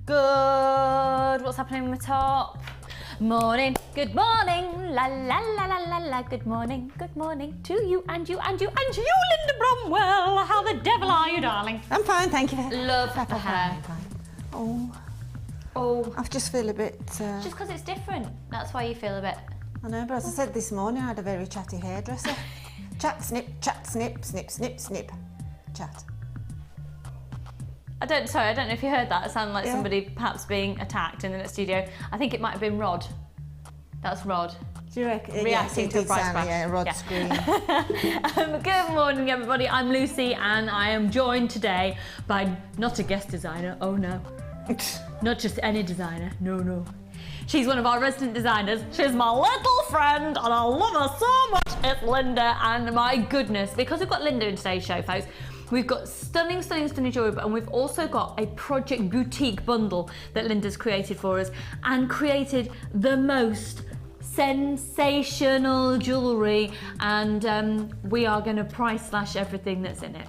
Good. What's happening in the top? Morning. Good morning. La la la la la la. Good morning. Good morning to you and you and you and you, Linda Bromwell. How the devil are you, darling? I'm fine, thank you. Love the hair. Oh. Oh. I just feel a bit... Just because it's different. That's why you feel a bit... I know, but as I said this morning, I had a very chatty hairdresser. Chat, snip, snip, snip, snip. Chat. I don't know if you heard that. It sounded like somebody perhaps being attacked in the studio. I think it might have been Rod. That's Rod. Do you reckon? Reacting to a price crash. Yeah, Rod scream. Good morning, everybody. I'm Lucy, and I am joined today by not a guest designer. Oh no, not just any designer. No. She's one of our resident designers. She's my little friend, and I love her so much. It's Linda, and my goodness, because we've got Linda in today's show, folks. We've got stunning jewellery, and we've also got a project boutique bundle that Linda's created for us, and created the most sensational jewellery, and we are going to price slash everything that's in it.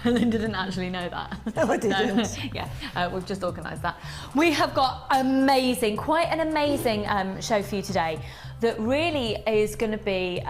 Linda didn't actually know that. No, I didn't. No. Yeah, we've just organised that. We have got quite an amazing show for you today that really is going to be,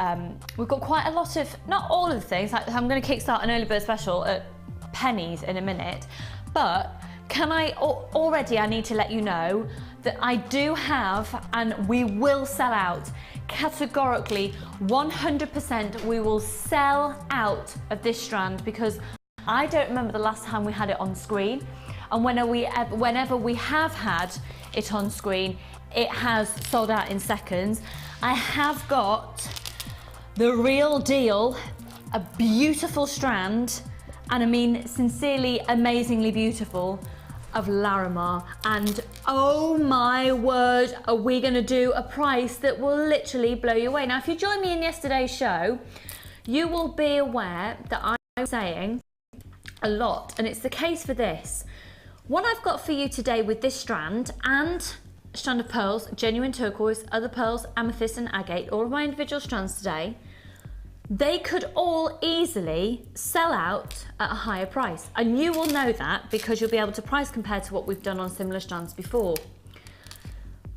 we've got quite a lot of, not all of the things, like I'm going to kickstart an early bird special at pennies in a minute, but already I need to let you know that I do have, and we will sell out, categorically 100% we will sell out of this strand, because I don't remember the last time we had it on screen, and whenever we have had it on screen, it has sold out in seconds. I have got the real deal, a beautiful strand, and I mean sincerely, amazingly beautiful, of Larimar, and oh my word, are we going to do a price that will literally blow you away. Now, if you joined me in yesterday's show, you will be aware that I'm saying a lot, and it's the case for this. What I've got for you today with this strand and a strand of pearls, genuine turquoise, other pearls, amethyst and agate, all of my individual strands today, they could all easily sell out at a higher price. And you will know that because you'll be able to price compare to what we've done on similar strands before.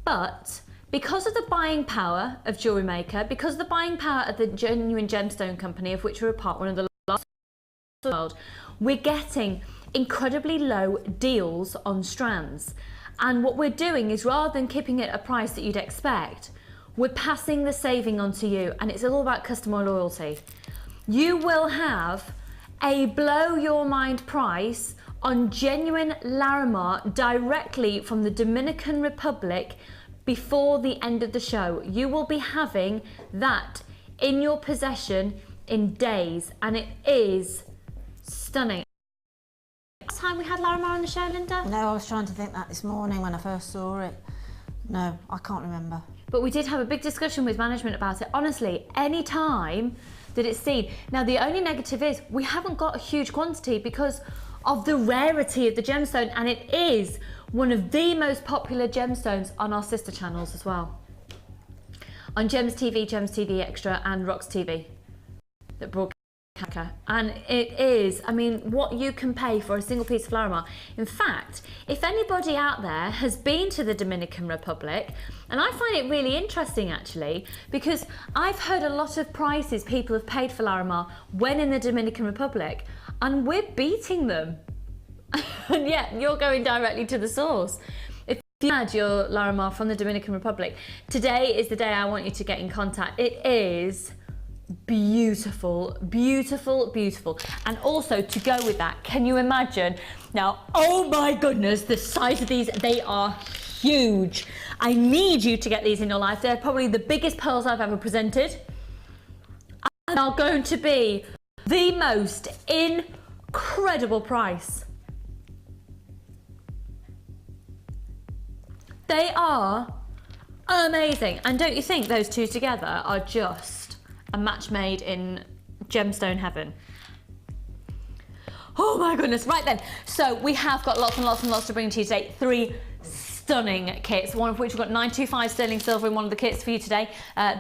But because of the buying power of Jewellery Maker, because of the buying power of the Genuine Gemstone Company, of which we're a part, one of the largest in the world, we're getting incredibly low deals on strands. And what we're doing is, rather than keeping it at a price that you'd expect, we're passing the saving on to you, and it's all about customer loyalty. You will have a blow your mind price on genuine Larimar directly from the Dominican Republic before the end of the show. You will be having that in your possession in days, and it is stunning. Last time we had Larimar on the show, Linda? No, I was trying to think that this morning when I first saw it. No, I can't remember. But we did have a big discussion with management about it. Honestly, any time that it's seen. Now, the only negative is we haven't got a huge quantity because of the rarity of the gemstone, and it is one of the most popular gemstones on our sister channels as well. On Gems TV Extra and Rocks TV that broadcast. And it is, I mean, what you can pay for a single piece of Larimar. In fact, if anybody out there has been to the Dominican Republic, and I find it really interesting actually, because I've heard a lot of prices people have paid for Larimar when in the Dominican Republic, and we're beating them. And yet you're going directly to the source. If you had your Larimar from the Dominican Republic, today is the day I want you to get in contact. It is beautiful, beautiful, beautiful. And also, to go with that, can you imagine now, oh my goodness, the size of these, they are huge. I need you to get these in your life. They're probably the biggest pearls I've ever presented, and are going to be the most incredible price. They are amazing, and don't you think those two together are just a match made in gemstone heaven? Oh my goodness. Right then, so we have got lots and lots and lots to bring to you today. 3 stunning kits, one of which we've got 925 sterling silver in one of the kits for you today.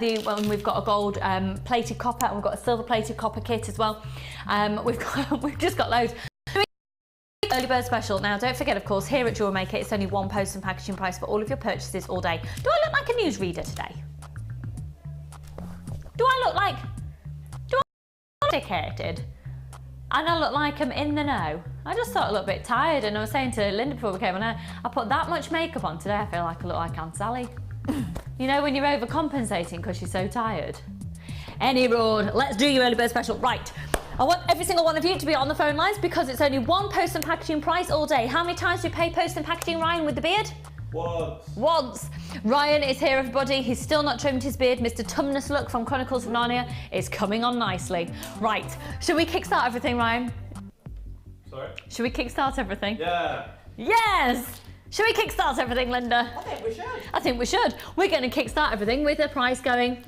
We've got a gold plated copper, and we've got a silver plated copper kit as well. We've just got loads. Early bird special. Now, don't forget, of course, here at Jewellery Maker, it's only one post and packaging price for all of your purchases all day. Do I look like a newsreader today? Do I look dedicated? And I look like I'm in the know. I just thought a little bit tired, and I was saying to Linda before we came on air, I put that much makeup on today, I feel like I look like Aunt Sally. You know, when you're overcompensating because you're so tired. Any road, let's do your early bird special. Right. I want every single one of you to be on the phone lines because it's only one post and packaging price all day. How many times do you pay post and packaging, Ryan, with the beard? Once. Ryan is here, everybody. He's still not trimmed his beard. Mr. Tumnus look from Chronicles of Narnia is coming on nicely. Right. Should we kickstart everything, Ryan? Sorry? Should we kickstart everything? Yeah. Yes! Should we kickstart everything, Linda? I think we should. I think we should. We're going to kickstart everything with a price going...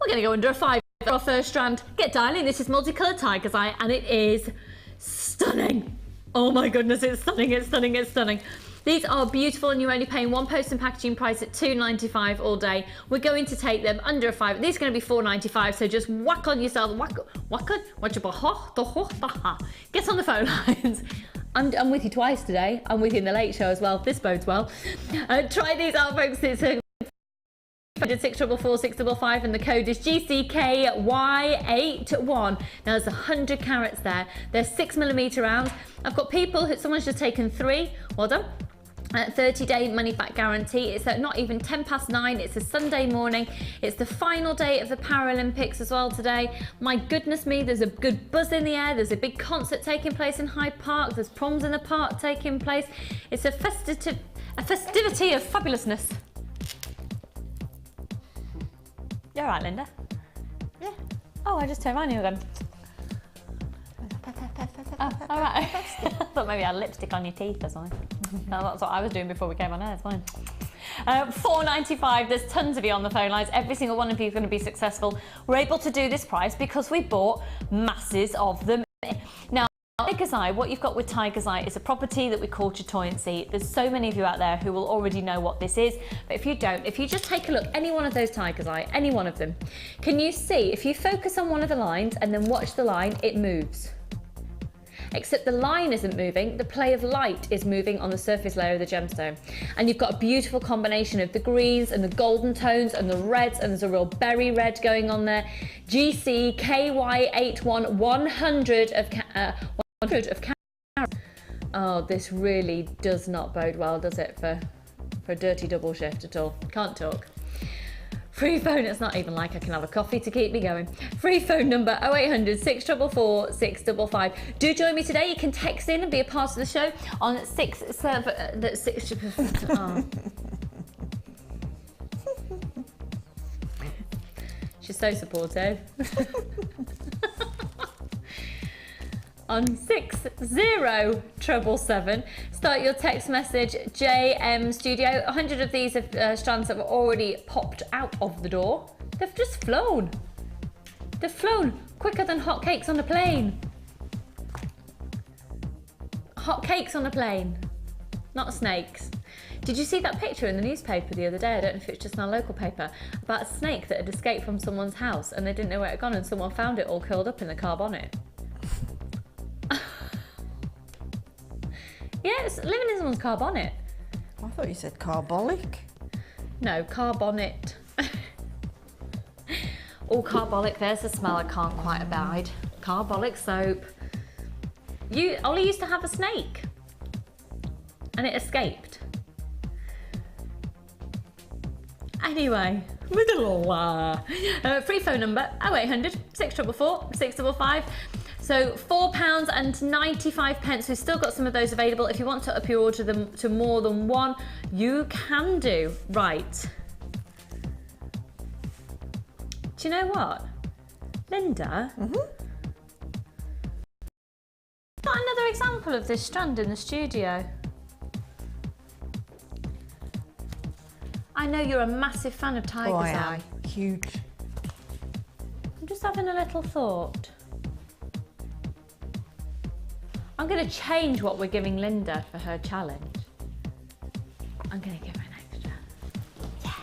We're going to go under a 5. Our first strand. Get dialing. This is multicoloured tiger's eye, and it is stunning. Oh my goodness, it's stunning, it's stunning, it's stunning. These are beautiful, and you're only paying one post and packaging price at $2.95 all day. We're going to take them under a 5. These are going to be $4.95, so just whack on yourself. Get on the phone lines. I'm with you twice today. I'm with you in the late show as well. This bodes well. Try these out, folks. It's a 644 655, and the code is GCKY81. Now there's 100 carats there. They're 6mm rounds. I've got people who someone's just taken 3. Well done. 30-day money-back guarantee. It's at not even 9:10. It's a Sunday morning. It's the final day of the Paralympics as well today. My goodness me, there's a good buzz in the air. There's a big concert taking place in Hyde Park. There's proms in the park taking place. It's a festivity of fabulousness. You're right, Linda. Yeah. Oh, I just turned around and you were going. Oh, all right. I thought maybe I had lipstick on your teeth or something. No, that's what I was doing before we came on air. It's fine. $4.95. There's tons of you on the phone lines. Every single one of you is going to be successful. We're able to do this price because we bought masses of them. Now, Tiger's Eye, what you've got with Tiger's Eye is a property that we call chatoyancy. There's so many of you out there who will already know what this is, but if you don't, if you just take a look, any one of those Tiger's Eye, any one of them, can you see, if you focus on one of the lines and then watch the line, it moves. Except the line isn't moving, the play of light is moving on the surface layer of the gemstone. And you've got a beautiful combination of the greens and the golden tones and the reds, and there's a real berry red going on there. GCKY81, 100 of carats. Oh, this really does not bode well, does it, for a dirty double shift at all? Can't talk. Free phone, it's not even like I can have a coffee to keep me going. Free phone number 0800 644 655. Do join me today. You can text in and be a part of the show on 6. Oh. She's so supportive. On 60777. Start your text message JM Studio. 100 of these strands have already popped out of the door. They've just flown. They've flown quicker than hot cakes on a plane. Hot cakes on a plane, not snakes. Did you see that picture in the newspaper the other day? I don't know if it's just in our local paper, about a snake that had escaped from someone's house and they didn't know where it had gone, and someone found it all curled up in the car bonnet. Yeah, it's living in someone's car bonnet. I thought you said carbolic. No, car bonnet. Oh, carbolic, there's the smell I can't quite abide. Carbolic soap. Ollie used to have a snake and it escaped. Anyway, with a little free phone number 0800 644 655. So £4.95. We've still got some of those available. If you want to up your order them to more than one, you can do. Right. Do you know what, Linda? Got another example of this strand in the studio. I know you're a massive fan of Tiger's Eye. I am. Huge. I'm just having a little thought. I'm going to change what we're giving Linda for her challenge. I'm going to give her an extra. Yes.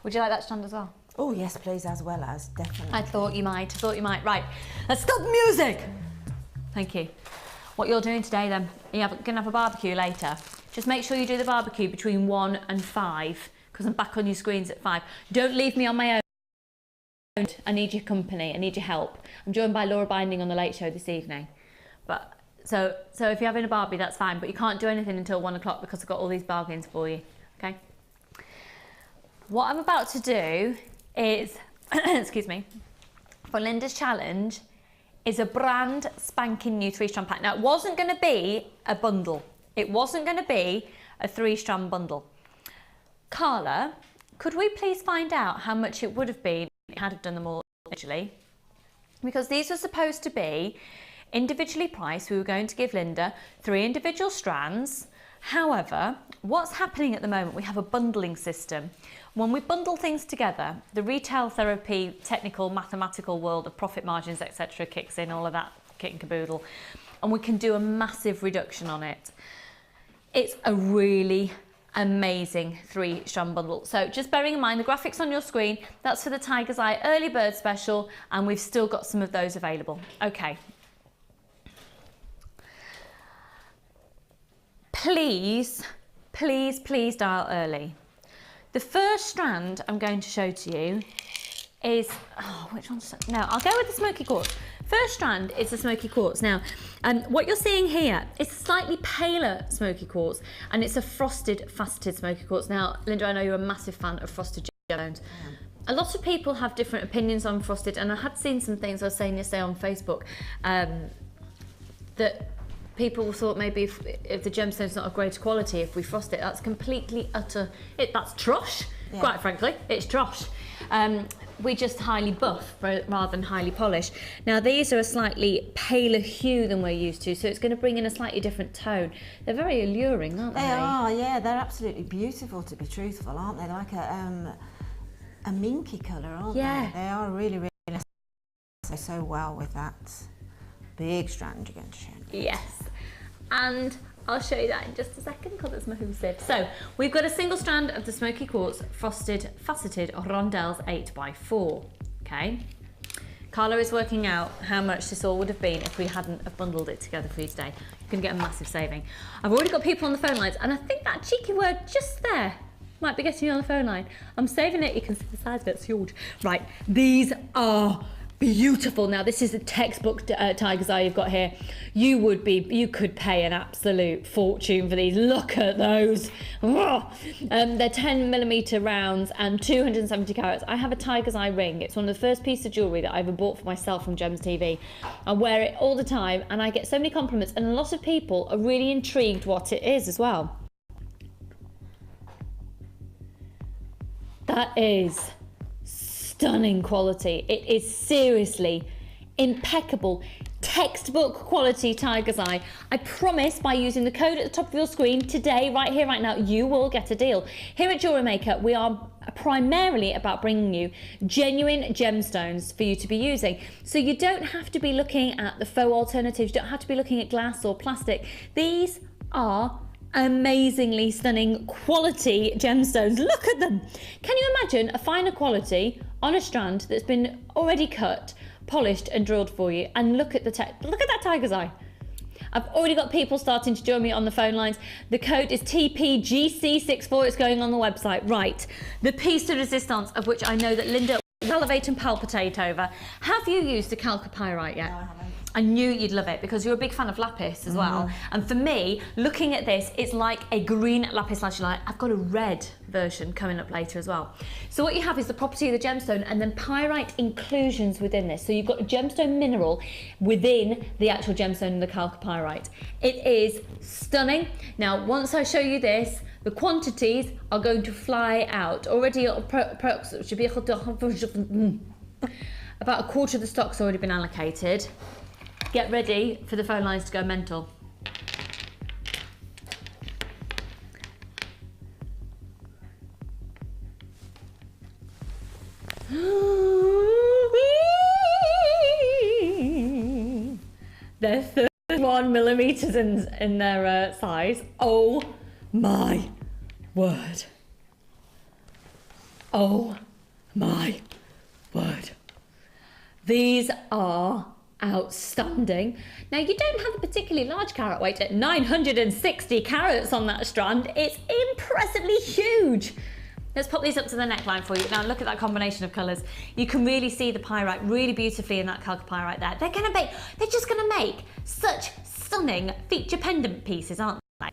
Would you like that strand as well? Oh yes, please, as well as, definitely. I thought you might. Right, let's stop music. Thank you. what you're doing today then. You're going to have a barbecue later. Just make sure you do the barbecue between 1 and 5, because I'm back on your screens at 5. Don't leave me on my own. I need your company. I need your help. I'm joined by Laura Binding on the Late Show this evening. But so if you're having a barbie, that's fine. But you can't do anything until 1 o'clock because I've got all these bargains for you. Okay. What I'm about to do is, excuse me, for Linda's challenge, is a brand spanking new 3-strand pack. Now, it wasn't going to be a bundle. It wasn't going to be a 3-strand bundle. Carla, could we please find out how much it would have been if you had done them all individually? Because these were supposed to be individually priced. We were going to give Linda 3 individual strands. However, what's happening at the moment, we have a bundling system. When we bundle things together, the retail therapy, technical, mathematical world of profit margins, etc. kicks in, all of that kit and caboodle, and we can do a massive reduction on it. It's a really amazing 3-strand bundle. So just bearing in mind the graphics on your screen, that's for the Tiger's Eye early bird special, and we've still got some of those available. Okay. Please, please, please dial early. The first strand I'm going to show to you is, which one's, no, I'll go with the smoky quartz. First strand is the smoky quartz. Now, what you're seeing here is slightly paler smoky quartz, and it's a frosted, faceted smoky quartz. Now, Linda, I know you're a massive fan of frosted gemstones. A lot of people have different opinions on frosted, and I had seen some things I was saying yesterday on Facebook that people thought maybe if the gemstone's not of greater quality, if we frost it, that's completely that's trosh. Yeah. Quite frankly, it's trosh. We just highly buff rather than highly polish. Now these are a slightly paler hue than we're used to, so it's going to bring in a slightly different tone. They're very alluring, aren't they? They are, yeah. They're absolutely beautiful, to be truthful, aren't they? Like a minky colour, aren't they? They are really, really nice. They so well with that big strand you're going to show me. Yes, and I'll show you that in just a second because it's mahoosive. So we've got a single strand of the smoky quartz frosted faceted rondelles 8x4. Okay, Carla is working out how much this all would have been if we hadn't have bundled it together for you today. You're going to get a massive saving. I've already got people on the phone lines, and I think that cheeky word just there might be getting you on the phone line. I'm saving it. You can see the size of it. It's huge. Right, these are beautiful. Now this is the textbook Tiger's Eye you've got here. You could pay an absolute fortune for these. Look at those. They're 10mm rounds and 270 carats. I have a Tiger's Eye ring. It's one of the first pieces of jewellery that I ever bought for myself from Gems TV. I wear it all the time and I get so many compliments, and a lot of people are really intrigued what it is as well. That is stunning quality. It is seriously impeccable, textbook quality Tiger's Eye. I promise by using the code at the top of your screen today, right here, right now, you will get a deal. Here at Jewellery Maker, we are primarily about bringing you genuine gemstones for you to be using. So you don't have to be looking at the faux alternatives. You don't have to be looking at glass or plastic. These are amazingly stunning quality gemstones. Look at them. Can you imagine a finer quality on a strand that's been already cut, polished and drilled for you? And look at that Tiger's Eye. I've already got people starting to join me on the phone lines. The code is TPGC64. It's going on the website. Right, the piece de resistance, of which I know that Linda will salivate and palpitate over. Have you used the chalcopyrite yet? No, I haven't. I knew you'd love it because you're a big fan of lapis as well. And for me, looking at this, it's like a green lapis lazuli. I've got a red version coming up later as well. So what you have is the property of the gemstone and then pyrite inclusions within this. So you've got a gemstone mineral within the actual gemstone and the chalcopyrite. It is stunning. Now, once I show you this, the quantities are going to fly out. Already, should be about a quarter of the stock's already been allocated. Get ready for the phone lines to go mental. They're 31mm in their size. Oh my word. Oh my word. These are outstanding. Now you don't have a particularly large carat weight at 960 carats on that strand. It's impressively huge. Let's pop these up to the neckline for you. Now look at that combination of colours. You can really see the pyrite really beautifully in that calcopyrite there. They're just gonna make such stunning feature pendant pieces, aren't they?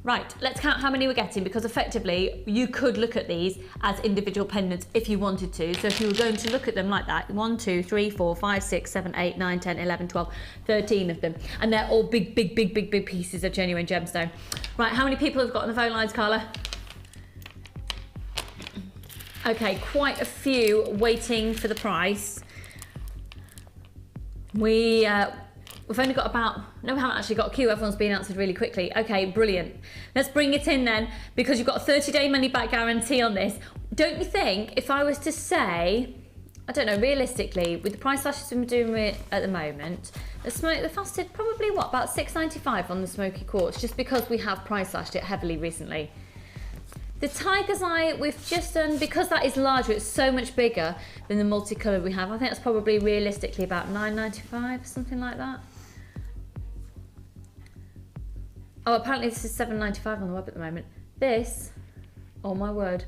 Right, let's count how many we're getting, because effectively you could look at these as individual pendants if you wanted to. So if you were going to look at them like that, 1, 2, 3, 4, 5, 6, 7, 8, 9, 10, 11, 12, 13 of them. And they're all big pieces of genuine gemstone. Right, how many people have got on the phone lines, Carla? Okay, quite a few waiting for the price. We've only got about, no, we haven't actually got a queue, everyone's been answered really quickly. Okay, brilliant. Let's bring it in then, because you've got a 30-day money-back guarantee on this. Don't you think, if I was to say, I don't know, realistically, with the price slashes we're doing at the moment, the fasted probably, what, about $6.95 on the smoky quartz, just because we have price slashed it heavily recently. The Tiger's Eye we've just done, because that is larger, it's so much bigger than the multicoloured we have. I think that's probably realistically about $9.95, something like that. Oh, apparently this is $7.95 on the web at the moment. This, oh my word.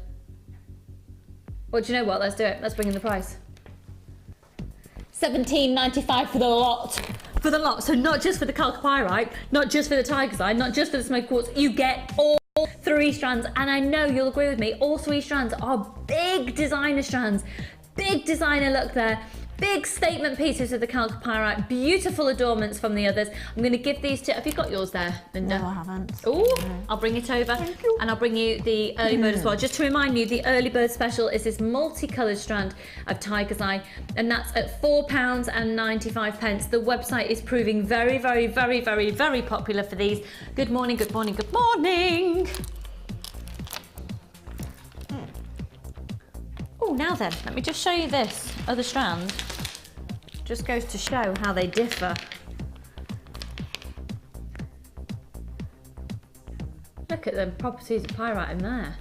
Well, do you know what? Let's do it. Let's bring in the price. $17.95 for the lot. For the lot. So not just for the calcopyrite, not just for the Tiger's Eye, not just for the smoked quartz. You get all 3 strands, and I know you'll agree with me, all 3 strands are big designer strands. Big designer look there. Big statement pieces of the calcopyrite, beautiful adornments from the others. I'm going to give these to, have you got yours there, Linda? No, I haven't. Oh, No. I'll bring it over. Thank you. And I'll bring you the early bird as well. Just to remind you, the early bird special is this multicoloured strand of Tiger's Eye, and that's at £4.95. The website is proving very popular for these. Good morning, good morning, good morning. Oh, now then, let me just show you this other strand. Just goes to show how they differ. Look at the properties of pyrite in there.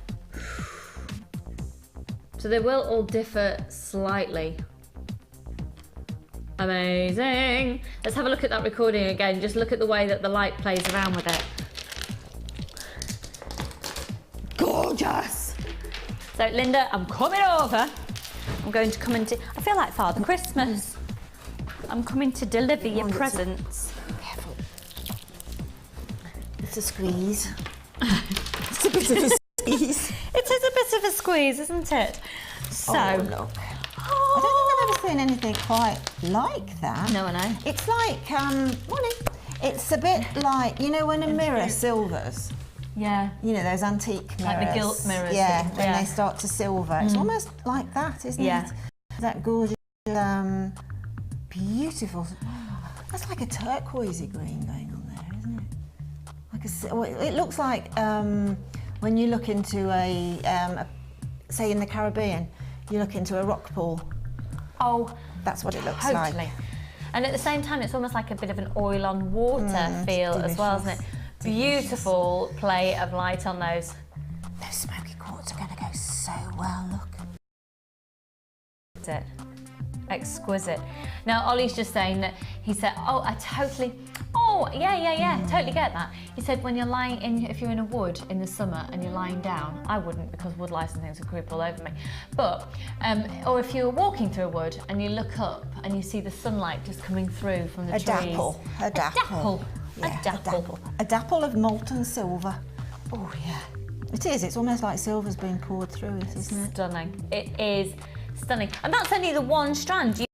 So they will all differ slightly. Amazing. Let's have a look at that recording again. Just look at the way that the light plays around with it. Gorgeous. So Linda, I'm coming over. I'm going to come into, I feel like Father Christmas. I'm coming to deliver your presents. Careful. It's a squeeze. It's a bit of a squeeze. It is a bit of a squeeze, isn't it? So, oh, look. I don't think I've ever seen anything quite like that. No, I know. It's like, it's a bit like, you know, when a mirror silvers. Yeah. You know, those antique mirrors. Like the gilt mirrors. Yeah, when they start to silver. It's almost like that, isn't it? That gorgeous, beautiful. That's like a turquoisey green going on there, isn't it? Like it looks like when you look into a say in the Caribbean, you look into a rock pool. Oh, that's what it looks totally. like. And at the same time, it's almost like a bit of an oil on water feel as well, isn't it? Beautiful play of light on those. Those smoky quartz are going to go so well, look. That's it. Exquisite. Now, Ollie's just saying that he said, totally get that. He said when you're lying in, if you're in a wood in the summer and you're lying down, I wouldn't because wood lice and things would creep all over me. But, or if you're walking through a wood and you look up and you see the sunlight just coming through from the trees. A dapple. Yeah, a dapple of molten silver. Oh yeah, it is. It's almost like silver's been poured through it, isn't it? Stunning. It is stunning, and that's only the one strand.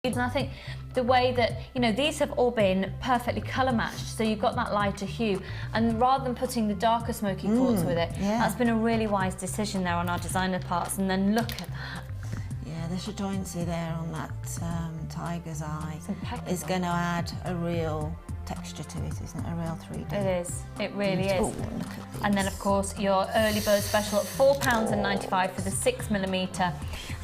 And I think the way that, you know, these have all been perfectly colour matched, so you've got that lighter hue, and rather than putting the darker smoky quartz with it, that's been a really wise decision there on our designer parts. And then look at that. Yeah, the chatoyancy there on that Tiger's Eye is going to add a real texture to it, isn't it? A real 3D. It is. It really is. Oh, look at these. And then, of course, your early bird special at £4.95 for the 6mm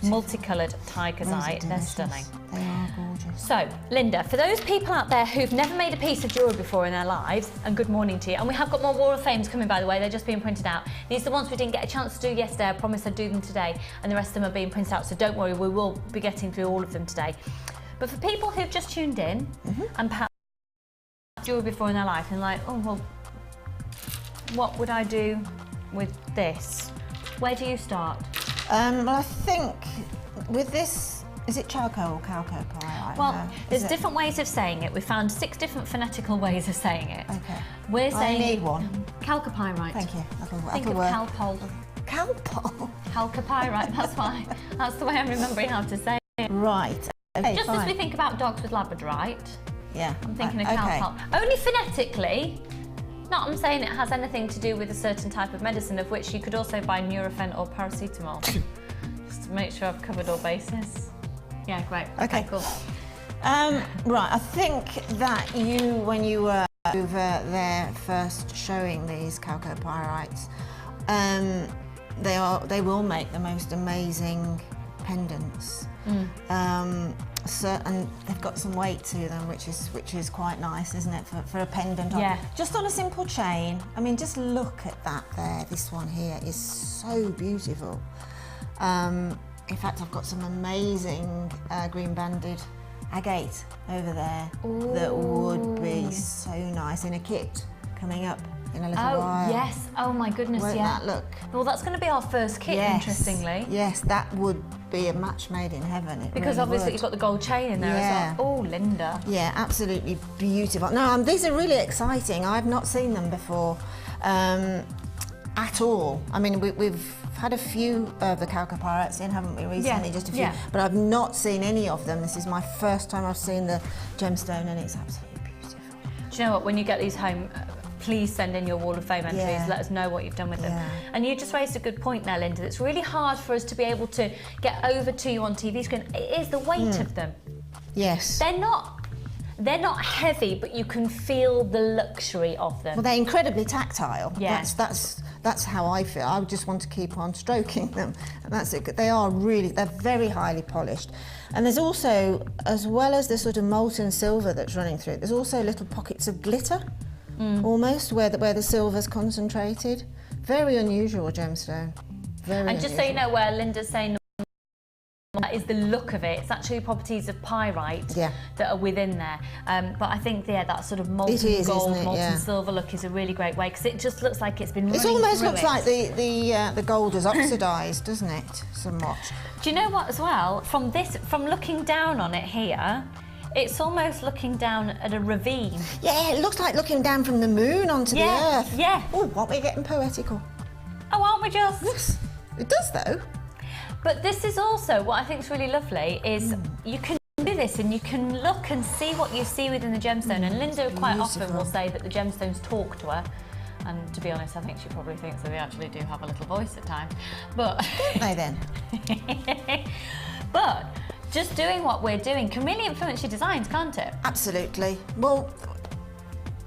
multicoloured Tiger's Eye. They're stunning. They are gorgeous. So, Linda, for those people out there who've never made a piece of jewellery before in their lives, and good morning to you, and we have got more Wall of Fames coming, by the way, they're just being printed out. These are the ones we didn't get a chance to do yesterday. I promised I'd do them today, and the rest of them are being printed out, so don't worry, we will be getting through all of them today. But for people who've just tuned in, and perhaps jewellery before in their life, and like, oh, well, what would I do with this? Where do you start? Well, I think with this, is it charcoal or calco pie? Well, there's different ways of saying it. We found 6 different phonetical ways of saying it. Okay. We're saying I need one. Calcopyrite. Thank you. Think of calpol. Calpol? Calcopyrite, that's why. That's the way I'm remembering how to say it. Right. Okay, Just as we think about dogs with Labradorite, yeah, I'm thinking of calpol. Only phonetically. Not I'm saying it has anything to do with a certain type of medicine, of which you could also buy Nurofen or paracetamol. Just to make sure I've covered all bases. Yeah, great. Okay, cool. Right, I think that when you were over there first showing these calcopyrites, they will make the most amazing pendants. And they've got some weight to them, which is quite nice, isn't it, for a pendant? Yeah. Just on a simple chain. I mean, just look at that there. This one here is so beautiful. In fact, I've got some amazing green banded agate over there. Ooh. That would be so nice in a kit coming up in a little while. Oh, yes. Oh, my goodness, Won't that look? Well, that's going to be our first kit, interestingly. Yes, that would be a match made in heaven. Because really obviously you've got the gold chain in there as well. Oh, Linda. Yeah, absolutely beautiful. No, these are really exciting. I've not seen them before at all. I mean, we've had a few of the calcopyrites in, haven't we, recently? Just a few. Yeah. But I've not seen any of them. This is my first time I've seen the gemstone, and it's absolutely beautiful. Do you know what? When you get these home, please send in your Wall of Fame entries. Let us know what you've done with them. And you just raised a good point there, Linda. It's really hard for us to be able to get over to you on TV screen. It is the weight of them. Yes. They're not heavy, but you can feel the luxury of them. Well, they're incredibly tactile. Yes. That's how I feel. I just want to keep on stroking them, and that's it. They're very highly polished. And there's also, as well as the sort of molten silver that's running through it, there's also little pockets of glitter. Almost where the silver's concentrated. Very unusual gemstone. Very unusual. Just so you know, where Linda's saying that is the look of it. It's actually properties of pyrite that are within there. But I think that sort of molten gold, molten silver look is a really great way, because it just looks like it's been running through it. It almost looks like the gold is oxidised, doesn't it? Somewhat. Do you know what as well? From looking down on it here, it's almost looking down at a ravine. Yeah, it looks like looking down from the moon onto the earth. Yeah. Oh, aren't we getting poetical? Oh, aren't we just? Yes, it does though. But this is also, what I think is really lovely, is you can do this and you can look and see what you see within the gemstone. And Linda quite often will say that the gemstones talk to her. And to be honest, I think she probably thinks that they actually do have a little voice at times. But don't they then? But just doing what we're doing can really influence your designs, can't it? Absolutely. Well,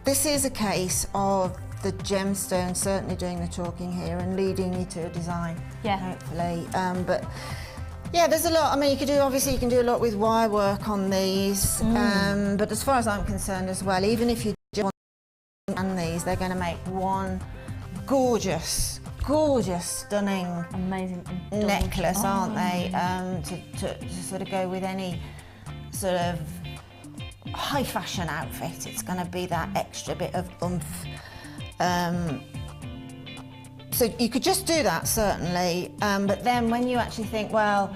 this is a case of the gemstone certainly doing the talking here and leading you to a design, hopefully. But yeah, there's a lot. I mean, you can do a lot with wire work on these. But as far as I'm concerned as well, even if you just want these, they're going to make one gorgeous, stunning, amazing necklace, aren't they? To sort of go with any sort of high fashion outfit. It's going to be that extra bit of oomph. So you could just do that, certainly, but then when you actually think, well,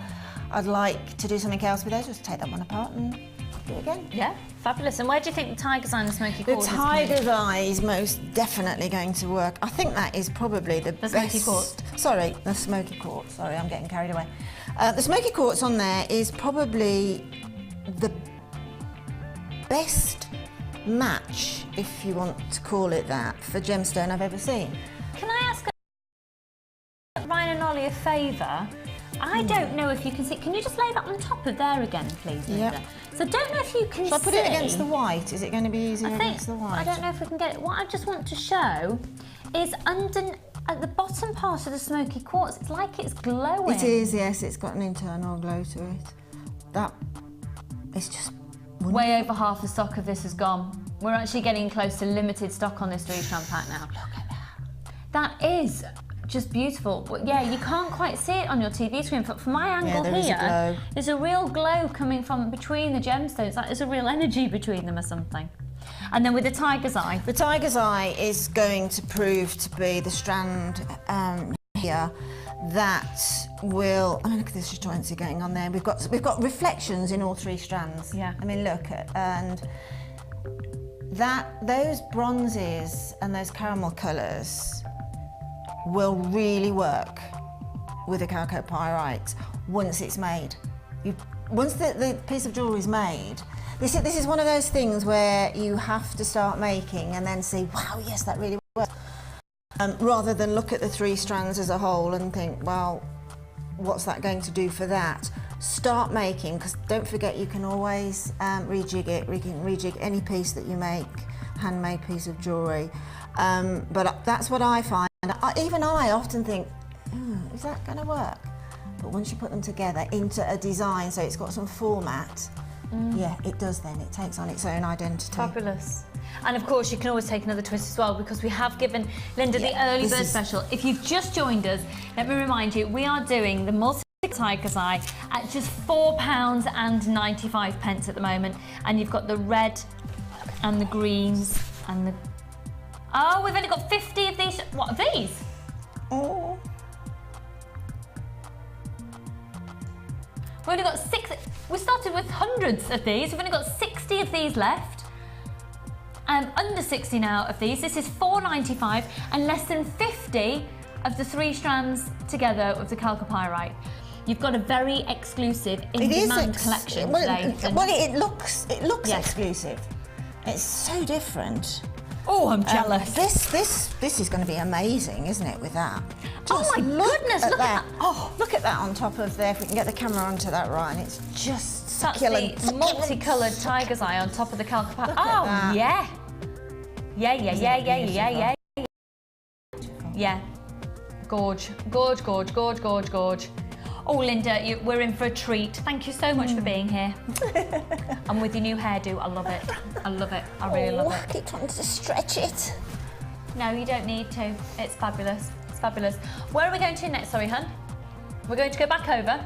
I'd like to do something else with those, just take that one apart and do it again. Yeah, fabulous. And where do you think the tiger's eye and the smoky quartz is? The tiger's eye is most definitely going to work. I think that is probably the best. Smoky quartz? Sorry, the smoky quartz. Sorry, I'm getting carried away. The smoky quartz on there is probably the best match, if you want to call it that, for gemstone I've ever seen. Can I ask Ryan and Ollie a favour? I don't know if you can see. Can you just lay that on top of there again, please, Linda? Yeah. So I don't know if you can see. Shall I put it against the white? Is it going to be easier against the white? I don't know if we can get it. What I just want to show is at the bottom part of the smoky quartz, it's like it's glowing. It is, yes. It's got an internal glow to it. That is just Way over half the stock of this is gone. We're actually getting close to limited stock on this 3-strand pack now. Look at that. That is just beautiful. But yeah, you can't quite see it on your TV screen, but from my angle here, there's a real glow coming from between the gemstones. Like there's a real energy between them or something. And then with the tiger's eye. The tiger's eye is going to prove to be the strand here that will. I mean, look at this joints going on there. We've got reflections in all 3 strands. Yeah. I mean, look at and those bronzes and those caramel colours will really work with the chalcopyrite once it's made. Once the piece of jewellery is made, this is one of those things where you have to start making and then see, wow, yes, that really works. Rather than look at the 3 strands as a whole and think, well, what's that going to do for that? Start making, because don't forget you can always rejig it. You can rejig any piece that you make, handmade piece of jewellery. But that's what I find. Even I often think, is that going to work? But once you put them together into a design, so it's got some format, yeah, it does then. It takes on its own identity. Fabulous. And of course, you can always take another twist as well, because we have given Linda the early bird special. If you've just joined us, let me remind you, we are doing the multi-tiger's eye at just £4.95 at the moment. And you've got the red and the greens and the... Oh, we've only got 50 of these. What are these? Oh. We've only got 6. We started with hundreds of these. We've only got 60 of these left. Under 60 now of these. This is £4.95 and less than 50 of the 3 strands together of the chalcopyrite. You've got a very exclusive in-demand collection today. Well, it looks exclusive. It's so different. Oh, I'm jealous. This is going to be amazing, isn't it, with that? Oh my goodness, look at that. Oh, look at that on top of there. If we can get the camera onto that, Ryan, it's just succulent. That's the multicoloured tiger's eye on top of the chalcopyrite. Oh, that. yeah. Yeah. Yeah. Gorge. Oh, Linda, we're in for a treat. Thank you so much for being here. And with your new hairdo, I love it. I really love it. I keep trying to stretch it. No, you don't need to. It's fabulous. It's fabulous. Where are we going to next? Sorry, hun. We're going to go back over.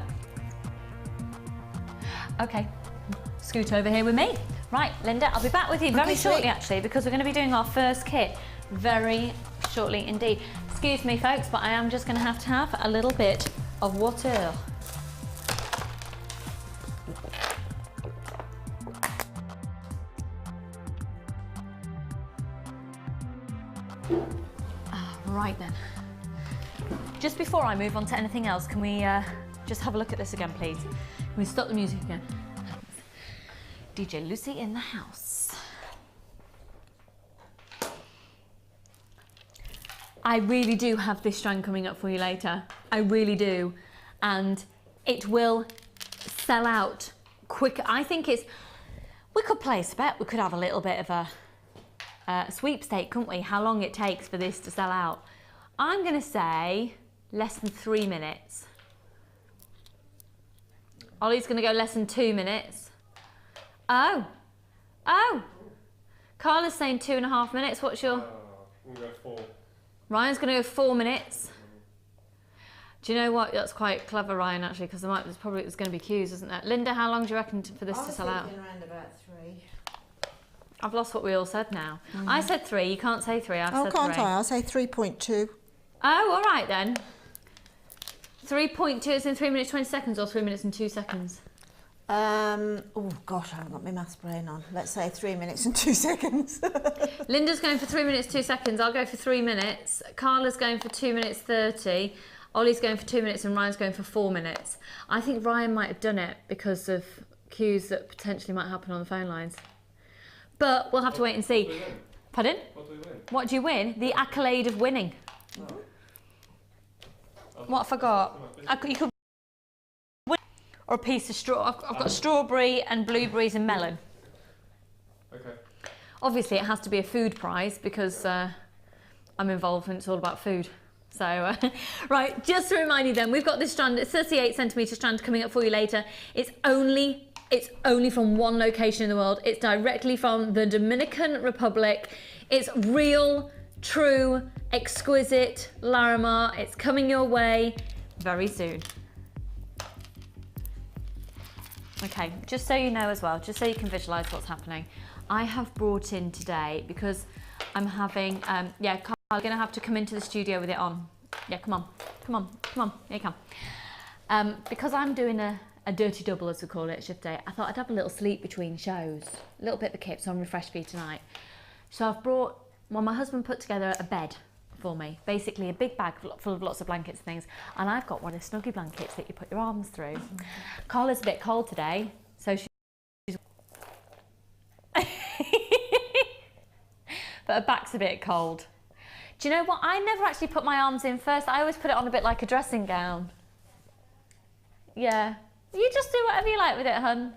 Okay. Scoot over here with me. Right, Linda, I'll be back with you very shortly, actually, because we're going to be doing our first kit very shortly indeed. Excuse me, folks, but I am just going to have a little bit of water. Right then. Just before I move on to anything else, can we just have a look at this again, please? Can we stop the music again? DJ Lucy in the house. I really do have this strand coming up for you later. I really do. And it will sell out quick. I think it's... We could place a bet. We could have a little bit of a sweepstake, couldn't we? How long it takes for this to sell out. I'm going to say less than 3 minutes. Ollie's going to go less than 2 minutes. Oh. Carla's saying 2.5 minutes. What's your... I'm going to go 4. Ryan's going to go 4 minutes. Do you know what? That's quite clever, Ryan, actually, because there's going to be queues, isn't there? Linda, how long do you reckon for this to sell out? I was thinking around about 3. I've lost what we all said now. I said 3. You can't say 3. I've said 3. Oh, can't I? I'll say 3.2. Oh, all right then. 3.2 is in 3 minutes 20 seconds or 3 minutes and 2 seconds? Oh gosh, I haven't got my maths brain on. Let's say 3 minutes and 2 seconds. Linda's going for 3 minutes 2 seconds. I'll go for 3 minutes. Carla's going for 2 minutes 30. Ollie's going for 2 minutes and Ryan's going for 4 minutes. I think Ryan might have done it because of queues that potentially might happen on the phone lines. But we'll have to wait and see. Pardon? What do we win? What do you win? The accolade of winning. Oh. What have I got? You could win or a piece of straw. I've got strawberry and blueberries and melon. Okay. Obviously, it has to be a food prize because I'm involved and it's all about food. So, right, just to remind you then, we've got this strand, it's 38 centimetre strand coming up for you later. It's only It's only from one location in the world. It's directly from the Dominican Republic. It's real, true, exquisite Larimar. It's coming your way very soon. Okay, just so you know as well, just so you can visualize what's happening, I have brought in today, because I'm having, yeah, Carl, you're gonna have to come into the studio with it on. Yeah, come on, come on, come on, here you come. Because I'm doing a dirty double, as we call it, shift day, I thought I'd have a little sleep between shows, a little bit of the kip, so I'm refreshed for you tonight. So I've brought, well, my husband put together a bed for me, basically a big bag full of lots of blankets and things, and I've got one of the snuggy blankets that you put your arms through. Carla's a bit cold today, so she's but her back's a bit cold. Do you know what? I never actually put my arms in first. I always put it on a bit like a dressing gown. Yeah. You just do whatever you like with it, hun.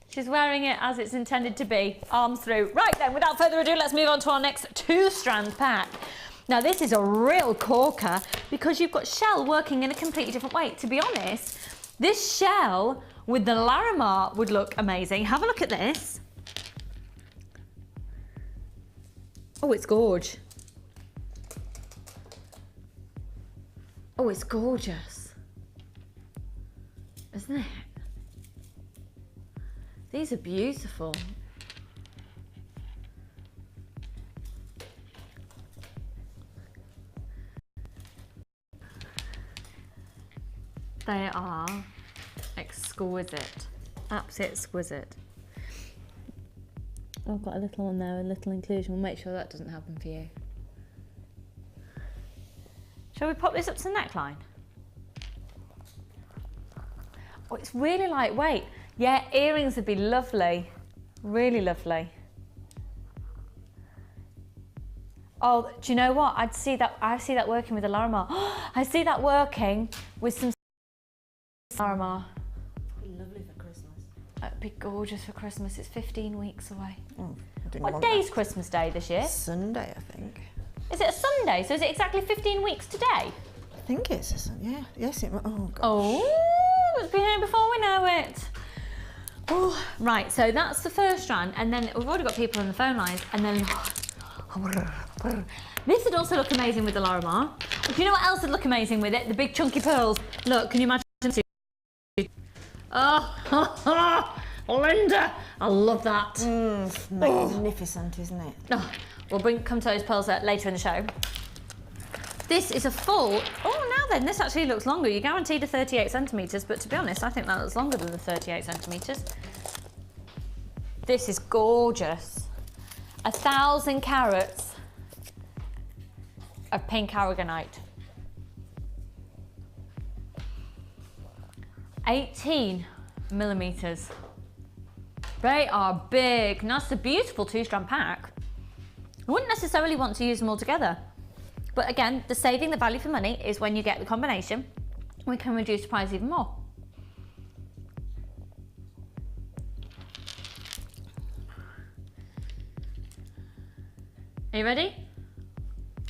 She's wearing it as it's intended to be, arms through. Right then, without further ado, let's move on to our next 2-strand pack. Now this is a real corker because you've got shell working in a completely different way. To be honest, this shell with the Larimar would look amazing. Have a look at this. Oh, it's gorge. Oh, it's gorgeous. Isn't it? These are beautiful. They are exquisite, absolutely exquisite. I've got a little one there, a little inclusion. We'll make sure that doesn't happen for you. Shall we pop this up to the neckline? Oh, it's really lightweight. Yeah, earrings would be lovely, really lovely. Oh, do you know what? I see that working with a Larimar. I see that working with some Larimar. Lovely for Christmas. It'd be gorgeous for Christmas. It's 15 weeks away. Oh, What day is Christmas Day this year? Sunday, I think. Is it a Sunday? So is it exactly 15 weeks today? I think it's a Sunday. Yeah. Yes, it. Oh gosh. Oh, it's been here before we know it. Oh, right, so that's the first strand, and then we've already got people on the phone lines, and then this would also look amazing with the Larimar. Do you know what else would look amazing with it? The big chunky pearls. Look, can you imagine? Oh, Linda, I love that. Magnificent, isn't it? Oh, we'll come to those pearls later in the show. This is a full, oh now then, this actually looks longer. You're guaranteed a 38 centimetres, but to be honest, I think that looks longer than the 38 centimetres. This is gorgeous. 1,000 carats of pink aragonite. 18 millimetres. They are big, and that's a beautiful 2-strand pack. I wouldn't necessarily want to use them all together. But again, the saving the value for money is when you get the combination, we can reduce the price even more. Are you ready?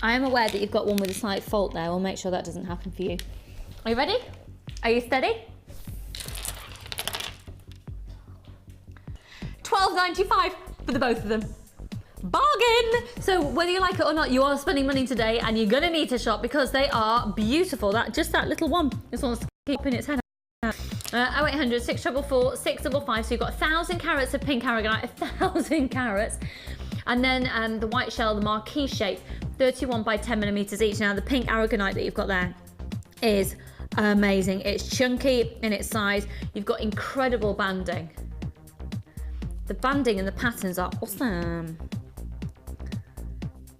I am aware that you've got one with a slight fault there. We'll make sure that doesn't happen for you. Are you ready? Are you steady? $12.95 for the both of them. Bargain! So whether you like it or not, you are spending money today, and you're gonna need to shop because they are beautiful. Just that little one just wants to keep in its head. 0800 644 655. So you've got 1,000 carats of pink aragonite, 1,000 carats, and then the white shell, the marquee shape, 31 by 10 millimeters each. Now the pink aragonite that you've got there is amazing. It's chunky in its size. You've got incredible banding. The banding and the patterns are awesome.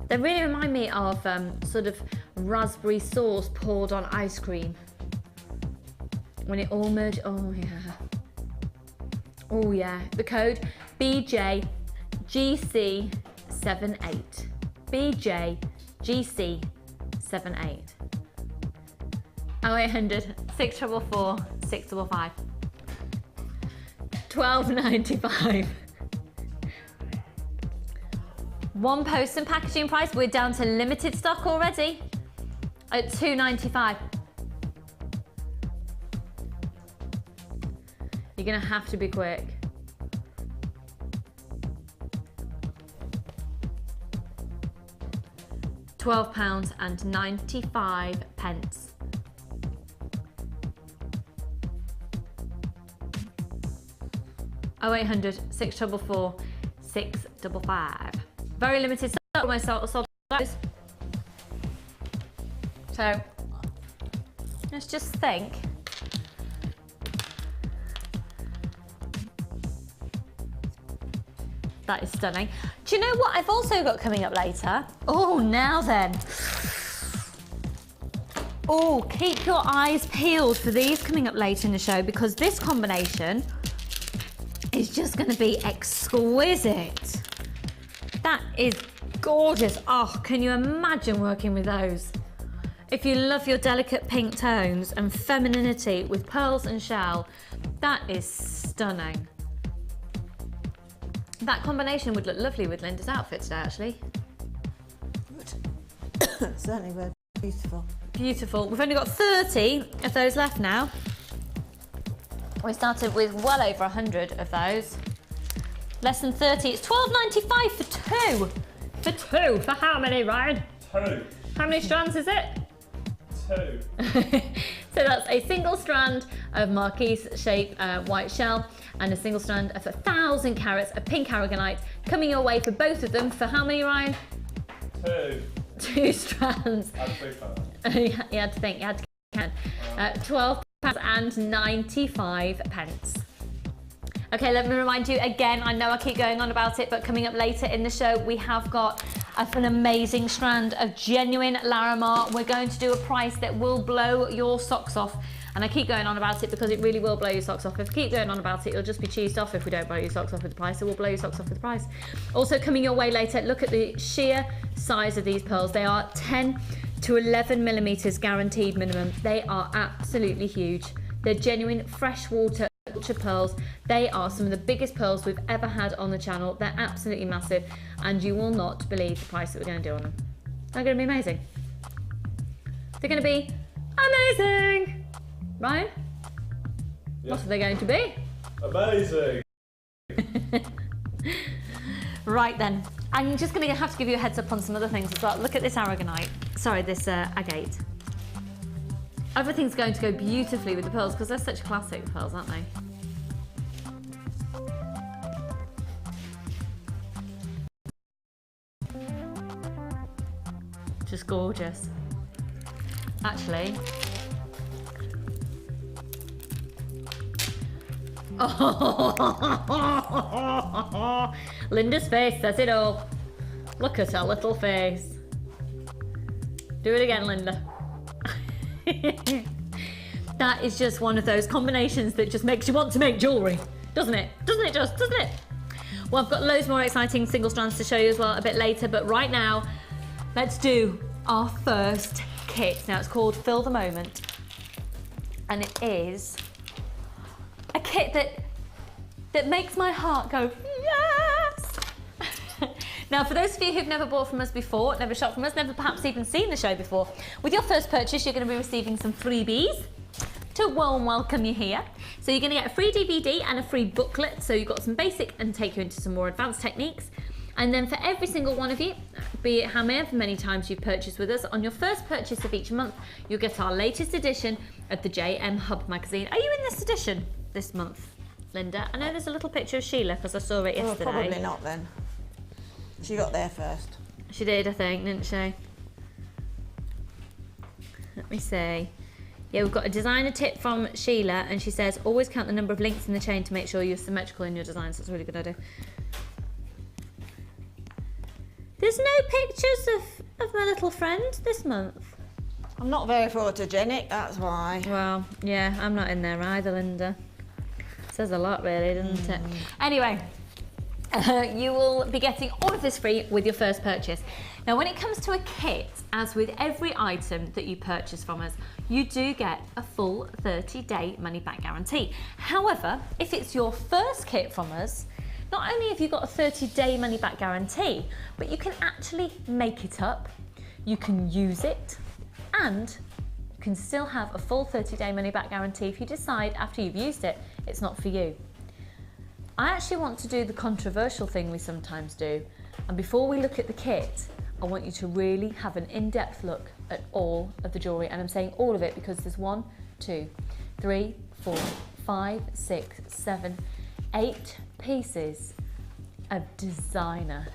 They really remind me of sort of raspberry sauce poured on ice cream. When it all merged, oh yeah. Oh yeah, the code BJGC78. BJGC78. 0800 644 655. $12.95. One post and packaging price, we're down to limited stock already at $2.95. You're gonna have to be quick. £12.95. 0800 644 655. Very limited stock, almost sold out. So let's just think. That is stunning. Do you know what I've also got coming up later? Oh, now then. Oh, keep your eyes peeled for these coming up later in the show, because this combination is just going to be exquisite. That is gorgeous. Oh, can you imagine working with those? If you love your delicate pink tones and femininity with pearls and shell, that is stunning. That combination would look lovely with Linda's outfit today, actually. Certainly were beautiful. Beautiful. We've only got 30 of those left now. We started with well over 100 of those. Less than 30. It's £12.95 for two. For two. For how many, Ryan? 2. How many strands is it? 2. So that's a single strand of Marquise shape white shell and a single strand of 1,000 carats of pink aragonite coming your way for both of them. For how many, Ryan? 2. 2 strands. You had to think, you had to count. £12.95. Okay, let me remind you again, I know I keep going on about it, but coming up later in the show, we have got an amazing strand of genuine Larimar. We're going to do a price that will blow your socks off. And I keep going on about it because it really will blow your socks off. If I keep going on about it, you'll just be cheesed off if we don't blow your socks off with the price. So we'll blow your socks off with the price. Also coming your way later, look at the sheer size of these pearls. They are 10 to 11 millimeters guaranteed minimum. They are absolutely huge. They're genuine freshwater ultra pearls. They are some of the biggest pearls we've ever had on the channel. They're absolutely massive, and you will not believe the price that we're going to do on them. They're going to be amazing. They're going to be amazing. Ryan? Yeah. What are they going to be? Amazing. Right then, I'm just going to have to give you a heads up on some other things as well. Look at this aragonite. Sorry, this agate. Everything's going to go beautifully with the pearls because they're such classic pearls, aren't they? Just gorgeous. Actually. Oh, Linda's face says it all. Look at her little face. Do it again, Linda. That is just one of those combinations that just makes you want to make jewellery, doesn't it? Doesn't it just, doesn't it? Well, I've got loads more exciting single strands to show you as well a bit later, but right now, let's do our first kit. Now, it's called Fill the Moment, and it is a kit that makes my heart go, yes! Now, for those of you who've never bought from us before, never shopped from us, never perhaps even seen the show before, with your first purchase, you're going to be receiving some freebies to warm welcome you here. So you're going to get a free DVD and a free booklet. So you've got some basic and take you into some more advanced techniques. And then for every single one of you, be it however many times you've purchased with us, on your first purchase of each month, you'll get our latest edition of the JM Hub magazine. Are you in this edition this month, Linda? I know there's a little picture of Sheila because I saw it yesterday. Well, probably not then. She got there first. She did, I think, didn't she? Let me see. Yeah, we've got a designer tip from Sheila, and she says, always count the number of links in the chain to make sure you're symmetrical in your designs. That's a really good idea. There's no pictures of my little friend this month. I'm not very photogenic, that's why. Well, yeah, I'm not in there either, Linda. Says a lot, really, doesn't it? Anyway. You will be getting all of this free with your first purchase. Now, when it comes to a kit, as with every item that you purchase from us, you do get a full 30-day money-back guarantee. However, if it's your first kit from us, not only have you got a 30-day money-back guarantee, but you can actually make it up, you can use it, and You can still have a full 30-day money-back guarantee if you decide after you've used it, it's not for you. I actually want to do the controversial thing we sometimes do, and before we look at the kit, I want you to really have an in-depth look at all of the jewellery, and I'm saying all of it because there's 1, 2, 3, 4, 5, 6, 7, 8 pieces of designer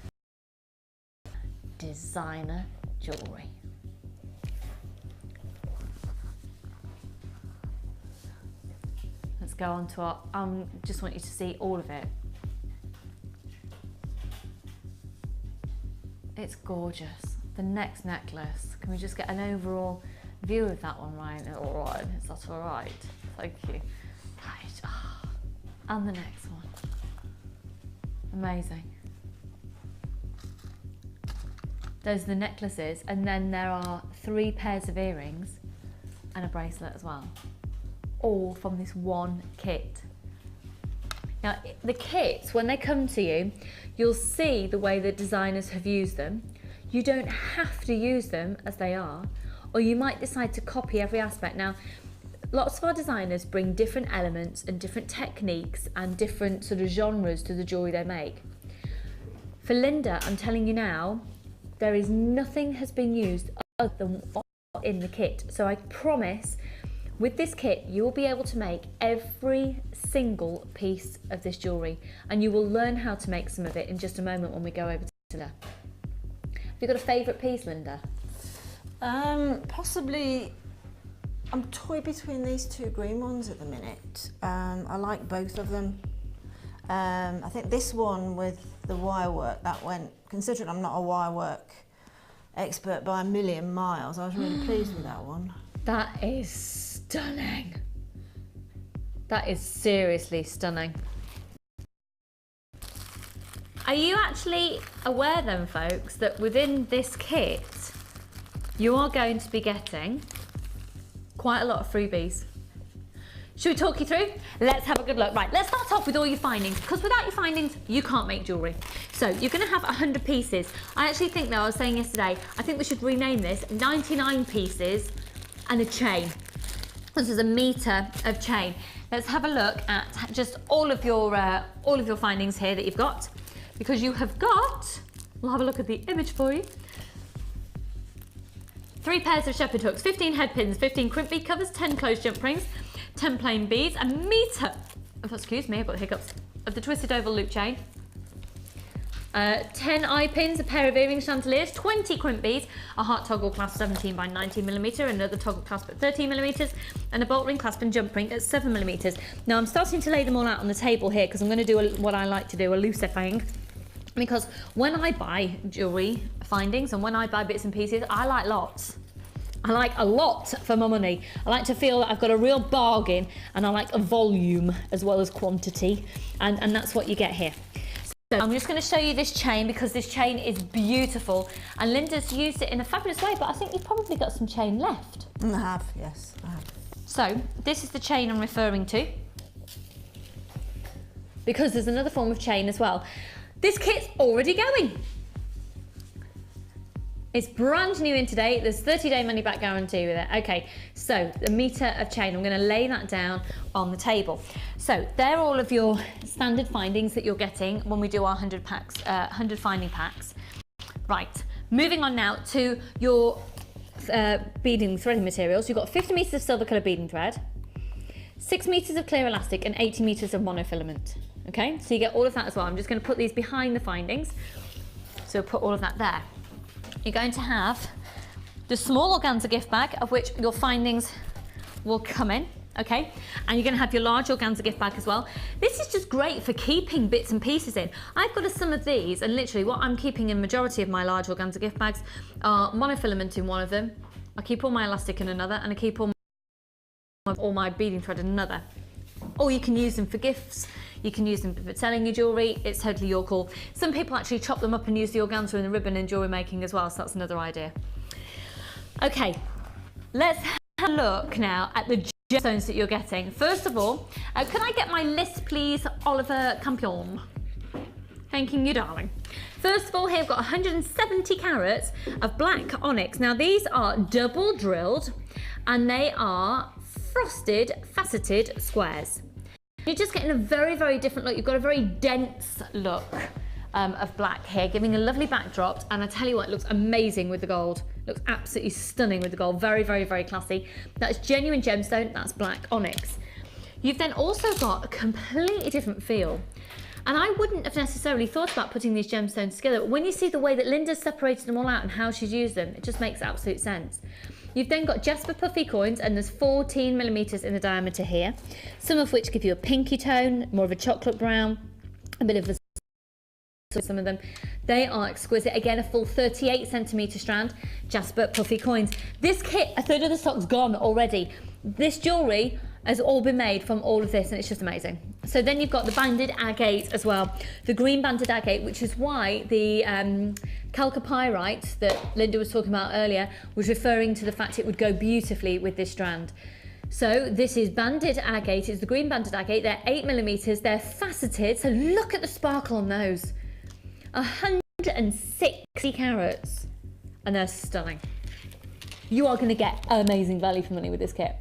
jewellery. Let's go on to our, just want you to see all of it. It's gorgeous. The next necklace, can we just get an overall view of that one, Ryan? All right, is that all right? Thank you. Right, and the next one. Amazing. Those are the necklaces, and then there are 3 pairs of earrings and a bracelet as well. All from this one kit. Now, the kits, when they come to you, you'll see the way that designers have used them. You don't have to use them as they are, or you might decide to copy every aspect. Now, lots of our designers bring different elements and different techniques and different sort of genres to the jewellery they make. For Linda, I'm telling you now, there is nothing has been used other than what's in the kit. So I promise, with this kit, you will be able to make every single piece of this jewellery, and you will learn how to make some of it in just a moment when we go over to Linda. Have you got a favourite piece, Linda? Possibly, I'm toying between these 2 green ones at the minute. I like both of them. I think this one with the wire work, that went, considering I'm not a wire work expert by a million miles, I was really pleased with that one. That is stunning. That is seriously stunning. Are you actually aware then, folks, that within this kit, you are going to be getting quite a lot of freebies? Should we talk you through? Let's have a good look. Right, let's start off with all your findings, because without your findings, you can't make jewellery. So you're going to have 100 pieces. I actually think, though, I was saying yesterday, I think we should rename this 99 pieces and a chain. This is a metre of chain. Let's have a look at just all of your findings here that you've got, because you have got, we'll have a look at the image for you. 3 pairs of shepherd hooks, 15 head pins, 15 crimp bead covers, 10 closed jump rings, 10 plain beads, a metre, excuse me, I've got hiccups, of the twisted oval loop chain, 10 eye pins, a pair of earring chandeliers, 20 crimp beads, a heart toggle clasp 17 by 19mm, another toggle clasp at 13mm, and a bolt ring clasp and jump ring at 7mm. Now I'm starting to lay them all out on the table here because I'm going to do what I like to do, a loose thing. Because when I buy jewellery findings and when I buy bits and pieces, I like lots. I like a lot for my money. I like to feel that I've got a real bargain, and I like a volume as well as quantity, and that's what you get here. So I'm just going to show you this chain because this chain is beautiful, and Linda's used it in a fabulous way, but I think you've probably got some chain left. I have, yes, I have. So this is the chain I'm referring to, because there's another form of chain as well. This kit's already going. It's brand new in today. There's 30-day money-back guarantee with it. Okay, so the metre of chain, I'm going to lay that down on the table. So they're all of your standard findings that you're getting when we do our 100 packs, 100 finding packs. Right, moving on now to your beading threading materials. You've got 50 metres of silver colour beading thread, 6 metres of clear elastic, and 80 metres of monofilament. Okay, so you get all of that as well. I'm just going to put these behind the findings. So put all of that there. You're going to have the small organza gift bag, of which your findings will come in, okay? And you're going to have your large organza gift bag as well. This is just great for keeping bits and pieces in. I've got some of these, and literally what I'm keeping in majority of my large organza gift bags are monofilament in one of them. I keep all my elastic in another, and I keep all my beading thread in another. Or you can use them for gifts. You can use them for selling your jewellery. It's totally your call. Some people actually chop them up and use the organza and the ribbon in jewellery making as well, so that's another idea. Okay, let's have a look now at the gemstones that you're getting. First of all, can I get my list, please, Oliver Campion? Thanking you, darling. First of all, here we've got 170 carats of black onyx. Now, these are double drilled and they are frosted, faceted squares. You're just getting a very, very different look. You've got a very dense look of black here, giving a lovely backdrop. And I tell you what, it looks amazing with the gold. Looks absolutely stunning with the gold. Very, very, very classy. That's genuine gemstone. That's black onyx. You've then also got a completely different feel. And I wouldn't have necessarily thought about putting these gemstones together, but when you see the way that Linda's separated them all out and how she's used them, it just makes absolute sense. You've then got Jasper puffy coins, and there's 14 millimeters in the diameter here, some of which give you a pinky tone, more of a chocolate brown, a bit of a some of them. They are exquisite. Again, a full 38 centimeter strand, Jasper puffy coins. This kit, a third of the stock's gone already. This jewellery has all been made from all of this, and it's just amazing. So then you've got the banded agate as well, the green banded agate, which is why the chalcopyrite that Linda was talking about earlier was referring to the fact it would go beautifully with this strand. So this is banded agate, it's the green banded agate, they're 8 millimeters, they're faceted, so look at the sparkle on those. 160 carats, and they're stunning. You are going to get amazing value for money with this kit.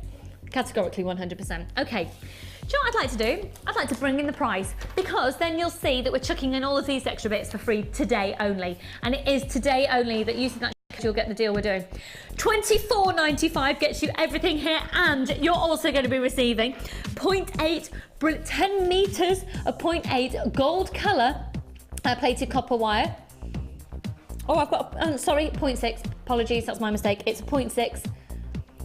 Categorically 100%. Okay, do you know what I'd like to do? I'd like to bring in the price, because then you'll see that we're chucking in all of these extra bits for free today only. And it is today only that using that you'll get the deal we're doing. $24.95 gets you everything here, and you're also going to be receiving 0.8, 10 meters of 0.8 gold colour plated copper wire. Oh, I've got, sorry, 0.6, apologies, that's my mistake. It's a 0.6,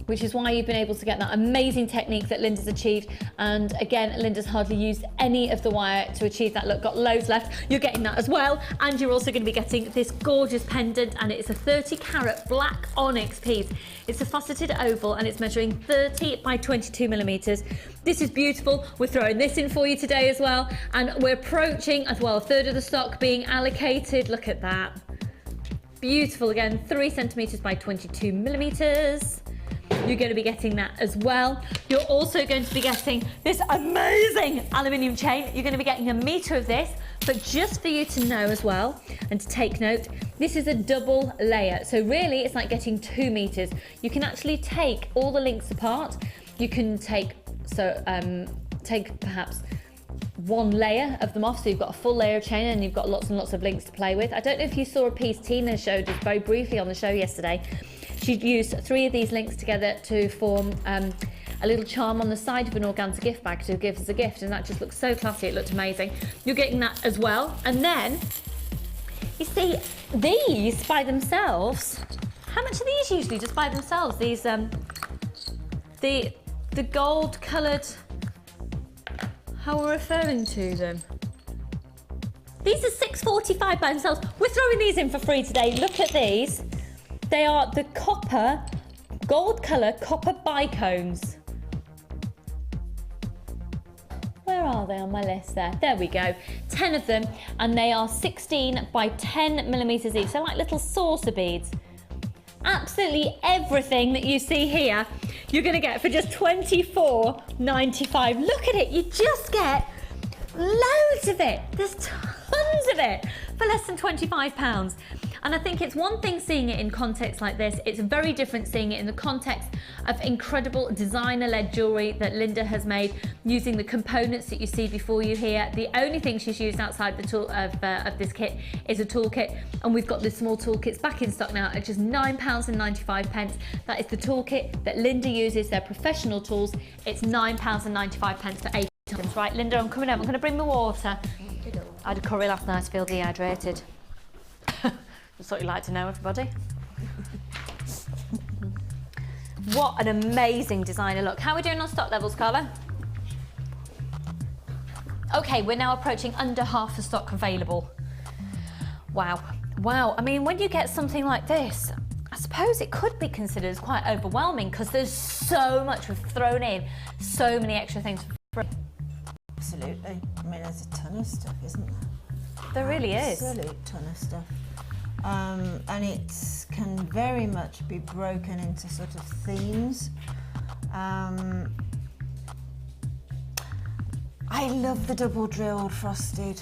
which is why you've been able to get that amazing technique that Linda's achieved. And again, Linda's hardly used any of the wire to achieve that look, got loads left. You're getting that as well. And you're also going to be getting this gorgeous pendant, and it's a 30 carat black onyx piece. It's a faceted oval, and it's measuring 30 by 22 millimeters. This is beautiful. We're throwing this in for you today as well. And we're approaching as well a third of the stock being allocated. Look at that. Beautiful again, 3 centimeters by 22 millimeters. You're going to be getting that as well. You're also going to be getting this amazing aluminium chain. You're going to be getting a meter of this, but just for you to know as well and to take note, this is a double layer. So really it's like getting 2 meters. You can actually take all the links apart. You can take perhaps one layer of them off, so you've got a full layer of chain and you've got lots and lots of links to play with. I don't know if you saw a piece Tina showed us very briefly on the show yesterday. She used 3 of these links together to form a little charm on the side of an organza gift bag to give as a gift, and that just looks so classy. It looked amazing. You're getting that as well. And then you see these by themselves. How much are these usually just by themselves? These the gold coloured, how we're referring to them. These are $6.45 by themselves. We're throwing these in for free today. Look at these. They are the copper, gold colour copper bicones. Where are they on my list there? There we go. 10 of them, and they are 16 by 10 millimeters each. They're like little saucer beads. Absolutely everything that you see here, you're going to get for just $24.95. Look at it. You just get loads of it. There's tons of it for less than £25. And I think it's one thing seeing it in context like this. It's very different seeing it in the context of incredible designer-led jewellery that Linda has made using the components that you see before you here. The only thing she's used outside the tool of this kit is a toolkit, and we've got the small toolkits back in stock now at just £9.95. That is the toolkit that Linda uses. They're professional tools. It's £9.95 for 8 items. Right, Linda, I'm coming out. I'm going to bring my water. I had a curry last night. I feel dehydrated. Just thought you'd like to know, everybody. What an amazing designer look. How are we doing on stock levels, Carla? Okay, we're now approaching under half the stock available. Wow. Wow. I mean, when you get something like this, I suppose it could be considered as quite overwhelming because there's so much we've thrown in, so many extra things for free. Absolutely. I mean, there's a ton of stuff, isn't there? There really is. Absolute ton of stuff. And it can very much be broken into sort of themes. I love the double drilled frosted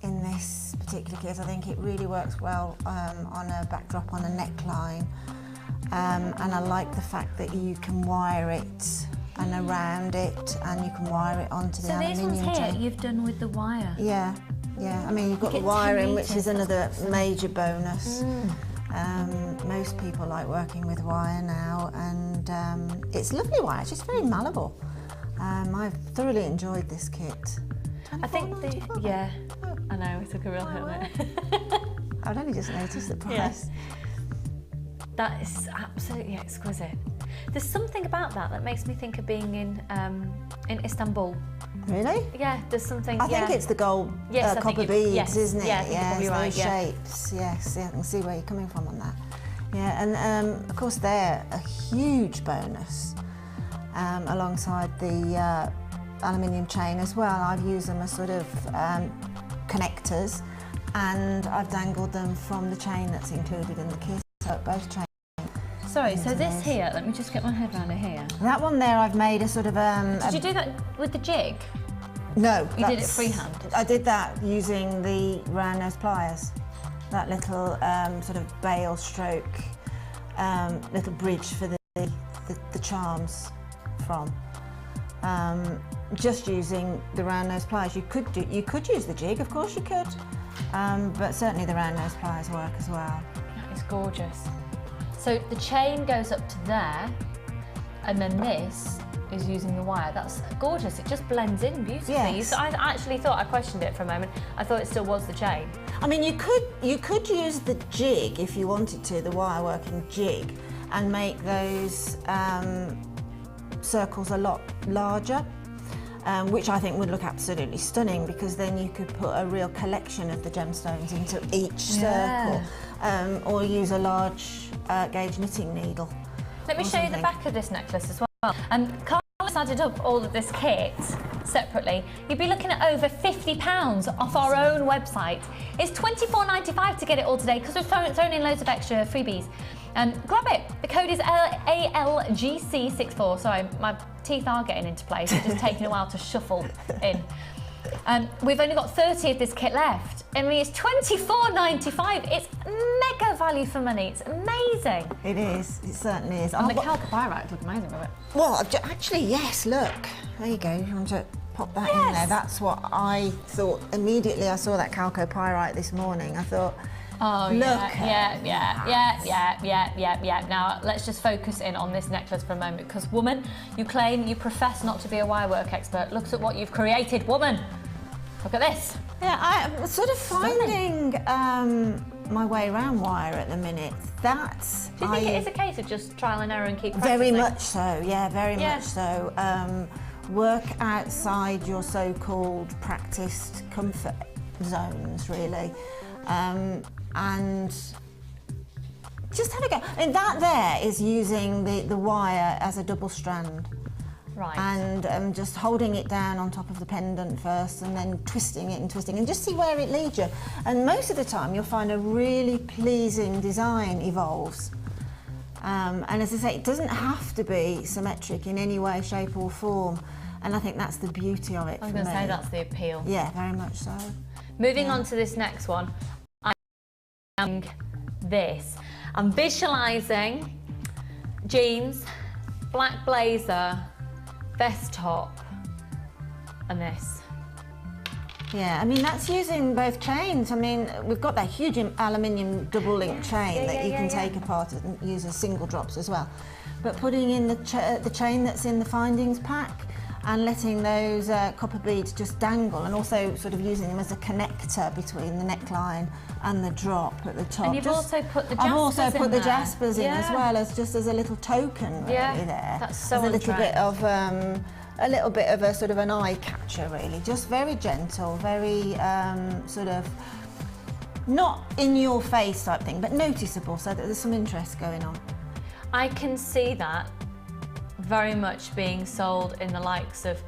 in this particular kit. I think it really works well on a backdrop, on a neckline. and I like the fact that you can wire it and around it, and you can wire it onto the aluminium So these ones here chain. you've done with the wire. Yeah, yeah. I mean, you've got the get 2 wiring, which metres, is another that's awesome. major bonus. Most people like working with wire now, and it's lovely wire. It's just very malleable. I've thoroughly enjoyed this kit. I think £24.95. yeah, I know, it took a real hit on it. I've only just noticed the price. That is absolutely exquisite. There's something about that makes me think of being in Istanbul. Really? Yeah, there's something. I think it's the gold Yes, I think copper you- beads, yes, isn't it? yeah, I think you're probably those right, yeah. shapes. Yes, yeah, I can see where you're coming from on that. Yeah, and of course they're a huge bonus alongside the aluminium chain as well. I've used them as sort of connectors, and I've dangled them from the chain that's included in the kit. So both chains. Sorry, so this here, let me just get my head around it here. That one there, I've made a sort of Did you do that with the jig? No, You did it that's- freehand? I did that using the round nose pliers. That little sort of bail stroke, little bridge for the charms from. Just using the round nose pliers. You could use the jig, of course you could, but certainly the round nose pliers work as well. That is gorgeous. So the chain goes up to there, and then this is using the wire. That's gorgeous. It just blends in beautifully. Yes. So I actually thought, I questioned it for a moment, I thought it still was the chain. I mean, you could use the jig if you wanted to, the wire working jig, and make those circles a lot larger, which I think would look absolutely stunning, because then you could put a real collection of the gemstones into each circle, or use a large gauge knitting needle. Let me show you the back of this necklace as well. Carlos added up all of this kit separately. You'd be looking at over £50 off our own website. It's £24.95 to get it all today, because we've thrown in loads of extra freebies. Grab it. The code is ALGC64. Sorry, my teeth are getting into place. It's just taking a while to shuffle in. We've only got 30 of this kit left. I mean, it's £24.95. It's mega value for money. It's amazing. It is. It certainly is. And the chalcopyrite look amazing with it. Well, actually, yes. Look, there you go. You want to pop that in there? That's what I thought immediately. I saw that chalcopyrite this morning. I thought, oh, look. Yeah. Now, let's just focus in on this necklace for a moment, because woman, you claim you profess not to be a wirework expert. Look at what you've created, woman. Look at this. Yeah, I'm sort of finding my way around wire at the minute. That's. Do you think it is a case of just trial and error and keep practicing? Very much so. Yeah, very much so. Work outside your so-called practiced comfort zones, really. And just have a go. And that there is using the wire as a double strand. Right. And just holding it down on top of the pendant first, and then twisting it and just see where it leads you. And most of the time you'll find a really pleasing design evolves. And as I say, it doesn't have to be symmetric in any way, shape or form. And I think that's the beauty of it. I was going to say that's the appeal. Yeah, very much so. Moving on to this next one, I'm this. I'm visualising jeans, black blazer, vest top, and this. Yeah, I mean, that's using both chains. I mean, we've got that huge aluminium double link chain that you can take apart and use as single drops as well. But putting in the chain that's in the findings pack and letting those copper beads just dangle, and also sort of using them as a connector between the neckline and the drop at the top. And you've also put the jaspers in. I've also put the there. jaspers in as well, as just as a little token, really, there. That's so as a little bit of a sort of an eye catcher, really. Just very gentle, very sort of not in your face type thing, but noticeable, so that there's some interest going on. I can see that very much being sold in the likes of,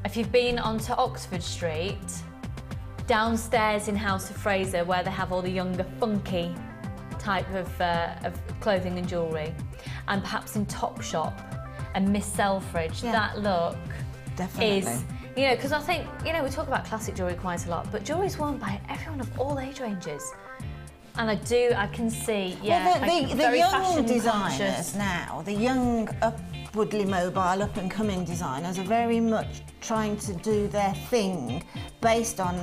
if you've been onto Oxford Street, downstairs in House of Fraser, where they have all the younger, funky type of clothing and jewellery, and perhaps in Topshop and Miss Selfridge, that look is, you know, because I think, you know, we talk about classic jewellery quite a lot, but jewellery's worn by everyone of all age ranges. And I can see, yeah. Well, the very young fashion designers conscious. now, the young upwardly mobile, up and coming designers are very much trying to do their thing based on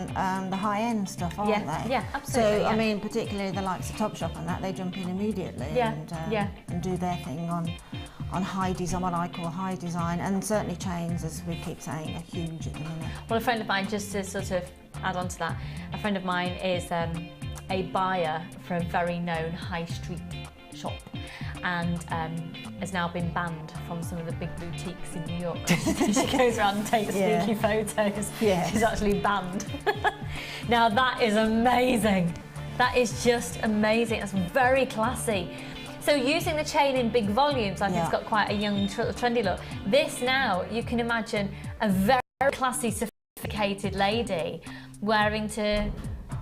the high end stuff, aren't they? Yeah, absolutely. So, yeah. I mean, particularly the likes of Topshop and that, they jump in immediately and do their thing on high design, what I call high design, and certainly chains, as we keep saying, are huge at the minute. Well, a friend of mine, just to sort of add on to that, a friend of mine is a buyer for a very known high street shop, and has now been banned from some of the big boutiques in New York. She goes around and takes sneaky photos. Yeah. She's actually banned. Now that is amazing. That is just amazing. That's very classy. So using the chain in big volumes, I think it's got quite a young, trendy look. This now, you can imagine a very classy, sophisticated lady wearing to,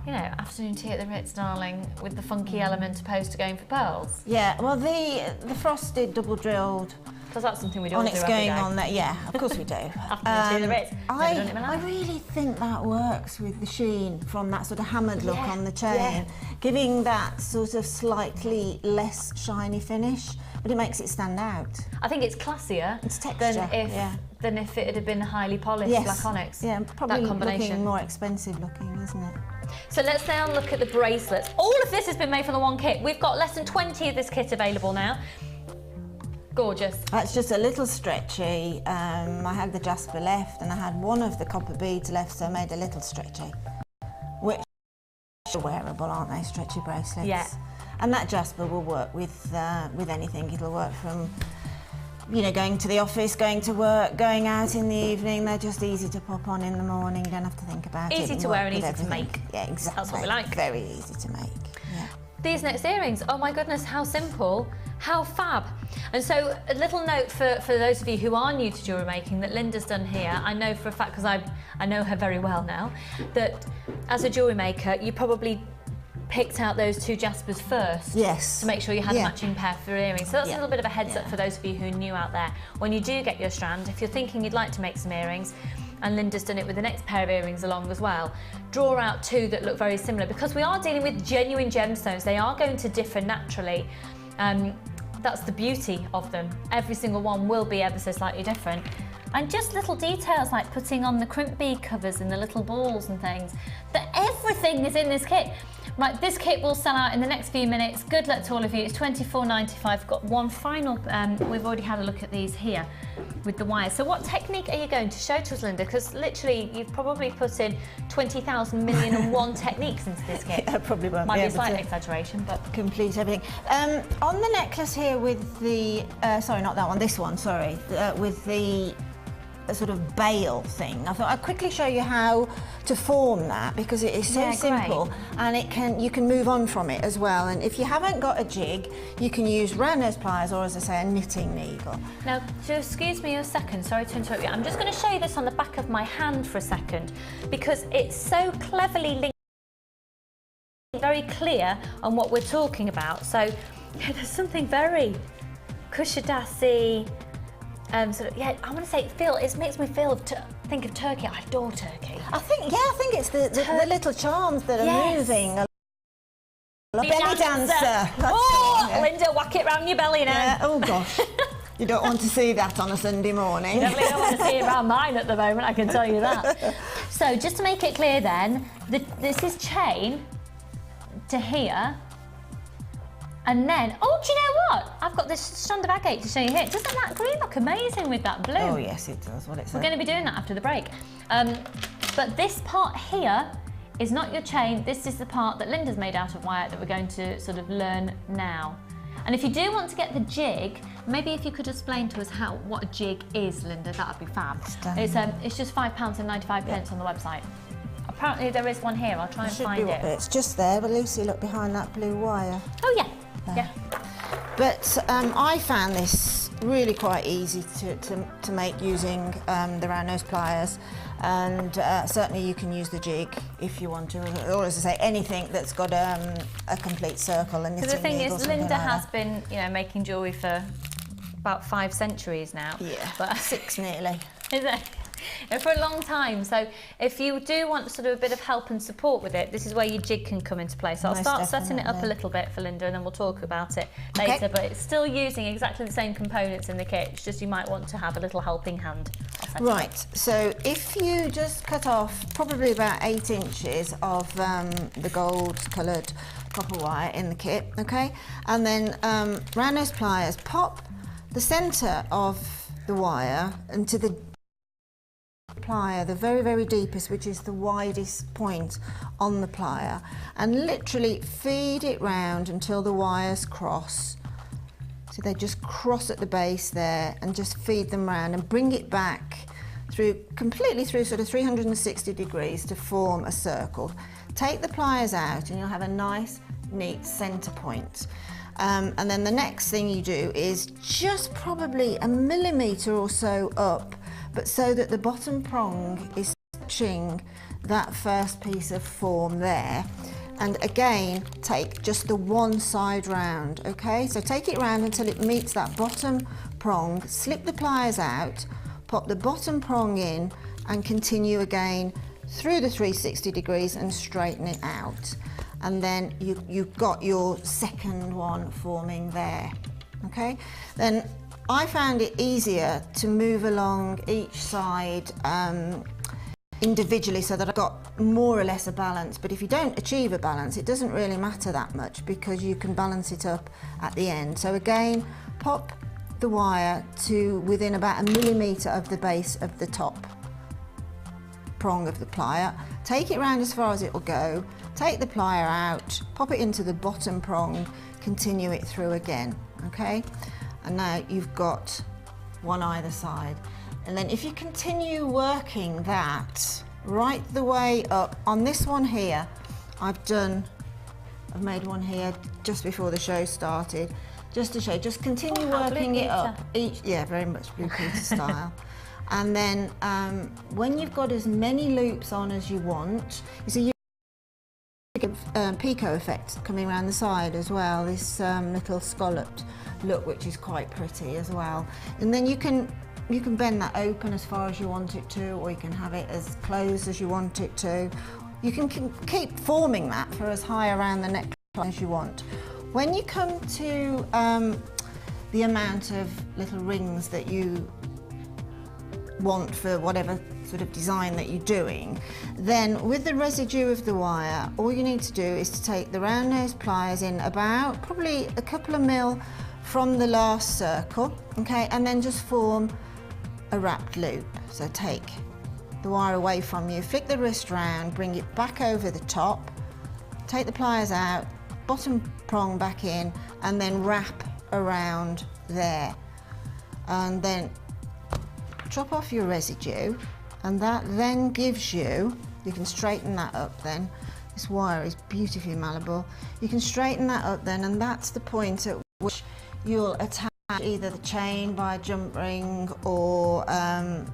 you know, afternoon tea at the Ritz, darling, with the funky element opposed to going for pearls. Yeah, well, the frosted double drilled Because that's something we do onyx going on there. Yeah, of course we do. Afternoon tea at the Ritz. Never done it in my I life. really think that works with the sheen from that sort of hammered look on the chain, yeah. giving that sort of slightly less shiny finish, but it makes it stand out. I think it's classier It's texture, than if it had been highly polished black onyx. Yeah, probably that combination. looking more expensive looking, isn't it? So let's now look at the bracelets. All of this has been made from the one kit. We've got less than 20 of this kit available now. Gorgeous. That's just a little stretchy. I had the jasper left and I had one of the copper beads left, so I made a little stretchy, which are wearable, aren't they, stretchy bracelets? Yeah. And that jasper will work with anything. It'll work from, you know, going to the office, going to work, going out in the evening. They're just easy to pop on in the morning. You don't have to think about it. Easy to wear and easy to make. Yeah, exactly. That's what we like. Very easy to make. Yeah. These next earrings, oh my goodness, how simple, how fab. And so a little note for those of you who are new to jewellery making that Linda's done here. I know for a fact, because I know her very well now, that as a jewellery maker, you probably picked out those two jaspers first. Yes. To make sure you had a matching pair for earrings. So that's a little bit of a heads up for those of you who are new out there. When you do get your strand, if you're thinking you'd like to make some earrings, and Linda's done it with the next pair of earrings along as well, draw out two that look very similar, because we are dealing with genuine gemstones. They are going to differ naturally. That's the beauty of them. Every single one will be ever so slightly different. And just little details like putting on the crimp bead covers and the little balls and things. That everything is in this kit. Right, this kit will sell out in the next few minutes. Good luck to all of you. It's $24.95. Got one final, we've already had a look at these here with the wires. So what technique are you going to show to us, Linda? Because literally you've probably put in 20,000 million and one techniques into this kit. I probably won't Might be a able slight to exaggeration, but complete everything. On the necklace here with the, sorry, not that one, this one, sorry, with the sort of bail thing, I thought I'd quickly show you how to form that, because it is so simple and you can move on from it as well. And if you haven't got a jig, you can use round nose pliers, or as I say, a knitting needle. Now, just excuse me a second, sorry to interrupt you. I'm just going to show you this on the back of my hand for a second, because it's so cleverly linked, very clear on what we're talking about. So there's something very Kushadasi, sort of, I want to say it makes me think of Turkey. I adore Turkey. I think it's the little charms that are moving. A belly dancer. Oh, Linda, whack it round your belly now. Yeah. Oh gosh, you don't want to see that on a Sunday morning. Definitely don't want to see it around mine at the moment, I can tell you that. So just to make it clear then, this is chain to here. And then, oh, do you know what? I've got this strand of agate to show you here. Doesn't that green look amazing with that blue? Oh yes, it does. We're going to be doing that after the break. But this part here is not your chain. This is the part that Linda's made out of wire that we're going to sort of learn now. And if you do want to get the jig, maybe if you could explain to us what a jig is, Linda, that would be fab. It's just £5.95 on the website. Apparently there is one here. I'll try and find it. It's just there, but Lucy, look behind that blue wire. Oh yeah. Yeah. But I found this really quite easy to make using the round nose pliers, and certainly you can use the jig if you want to, or as I say, anything that's got a complete circle. And the thing is, Linda has been, making jewellery for about 5 centuries now. Yeah, but 6 nearly. Is it? for a long time. So if you do want sort of a bit of help and support with it, this is where your jig can come into play. So I'll start setting it up a little bit for Linda, and then we'll talk about it later. But it's still using exactly the same components in the kit. It's just you might want to have a little helping hand. Right, so if you just cut off probably about 8 inches of the gold coloured copper wire in the kit, okay, and then round those pliers, pop the centre of the wire into the plier, the very, very deepest, which is the widest point on the plier, and literally feed it round until the wires cross. So they just cross at the base there, and just feed them round and bring it back through, completely through sort of 360 degrees to form a circle. Take the pliers out and you'll have a nice, neat centre point. And then the next thing you do is just probably a millimetre or so up, but so that the bottom prong is touching that first piece of form there. And again, take just the one side round, okay? So take it round until it meets that bottom prong, slip the pliers out, pop the bottom prong in, and continue again through the 360 degrees and straighten it out. And then you've got your second one forming there, okay? Then I found it easier to move along each side individually so that I got more or less a balance. But if you don't achieve a balance, it doesn't really matter that much because you can balance it up at the end. So again, pop the wire to within about a millimetre of the base of the top prong of the plier, take it round as far as it will go, take the plier out, pop it into the bottom prong, continue it through again, okay? And now you've got one either side. And then if you continue working that right the way up, on this one here, I've made one here just before the show started, just to show, just continue working it up, very much Blue Peter style. And then when you've got as many loops on as you want, you see you get a picot effect coming around the side as well, this little scalloped look, which is quite pretty as well. And then you can bend that open as far as you want it to, or you can have it as closed as you want it to. You can keep forming that for as high around the neckline as you want. When you come to the amount of little rings that you want for whatever sort of design that you're doing, then with the residue of the wire, all you need to do is to take the round nose pliers in about probably a couple of mil from the last circle, okay, and then just form a wrapped loop. So take the wire away from you, flick the wrist round, bring it back over the top, take the pliers out, bottom prong back in, and then wrap around there. And then chop off your residue, and that then gives you can straighten that up then. This wire is beautifully malleable. You can straighten that up then, and that's the point at which you'll attach either the chain by a jump ring or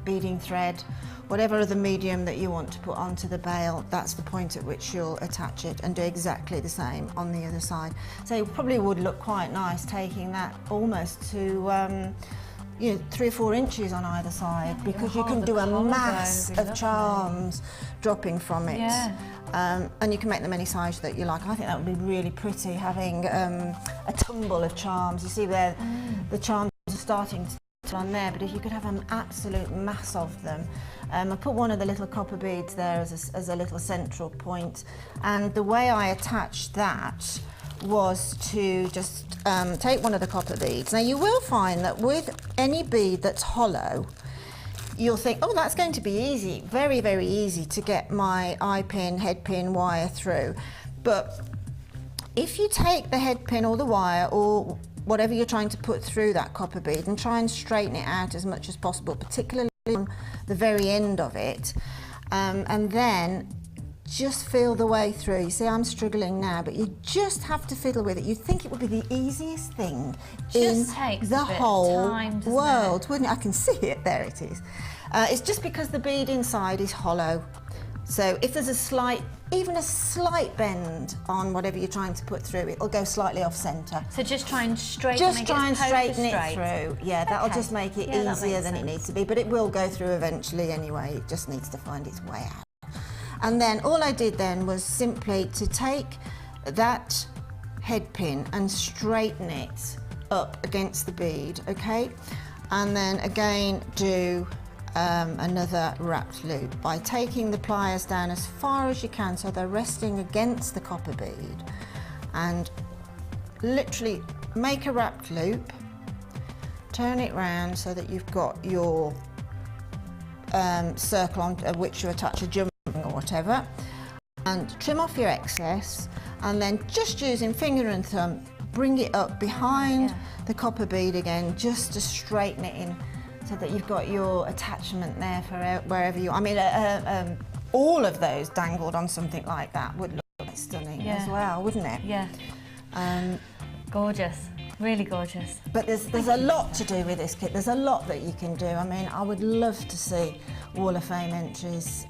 beading thread, whatever other medium that you want to put onto the bail. That's the point at which you'll attach it, and do exactly the same on the other side. So it probably would look quite nice taking that almost to 3 or 4 inches on either side, because you can do a mass of charms dropping from it. And you can make them any size that you like. I think that would be really pretty, having a tumble of charms. You see where the charms are starting to on there, but if you could have an absolute mass of them. I put one of the little copper beads there as a little central point, and the way I attached that was to just take one of the copper beads. Now you will find that with any bead that's hollow, you'll think, oh, that's going to be easy, very, very easy to get my eye pin, head pin wire through. But if you take the head pin or the wire or whatever you're trying to put through that copper bead and try and straighten it out as much as possible, particularly on the very end of it, and then just feel the way through. You see, I'm struggling now, but you just have to fiddle with it. You'd think it would be the easiest thing in the whole world, wouldn't it? I can see it, there it is. It's just because the bead inside is hollow. So if there's a slight, even a slight bend on whatever you're trying to put through, it'll go slightly off centre. So just try and straighten Just it. try and straighten straight. it through. Yeah, that'll Okay. just make it Yeah, that easier makes than it sense. needs to be, but it will go through eventually anyway. It just needs to find its way out. And then all I did then was simply to take that head pin and straighten it up against the bead, okay? And then again do another wrapped loop by taking the pliers down as far as you can so they're resting against the copper bead, and literally make a wrapped loop, turn it round so that you've got your circle on which you attach a jump or whatever, and trim off your excess, and then just using finger and thumb bring it up behind the copper bead again, just to straighten it in so that you've got your attachment there for wherever you, I mean all of those dangled on something like that would look stunning as well, wouldn't it? Yeah. Gorgeous, really gorgeous. But there's a lot to do with this kit. There's a lot that you can do. I mean, I would love to see Wall of Fame entries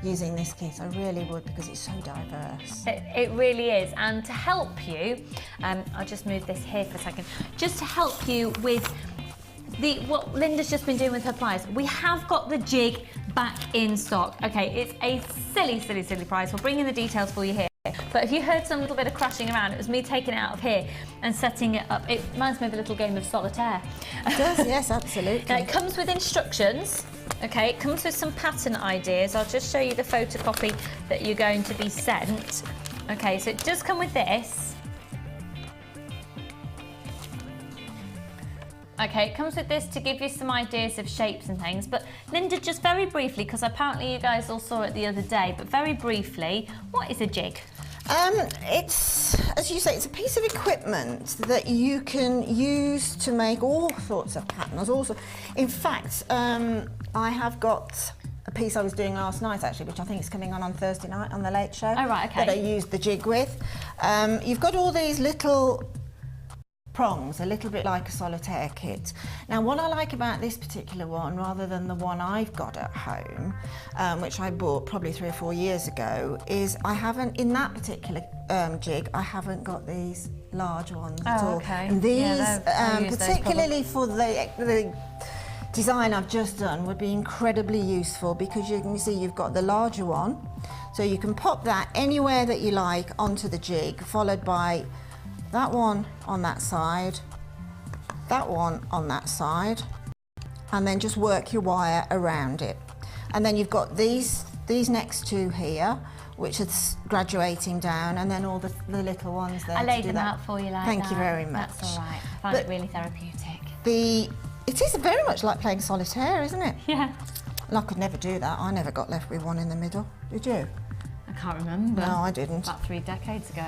using this kit. I really would, because it's so diverse. It really is. And to help you, I'll just move this here for a second, just to help you with what Linda's just been doing with her pliers. We have got the jig back in stock. Okay, it's a silly price. We'll bring in the details for you here. But if you heard some little bit of crashing around, it was me taking it out of here and setting it up. It reminds me of a little game of solitaire. It does, yes, absolutely. Now, it comes with instructions. Okay, it comes with some pattern ideas. I'll just show you the photocopy that you're going to be sent. Okay, so it does come with this. Okay, it comes with this to give you some ideas of shapes and things. But Linda, just very briefly, because apparently you guys all saw it the other day, but very briefly, what is a jig? It's, as you say, it's a piece of equipment that you can use to make all sorts of patterns. Also, in fact, I have got a piece I was doing last night, actually, which I think is coming on Thursday night on the Late Show. Oh, right, okay. That I used the jig with. You've got all these little prongs, a little bit like a solitaire kit. Now, what I like about this particular one, rather than the one I've got at home, which I bought probably 3 or 4 years ago, is I haven't, in that particular jig, I haven't got these large ones at all. Okay. And these, Yeah, particularly for the design I've just done, would be incredibly useful, because you can see you've got the larger one, so you can pop that anywhere that you like onto the jig, followed by that one on that side, that one on that side, and then just work your wire around it. And then you've got these next two here, which are graduating down, and then all the little ones there. I laid to do them that. out for you like Thank that. you very much. That's all right. I found it really therapeutic. It is very much like playing solitaire, isn't it? Yeah. And I could never do that. I never got left with one in the middle. Did you? I can't remember. No, I didn't. About 3 decades ago.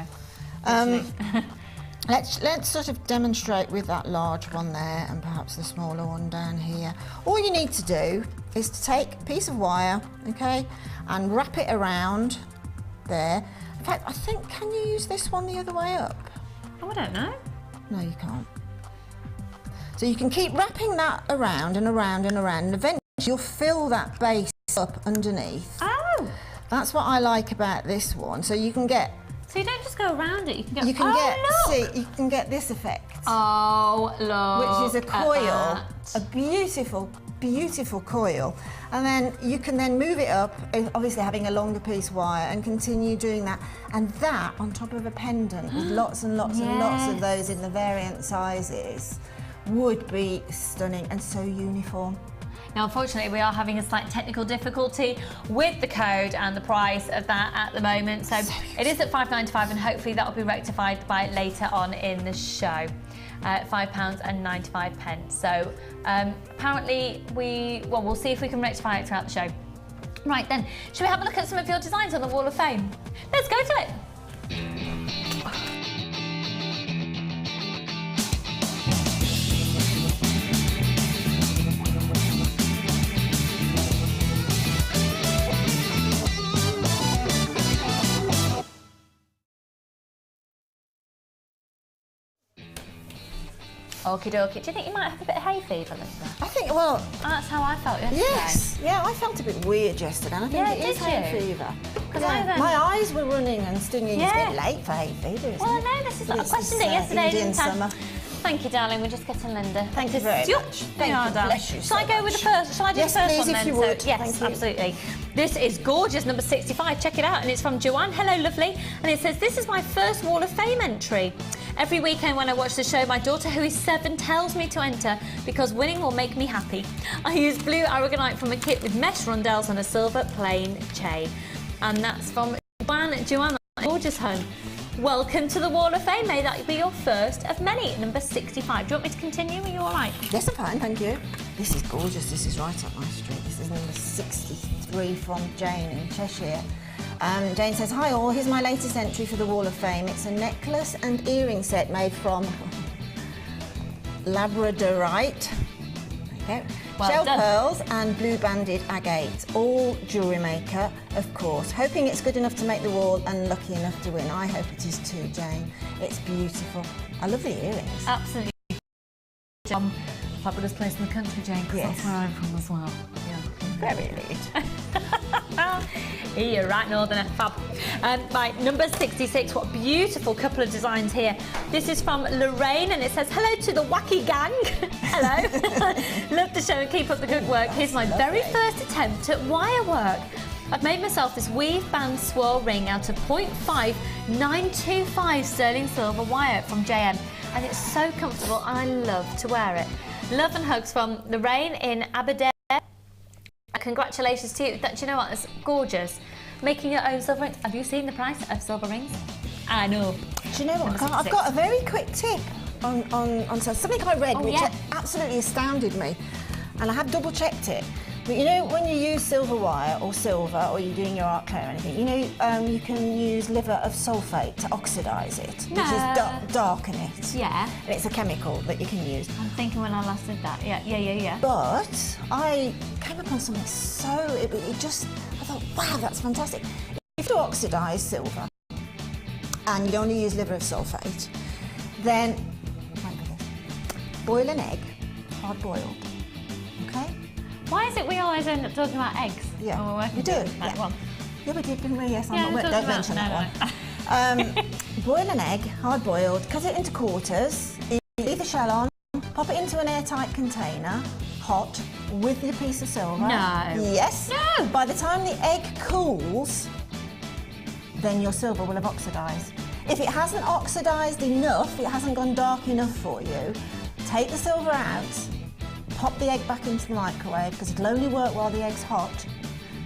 Let's sort of demonstrate with that large one there, and perhaps the smaller one down here. All you need to do is to take a piece of wire, okay, and wrap it around there. In fact, I think, can you use this one the other way up? Oh, I don't know. No, you can't. So you can keep wrapping that around and around and around, and eventually you'll fill that base up underneath. Oh! That's what I like about this one. So you can get, So you don't just go around it, you can go, you can look! see, you can get this effect. Oh, look. Which is a coil, a beautiful, beautiful coil. And then you can then move it up, obviously having a longer piece wire, and continue doing that. And that on top of a pendant with lots and lots and lots of those in the variant sizes would be stunning and so uniform. Now, unfortunately, we are having a slight technical difficulty with the code and the price of that at the moment. So it is at £5.95, and hopefully that will be rectified by later on in the show. £5.95. So apparently we'll see if we can rectify it throughout the show. Right then, shall we have a look at some of your designs on the Wall of Fame? Let's go to it. Okie dokie. Do you think you might have a bit of hay fever, Linda? I think, well, That's how I felt yesterday. yes. Yeah, I felt a bit weird yesterday. And I think Yeah, it is did hay you? fever. 'Cause Yeah, I then- my eyes were running and stinging. Yeah. It's a bit late for hay fever, isn't Well, I it? know this is. But I it's questioned this, it yesterday, Indian didn't I? summer. Thank you, darling. We're just getting Linda. Thank you very Yup. much. There Thank you are, you. darling. Bless you Shall I so go with the much. first? Shall I do Yes, the first please, one if then? you would. Yes, Thank you. absolutely. This is gorgeous, number 65. Check it out, and it's from Joanne. Hello, lovely. And it says, "This is my first Wall of Fame entry. Every weekend when I watch the show, my daughter, who is 7, tells me to enter because winning will make me happy. I use blue aragonite from a kit with mesh rondelles and a silver plain chain." And that's from Joanne, gorgeous home. Welcome to the Wall of Fame. May that be your first of many. Number 65. Do you want me to continue? Are you all right? Yes, I'm fine, thank you. This is gorgeous. This is right up my street. This is number 63 from Jane in Cheshire. Jane says, "Hi all, here's my latest entry for the Wall of Fame. It's a necklace and earring set made from labradorite, okay, Well shell done. pearls and blue banded agate. All Jewellery Maker, of course. Hoping it's good enough to make the wall and lucky enough to win. I hope it is too, Jane. It's beautiful. I love the earrings. Absolutely. Fabulous place in the country, Jane, because Yes. that's where I'm from as well. Very neat. You're right, Northerner. Fab. Right, number 66. What a beautiful couple of designs here. This is from Lorraine, and it says, "Hello to the wacky gang." Hello. Love the show and keep up the good work. Here's my very first attempt at wire work. I've made myself this weave band swirl ring out of 0.5925 sterling silver wire from JM, and it's so comfortable and I love to wear it. Love and hugs from Lorraine in Aberdeen. Congratulations to you. Do you know what? It's gorgeous. Making your own silver rings. Have you seen the price of silver rings? I know. Do you know what? Number I've 66. got a very quick tip on something I read which yeah. absolutely astounded me, and I have double checked it. But you know, when you use silver wire or silver, or you're doing your art clay or anything, you know, you can use liver of sulphate to oxidise it, which is darken it. Yeah. And it's a chemical that you can use. I'm thinking when I last did that. Yeah. But I came upon something I thought, wow, that's fantastic. If you oxidise silver and you only use liver of sulphate, then boil an egg, hard boiled, okay? Why is it we always end up talking about eggs? Yeah, when we're working we do. together? That Yeah. one. Yeah, we did, didn't we? Yes, Yeah, we're don't talking mention about- that one. Boil an egg, hard boiled, cut it into quarters, leave the shell on, pop it into an airtight container, hot, with your piece of silver. No. Yes. No. By the time the egg cools, then your silver will have oxidised. If it hasn't oxidised enough, it hasn't gone dark enough for you, take the silver out, pop the egg back into the microwave, because it'll only work while the egg's hot.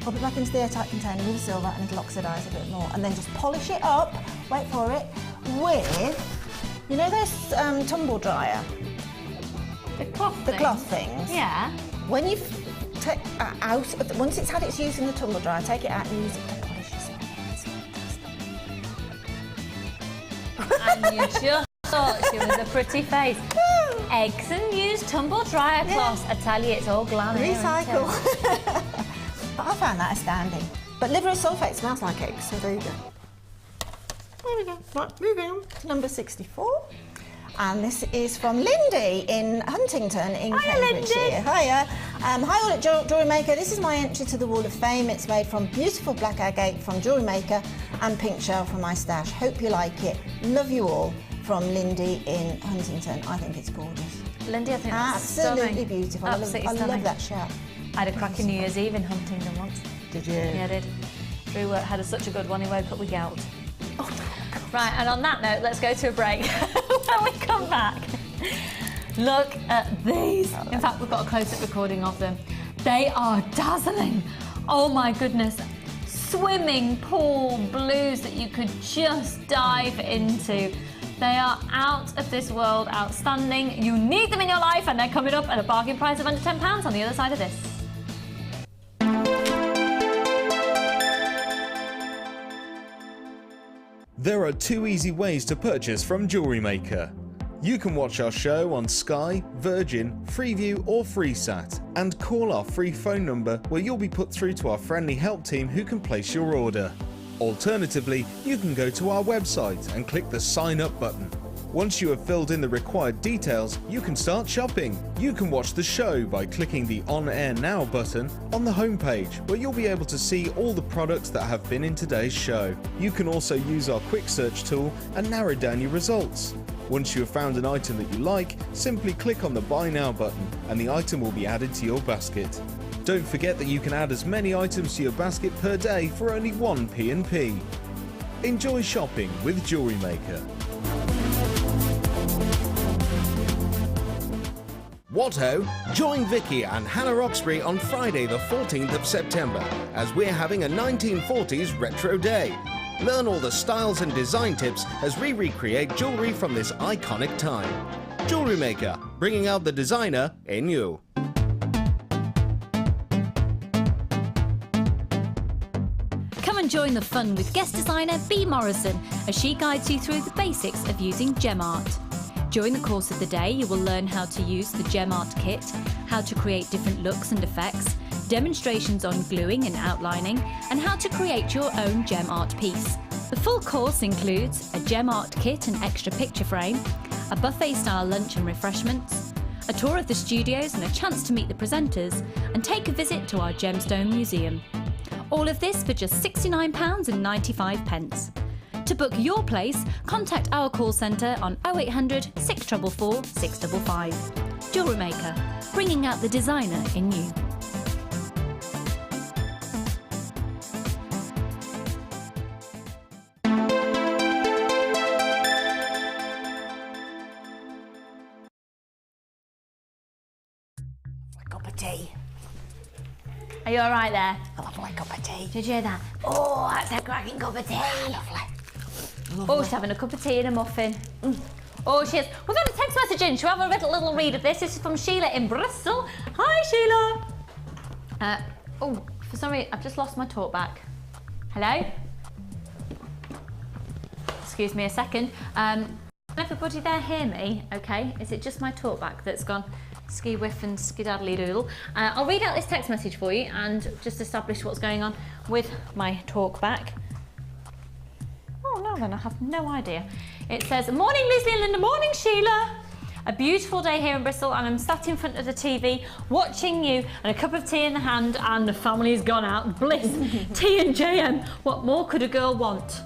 Pop it back into the airtight container with the silver and it'll oxidise a bit more. And then just polish it up, wait for it, with, you know those tumble dryer, The cloth the thing. cloth things? Yeah. When you've once it's had its use in the tumble dryer, take it out and use it to polish your silver. It's fantastic. And you just thought she was a pretty face. Eggs and used tumble dryer cloths. I tell you, it's all glam here, isn't it? Recycle. I found that astounding. But liver of sulphate smells like eggs, so there you go. There we go. Right, moving on to number 64. And this is from Lindy in Huntington in Hiya, Cambridgeshire. Lindy. Hiya. Hi all at Jewellery Maker. This is my entry to the Wall of Fame. It's made from beautiful black agate from Jewellery Maker and pink shell from my stash. Hope you like it. Love you all. From Lindy in Huntington. I think it's gorgeous. Lindy, I think that's Absolutely stunning. beautiful. Absolutely I stunning. love that shell. I had a cracking New Year's Eve in Huntingdon once. Did you? Yeah, I did. Drew had such a good one, he woke up with gout. Oh, Right, and on that note, let's go to a break. When we come back, look at these. In fact, we've got a close-up recording of them. They are dazzling. Oh my goodness. Swimming pool blues that you could just dive into. They are out of this world, outstanding. You need them in your life, and they're coming up at a bargain price of under £10 on the other side of this. There are 2 easy ways to purchase from Jewellery Maker. You can watch our show on Sky, Virgin, Freeview or FreeSat and call our free phone number where you'll be put through to our friendly help team who can place your order. Alternatively, you can go to our website and click the sign up button. Once you have filled in the required details, you can start shopping. You can watch the show by clicking the On Air Now button on the homepage, where you'll be able to see all the products that have been in today's show. You can also use our quick search tool and narrow down your results. Once you have found an item that you like, simply click on the Buy Now button and the item will be added to your basket. Don't forget that you can add as many items to your basket per day for only 1 P&P. Enjoy shopping with Jewellery Maker. What ho! Join Vicky and Hannah Roxbury on Friday the 14th of September as we're having a 1940s retro day. Learn all the styles and design tips as we recreate jewellery from this iconic time. Jewellery Maker, bringing out the designer in you. Come and join the fun with guest designer Bea Morrison as she guides you through the basics of using gem art. During the course of the day, you will learn how to use the gem art kit, how to create different looks and effects, demonstrations on gluing and outlining, and how to create your own gem art piece. The full course includes a gem art kit and extra picture frame, a buffet-style lunch and refreshments, a tour of the studios and a chance to meet the presenters, and take a visit to our Gemstone Museum. All of this for just £69.95. To book your place, contact our call centre on 0800 644 655. Jewellery Maker, bringing out the designer in you. A cup of tea. Are you all right there? A lovely cup of tea. Did you hear that? Oh, that's a cracking cup of tea. Lovely. Oh, she's having a cup of tea and a muffin. Oh, she is. We've got a text message in. Shall we have a little read of this? This is from Sheila in Bristol. Hi, Sheila. Oh, for some reason, I've just lost my talk back. Hello? Excuse me a second. Can everybody there hear me? Okay. Is it just my talk back that's gone ski whiff and skidaddly doodle? I'll read out this text message for you and just establish what's going on with my talk back. Oh no, then I have no idea. It says, morning Lucy and Linda, morning Sheila. A beautiful day here in Bristol and I'm sat in front of the TV watching you and a cup of tea in the hand and the family's gone out. Bliss, T and JM, what more could a girl want?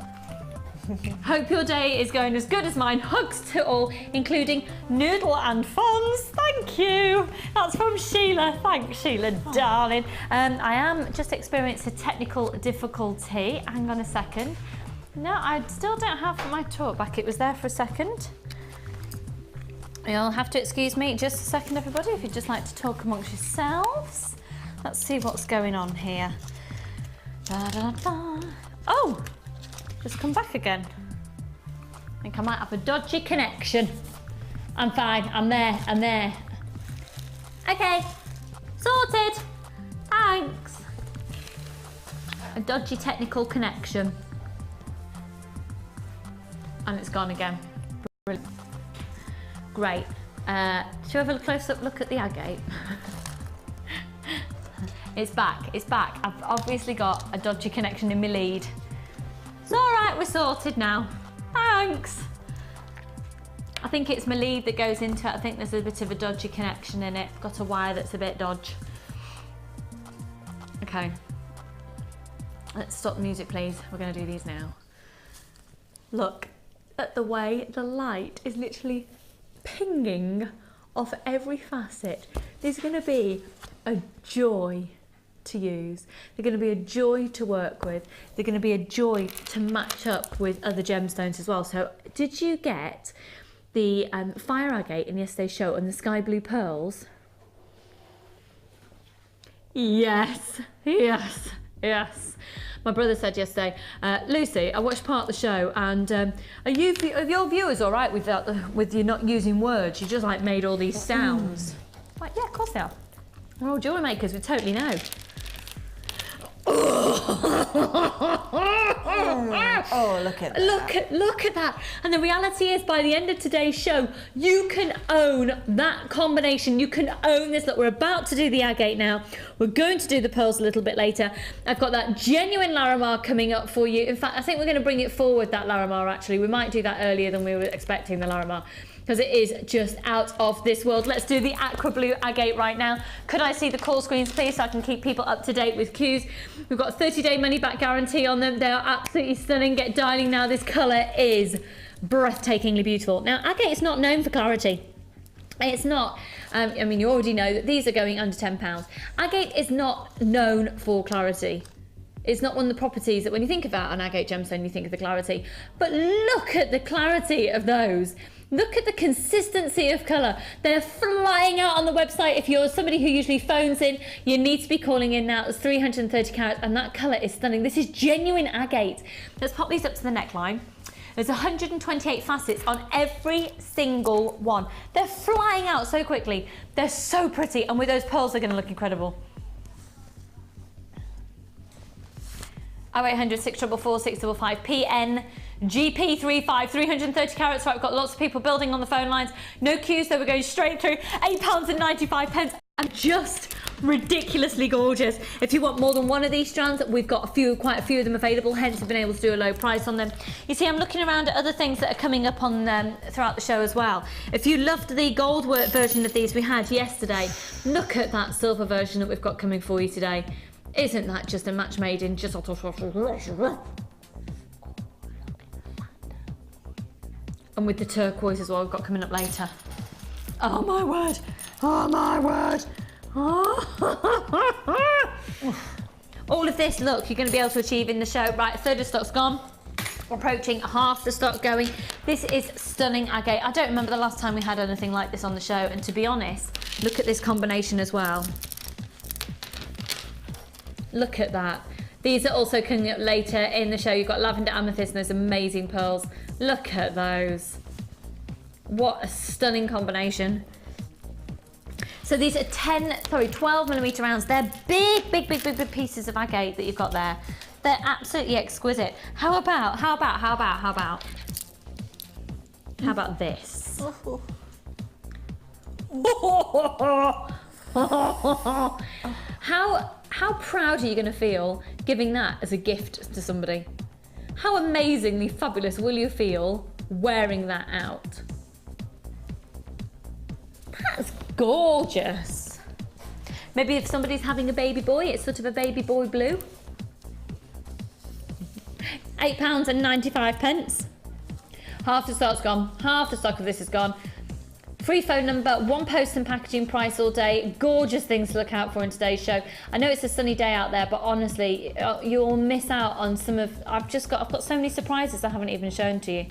Hope your day is going as good as mine. Hugs to all, including Noodle and Fonz. Thank you. That's from Sheila. Thanks, Sheila, darling. I am just experiencing a technical difficulty. Hang on a second. No, I still don't have my talk back. It was there for a second. You'll have to excuse me just a second, everybody, if you'd just like to talk amongst yourselves. Let's see what's going on here. Da, da, da. Oh, just come back again. I think I might have a dodgy connection. I'm fine, I'm there. Okay, sorted. Thanks. A dodgy technical connection. And it's gone again. Brilliant. Great. Shall we have a close-up look at the agate? It's back. I've obviously got a dodgy connection in my lead. It's all right, we're sorted now. Thanks. I think it's my lead that goes into it. I think there's a bit of a dodgy connection in it. I've got a wire that's a bit dodgy. Okay. Let's stop the music, please. We're going to do these now. Look at the way the light is literally pinging off every facet. These are going to be a joy to use. They're going to be a joy to work with. They're going to be a joy to match up with other gemstones as well. So did you get the fire agate in yesterday's show and the sky blue pearls? Yes. My brother said yesterday, Lucy, I watched part of the show and are your viewers all right with that, with you not using words? You just like made all these sounds. Like, yeah, of course they are. We're all jewellery makers, we totally know. Oh, look at that. Look at that. And the reality is, by the end of today's show, you can own that combination. You can own this. Look, we're about to do the agate now. We're going to do the pearls a little bit later. I've got that genuine Larimar coming up for you. In fact, I think we're going to bring it forward, that Larimar, actually. We might do that earlier than we were expecting, the Larimar, because it is just out of this world. Let's do the aqua blue agate right now. Could I see the call screens, please, so I can keep people up to date with cues? We've got a 30-day money-back guarantee on them. They are absolutely stunning. Get dialing now. This colour is breathtakingly beautiful. Now, agate is not known for clarity. It's not. I mean, you already know that these are going under £10. Agate is not known for clarity. It's not one of the properties that when you think about an agate gemstone, you think of the clarity. But look at the clarity of those. Look at the consistency of colour. They're flying out on the website. If you're somebody who usually phones in, you need to be calling in now. It's 330 carats and that colour is stunning. This is genuine agate. Let's pop these up to the neckline. There's 128 facets on every single one. They're flying out so quickly. They're so pretty, and with those pearls, they're going to look incredible. 0800 644 655 PN GP35 330 carats. Right, we've got lots of people building on the phone lines. No queues, so we're going straight through. £8.95 and just ridiculously gorgeous. If you want more than one of these strands, we've got quite a few of them available, hence we've been able to do a low price on them. You see, I'm looking around at other things that are coming up on throughout the show as well. If you loved the gold work version of these we had yesterday, look at that silver version that we've got coming for you today. Isn't that just a match made in just... And with the turquoise as well, we've got coming up later. Oh my word! Oh my word! Oh. All of this, look, you're going to be able to achieve in the show. Right, a third of stock's gone. We're approaching half the stock going. This is stunning agate. I don't remember the last time we had anything like this on the show, and to be honest, look at this combination as well. Look at that. These are also coming up later in the show. You've got lavender amethyst and those amazing pearls. Look at those. What a stunning combination. So these are 12mm rounds. They're big pieces of agate that you've got there. They're absolutely exquisite. How about this? How proud are you going to feel giving that as a gift to somebody? How amazingly fabulous will you feel wearing that out? That's gorgeous. Maybe if somebody's having a baby boy, it's sort of a baby boy blue. £8.95. Half the stock's gone. Half the stock of this is gone. Free phone number, one post and packaging price all day. Gorgeous things to look out for in today's show. I know it's a sunny day out there, but honestly, you'll miss out on some of... I've got so many surprises I haven't even shown to you.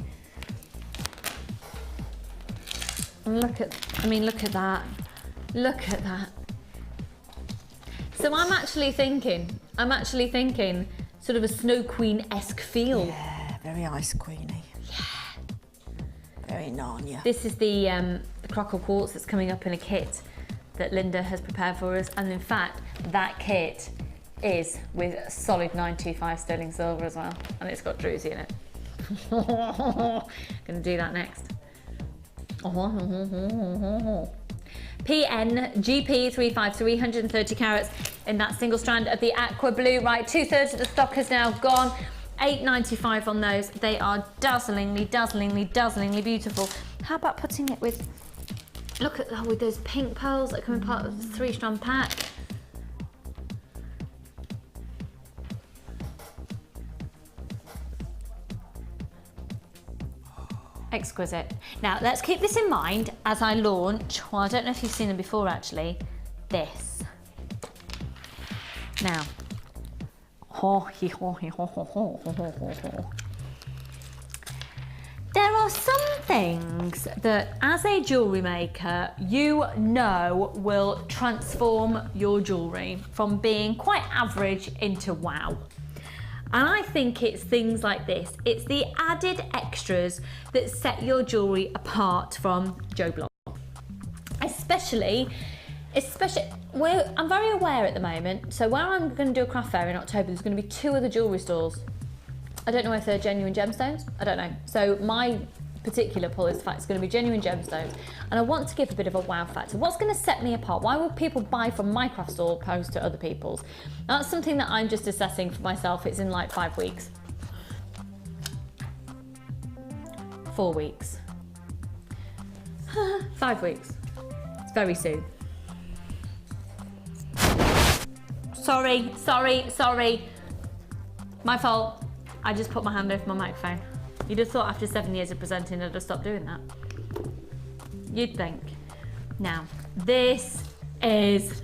And look at that. Look at that. So I'm actually thinking sort of a Snow Queen-esque feel. Yeah, very Ice Queenie. Yeah. Very Narnia. This is the Crockle Quartz that's coming up in a kit that Linda has prepared for us, and in fact that kit is with solid 925 sterling silver as well, and it's got druzy in it. Gonna do that next. PN GP35 330 carats in that single strand of the aqua blue. Right, 2/3 of the stock has now gone. £8.95 on those. They are dazzlingly beautiful. How about putting it with, look at that, with those pink pearls that come in part of the 3-strand pack. Exquisite. Now let's keep this in mind as I launch, well, I don't know if you've seen them before actually, this. Now, there are some things that as a jewellery maker you know will transform your jewellery from being quite average into wow. And I think it's things like this. It's the added extras that set your jewellery apart from Joe Block. Especially Especially, I'm very aware at the moment, so where I'm going to do a craft fair in October, there's going to be 2 other jewellery stores. I don't know if they're genuine gemstones, I don't know. So my particular pull is the fact it's going to be genuine gemstones, and I want to give a bit of a wow factor. What's going to set me apart? Why will people buy from my craft store opposed to other people's? That's something that I'm just assessing for myself. It's in like 5 weeks. 4 weeks. 5 weeks. It's very soon. Sorry. My fault. I just put my hand over my microphone. You'd have thought after 7 years of presenting I'd have stopped doing that. You'd think. Now, this is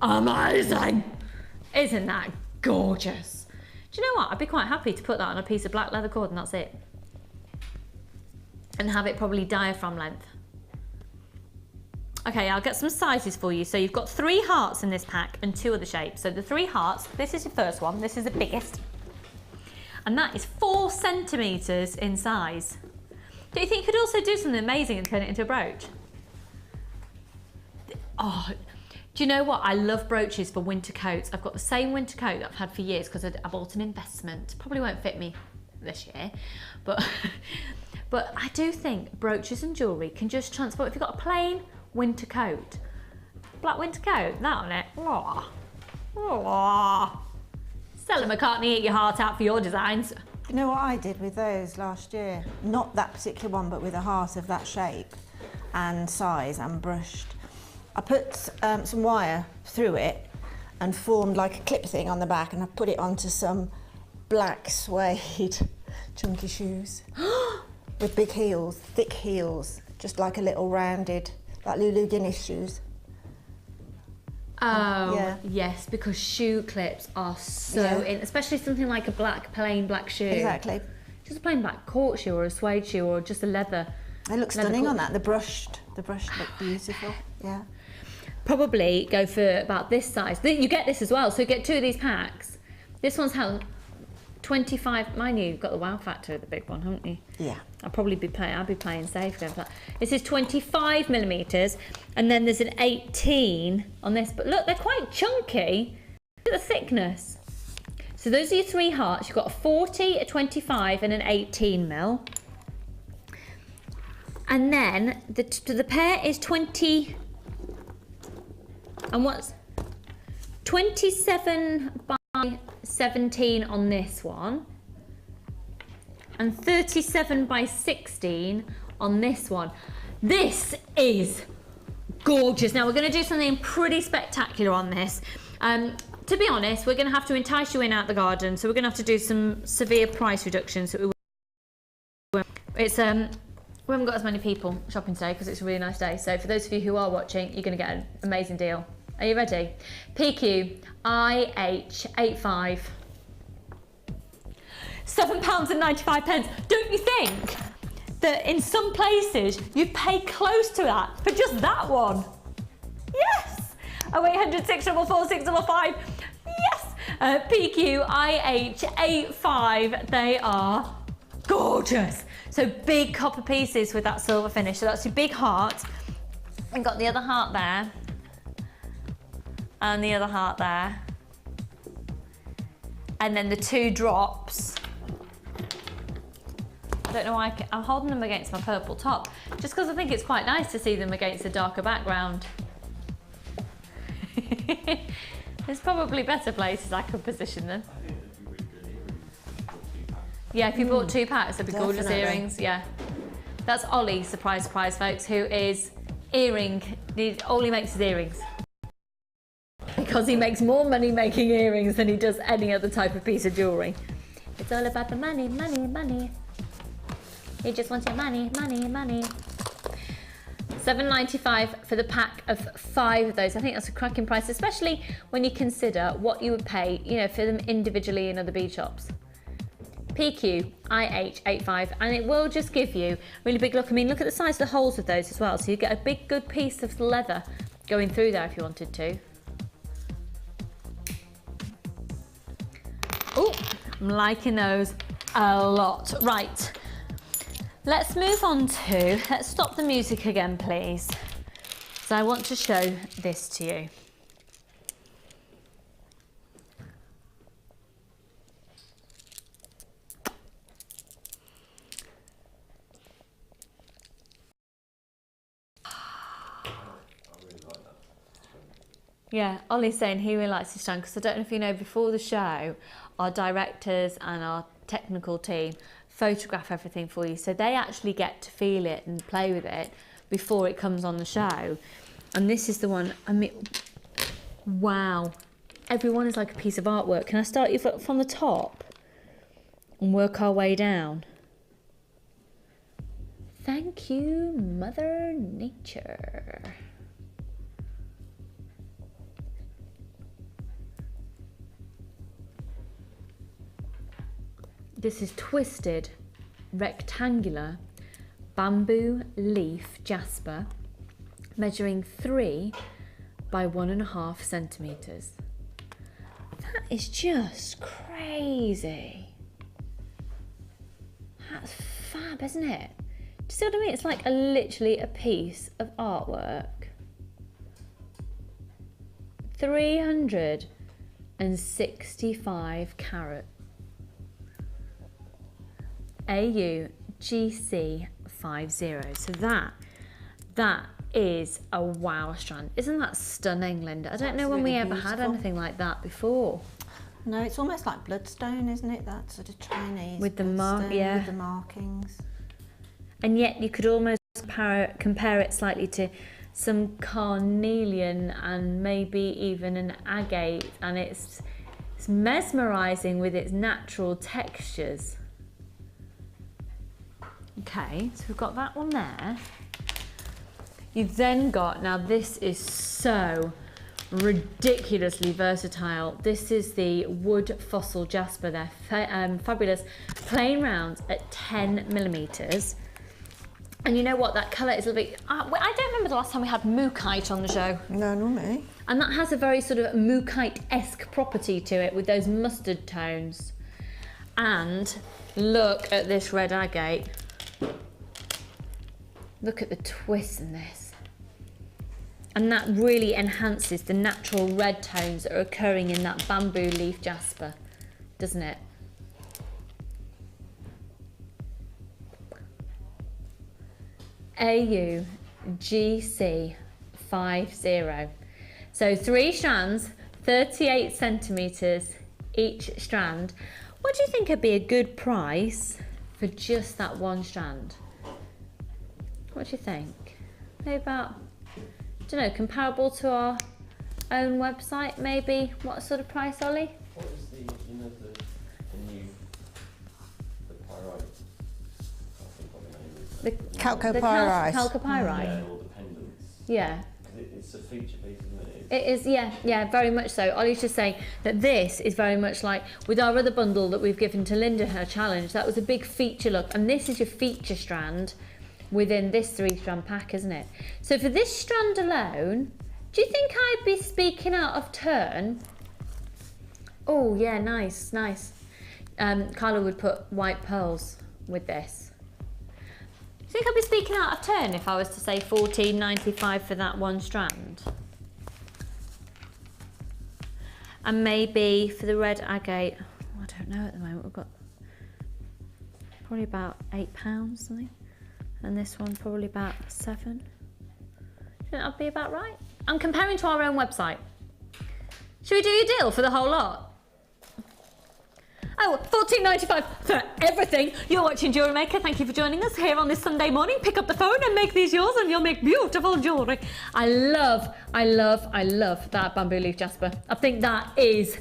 amazing. Isn't that gorgeous? Do you know what? I'd be quite happy to put that on a piece of black leather cord and that's it. And have it probably diaphragm length. Okay, I'll get some sizes for you. So you've got 3 hearts in this pack and 2 other shapes. So the 3 hearts, this is your first one. This is the biggest. And that is 4 centimetres in size. Do you think you could also do something amazing and turn it into a brooch? Oh, do you know what? I love brooches for winter coats. I've got the same winter coat that I've had for years because I bought an investment. Probably won't fit me this year, but but I do think brooches and jewellery can just transport. If you've got a plain winter coat, black winter coat, that on it. Stella McCartney, eat your heart out for your designs. You know what I did with those last year? Not that particular one, but with a heart of that shape and size and brushed. I put some wire through it and formed like a clip thing on the back, and I put it onto some black suede chunky shoes with big heels, thick heels, just like a little rounded, like Lulu Guinness shoes. Oh, yeah. Yes, because shoe clips are so in, especially something like a plain black shoe. Exactly. Just a plain black court shoe or a suede shoe or just a leather. They look stunning on that. The brushed look beautiful. Yeah. Probably go for about this size. You get this as well, so you get 2 of these packs. This one's how 25. Mind you, you've got the wow factor, the big one, haven't you? Yeah. I'll be playing safe going for that. This is 25 millimeters, and then there's an 18 on this. But look, they're quite chunky. Look at the thickness. So those are your 3 hearts. You've got a 40, a 25, and an 18 mil. And then the pair is 20. And what's 27 by 17 on this one, and 37 by 16 on this one. This is gorgeous. Now we're going to do something pretty spectacular on this. To be honest, we're going to have to entice you in out the garden, so we're going to have to do some severe price reductions. It's we haven't got as many people shopping today because it's a really nice day. So for those of you who are watching, you're going to get an amazing deal. Are you ready? PQ IH85. £7.95. Don't you think that in some places you'd pay close to that for just that one? Yes! 0800 644 655. Yes! PQ IH85. They are gorgeous. So big copper pieces with that silver finish. So that's your big heart. And got the other heart there. And the other heart there. And then the 2 drops. I don't know why I'm holding them against my purple top, just because I think it's quite nice to see them against a darker background. There's probably better places I could position them. Yeah, if you bought 2 packs, they'd be gorgeous earrings. Yeah, that's Ollie, surprise, surprise, folks, who is all he makes is earrings. Because he makes more money making earrings than he does any other type of piece of jewellery. It's all about the money, money, money. He just wants your money, money, money. £7.95 for the pack of 5 of those. I think that's a cracking price, especially when you consider what you would pay, for them individually in other bead shops. PQ IH85, and it will just give you a really big look. I mean, look at the size of the holes of those as well. So you get a big, good piece of leather going through there if you wanted to. Oh, I'm liking those a lot. Right, let's move on to, let's stop the music again, please. So I want to show this to you. Yeah, Ollie's saying he really likes this strand because I don't know if you know, before the show, our directors and our technical team photograph everything for you. So they actually get to feel it and play with it before it comes on the show. And this is the one, I mean, wow. Everyone is like a piece of artwork. Can I start you from the top and work our way down? Thank you, Mother Nature. This is twisted, rectangular, bamboo leaf jasper, measuring 3 by 1.5 centimetres. That is just crazy. That's fab, isn't it? Do you see what I mean? It's like literally a piece of artwork. 365 carat. AUGC50. So that is a wow strand. Isn't that stunning, Linda? I don't know when we ever had anything like that before. No, it's almost like bloodstone, isn't it? That sort of Chinese with the with the markings. And yet you could almost compare it slightly to some carnelian and maybe even an agate, and it's mesmerising with its natural textures. Okay, so we've got that one there. You've then got, now this is so ridiculously versatile. This is the wood fossil jasper. They're fabulous, plain rounds at 10 millimeters. And you know what, that colour is a little bit, I don't remember the last time we had mookite on the show. No, not me. And that has a very sort of mookite-esque property to it with those mustard tones. And look at this red agate. Look at the twist in this. And that really enhances the natural red tones that are occurring in that bamboo leaf jasper, doesn't it? AUGC50. So 3 strands, 38 centimetres each strand. What do you think would be a good price for just that one strand? What do you think? Maybe about, I don't know, comparable to our own website, maybe? What sort of price, Ollie? What is the, you know, the new, the pyrite? I think what the name is. The Chalcopyrite. Chalcopyrite. Yeah, all the pendants. Yeah. It's a feature piece, isn't it? It is, yeah, very much so. Ollie's just saying that this is very much like with our other bundle that we've given to Linda, her challenge. That was a big feature look, and this is your feature strand within this 3-strand pack, isn't it? So for this strand alone, do you think I'd be speaking out of turn? Oh yeah, nice. Carla would put white pearls with this. Do you think I'd be speaking out of turn if I was to say $14.95 for that one strand? And maybe for the red agate, I don't know at the moment, we've got probably about £8 something. And this one probably about 7. Do you think that'd be about right? I'm comparing to our own website. Should we do your deal for the whole lot? Oh, $14.95 for everything. You're watching Jewellery Maker. Thank you for joining us here on this Sunday morning. Pick up the phone and make these yours and you'll make beautiful jewellery. I love that bamboo leaf jasper. I think that is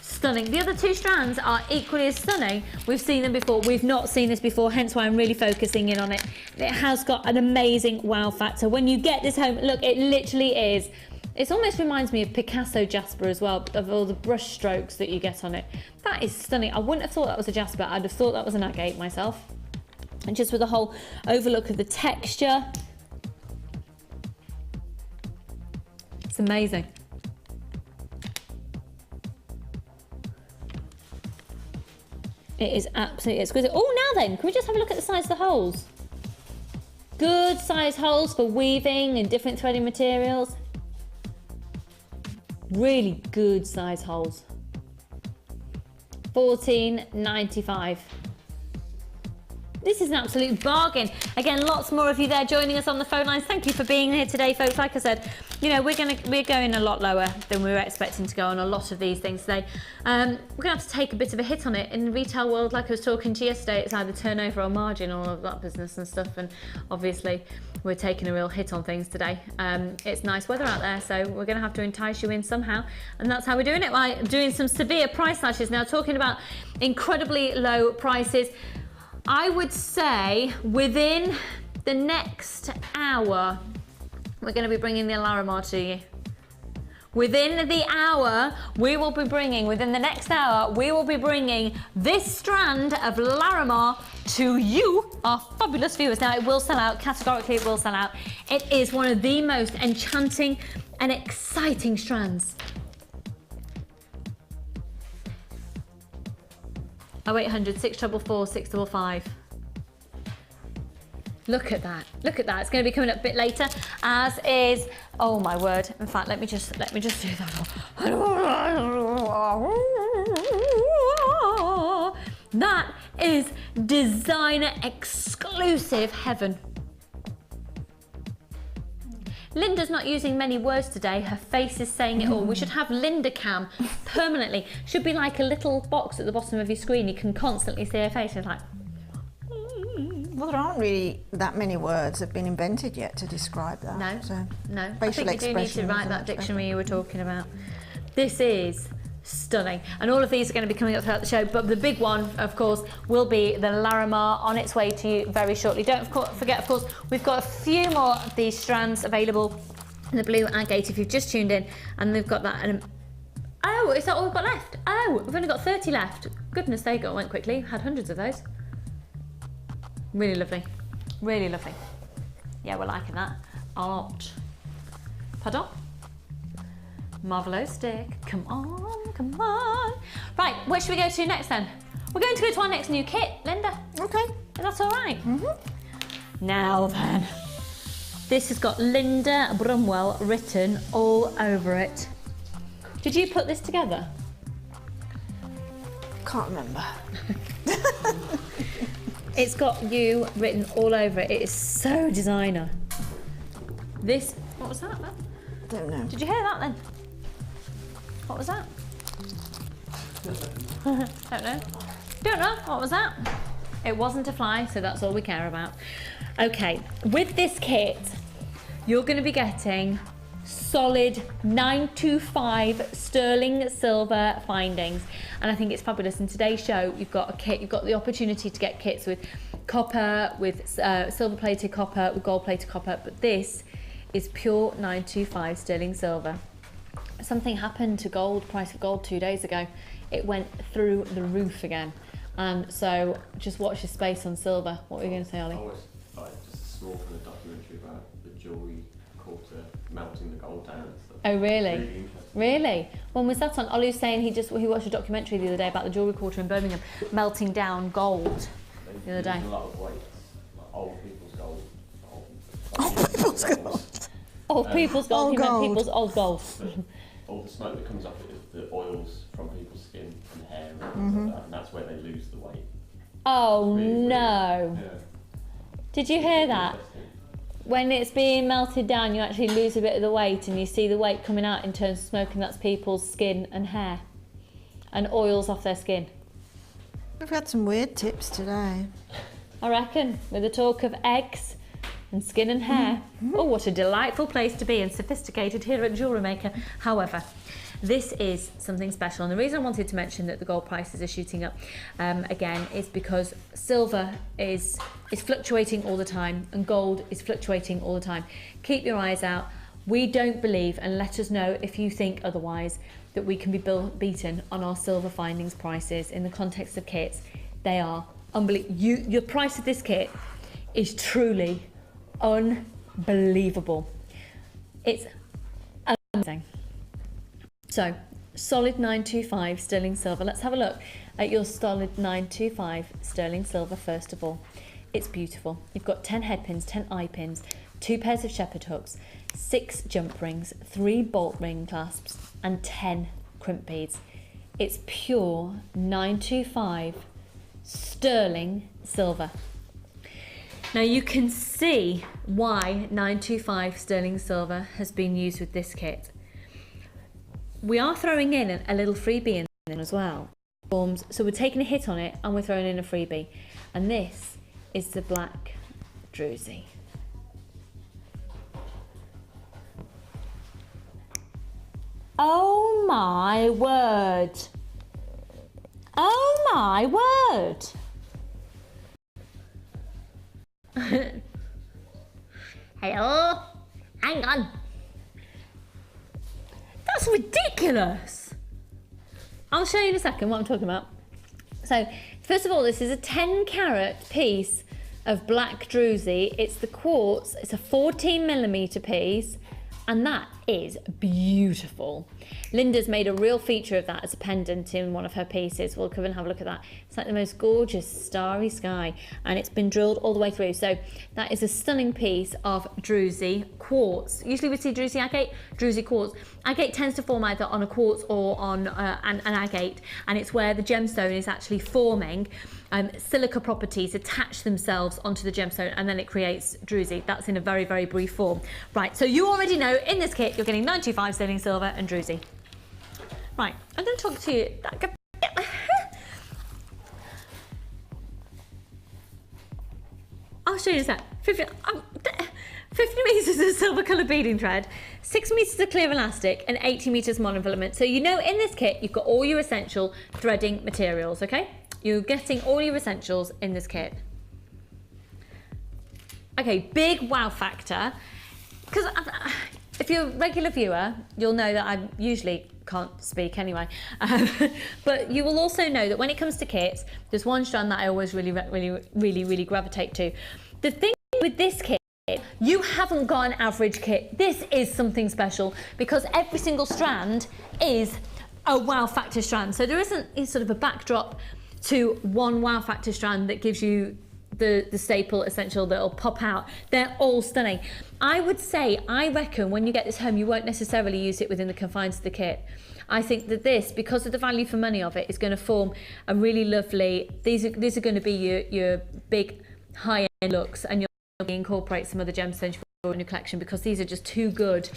stunning. The other 2 strands are equally as stunning. We've seen them before. We've not seen this before, hence why I'm really focusing in on it. It has got an amazing wow factor. When you get this home, look, it literally is. It almost reminds me of Picasso jasper as well, of all the brush strokes that you get on it. That is stunning. I wouldn't have thought that was a jasper. I'd have thought that was an agate myself. And just with the whole overlook of the texture. It's amazing. It is absolutely exquisite. Oh, now then, can we just have a look at the size of the holes? good size holes for weaving and different threading materials. Really good size holes. $14.95. This is an absolute bargain. Again, lots more of you there joining us on the phone lines. Thank you for being here today, folks. Like I said, you know, we're going a lot lower than we were expecting to go on a lot of these things today. We're gonna have to take a bit of a hit on it. In the retail world, like I was talking to you yesterday, it's either turnover or margin, all of that business and stuff, and obviously we're taking a real hit on things today. It's nice weather out there, so we're gonna have to entice you in somehow, and that's how we're doing it, by doing some severe price slashes. Now, talking about incredibly low prices, I would say within the next hour, we're going to be bringing the Larimar to you. Within the hour, within the next hour, we will be bringing this strand of Larimar to you, our fabulous viewers. Now, it will sell out, categorically it will sell out. It is one of the most enchanting and exciting strands. 0800 644 655. Look at that. Look at that. It's going to be coming up a bit later, as is, oh my word. In fact, let me just do that. That is designer exclusive heaven. Linda's not using many words today. Her face is saying it all. We should have Linda Cam permanently. Should be like a little box at the bottom of your screen. You can constantly see her face. It's like... Well, there aren't really that many words have been invented yet to describe that. No, so no. I think you do need to write that dictionary you were talking about. This is stunning. And all of these are going to be coming up throughout the show, but the big one, of course, will be the Larimar, on its way to you very shortly. Don't forget, of course, we've got a few more of these strands available in the blue agate if you've just tuned in, and they've got that. Oh, is that all we've got left? Oh, we've only got 30 left. Goodness, they went quickly. Had hundreds of those. Really lovely. Really lovely. Yeah, we're liking that a lot. Pardon? Marvellous stick. Come on, come on. Right, where should we go to next then? We're going to go to our next new kit, Linda. Okay. That's all right. Now then, this has got Linda Brumwell written all over it. Did you put this together? Can't remember. It's got you written all over it. It is so designer. This, what was that then? Don't know. Did you hear that then? What was that? Don't know. Don't know. What was that? It wasn't a fly, so that's all we care about. Okay, with this kit, you're going to be getting solid 925 sterling silver findings, and I think it's fabulous. In today's show, you've got a kit. You've got the opportunity to get kits with copper, with silver-plated copper, with gold-plated copper, but this is pure 925 sterling silver. Something happened to gold, price of gold 2 days ago. It went through the roof again. And so just watch your space on silver. What were you going to say, Ollie? I always just a small kind of documentary about the jewellery quarter melting the gold down and stuff. Oh, really? Really interesting. Really? When was that on? Ollie was saying he watched a documentary the other day about the jewellery quarter in Birmingham melting down gold the other day. A lot of weights, like old people's gold. Old people's gold. Old people's gold. Old He meant gold. people's old gold. All the smoke that comes up is the oils from people's skin and hair and things like that, and that's where they lose the weight. Oh Really, no! Yeah. Did you hear that? Interesting. When it's being melted down, you actually lose a bit of the weight, and you see the weight coming out in terms of smoke, and that's people's skin and hair, and oils off their skin. We've had some weird tips today. I reckon, with the talk of eggs and skin and hair. Oh, what a delightful place to be and sophisticated here at Jewellery Maker. However, this is something special, and the reason I wanted to mention that the gold prices are shooting up again is because silver is fluctuating all the time, and gold is fluctuating all the time. Keep your eyes out. We don't believe, and let us know if you think otherwise, that we can be beaten on our silver findings prices in the context of kits. They are unbelievable. Your price of this kit is truly unbelievable. It's amazing. So, solid 925 sterling silver. Let's have a look at your solid 925 sterling silver first of all. It's beautiful. You've got 10 head pins, 10 eye pins, 2 pairs of shepherd hooks, 6 jump rings, 3 bolt ring clasps, and 10 crimp beads. It's pure 925 sterling silver. Now you can see why 925 sterling silver has been used with this kit. We are throwing in a little freebie in as well. So we're taking a hit on it and we're throwing in a freebie. And this is the black druzy. Oh my word. Oh my word. Hello? Hang on. That's ridiculous. I'll show you in a second what I'm talking about. So, first of all, this is a 10 carat piece of black druzy. It's the quartz, it's a 14mm piece, and that is beautiful. Linda's made a real feature of that as a pendant in one of her pieces. We'll come and have a look at that. It's like the most gorgeous starry sky, and it's been drilled all the way through. So that is a stunning piece of druzy quartz. Usually we see druzy agate, druzy quartz. Agate tends to form either on a quartz or on an agate, and it's where the gemstone is actually forming. Silica properties attach themselves onto the gemstone, and then it creates druzy. That's in a very, very brief form. Right, so you already know in this kit you're getting 925 sterling silver and druzy. Right, I'm going to talk to you. I'll show you in a sec. 50 metres of silver colour beading thread, 6 metres of clear elastic, and 80 metres monofilament. So you know in this kit you've got all your essential threading materials, okay? You're getting all your essentials in this kit. Okay, big wow factor. Because if you're a regular viewer, you'll know that I usually can't speak anyway. But you will also know that when it comes to kits, there's one strand that I always really gravitate to. The thing with this kit, you haven't got an average kit. This is something special because every single strand is a wow factor strand. So there isn't sort of a backdrop to one wow factor strand that gives you the staple essential that'll pop out. They're all stunning. I would say, I reckon when you get this home, you won't necessarily use it within the confines of the kit. I think that this, because of the value for money of it, is going to form a really lovely, these are going to be your big high-end looks, and you'll incorporate some of the gemstones in your collection because these are just too good.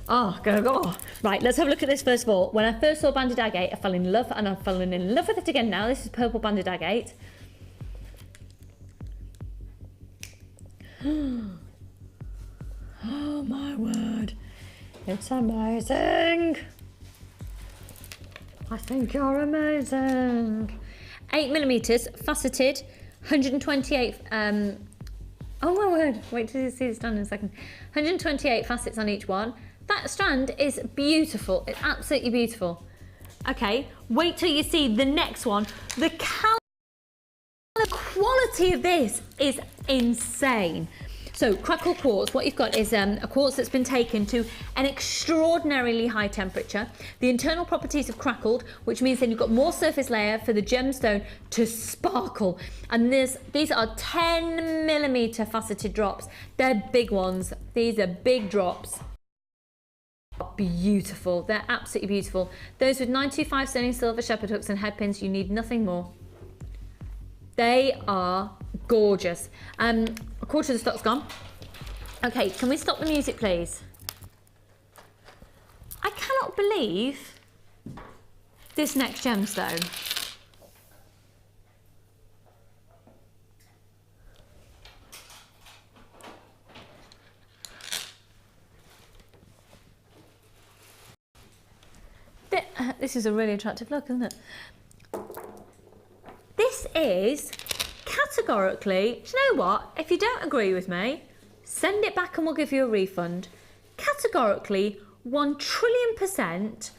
Oh, go. Right, let's have a look at this first of all. When I first saw banded agate, I fell in love, and I've fallen in love with it again now. This is purple banded agate. Oh my word, it's amazing. I think you're amazing. 8mm faceted, 128 oh my word, wait till you see this done in a second. 128 facets on each one. That strand is beautiful. It's absolutely beautiful. Okay, wait till you see the next one. The quality of this is insane. So crackle quartz, what you've got is a quartz that's been taken to an extraordinarily high temperature. The internal properties have crackled, which means then you've got more surface layer for the gemstone to sparkle. And these are 10mm faceted drops. They're big ones. These are big drops. Beautiful. They're absolutely beautiful. Those with 925 sterling silver shepherd hooks and head pins, you need nothing more. They are gorgeous. A quarter of the stock's gone. Okay, can we stop the music, please? I cannot believe this next gemstone. This is a really attractive look, isn't it? This is categorically, do you know what? If you don't agree with me, send it back and we'll give you a refund. Categorically, 1,000,000,000%,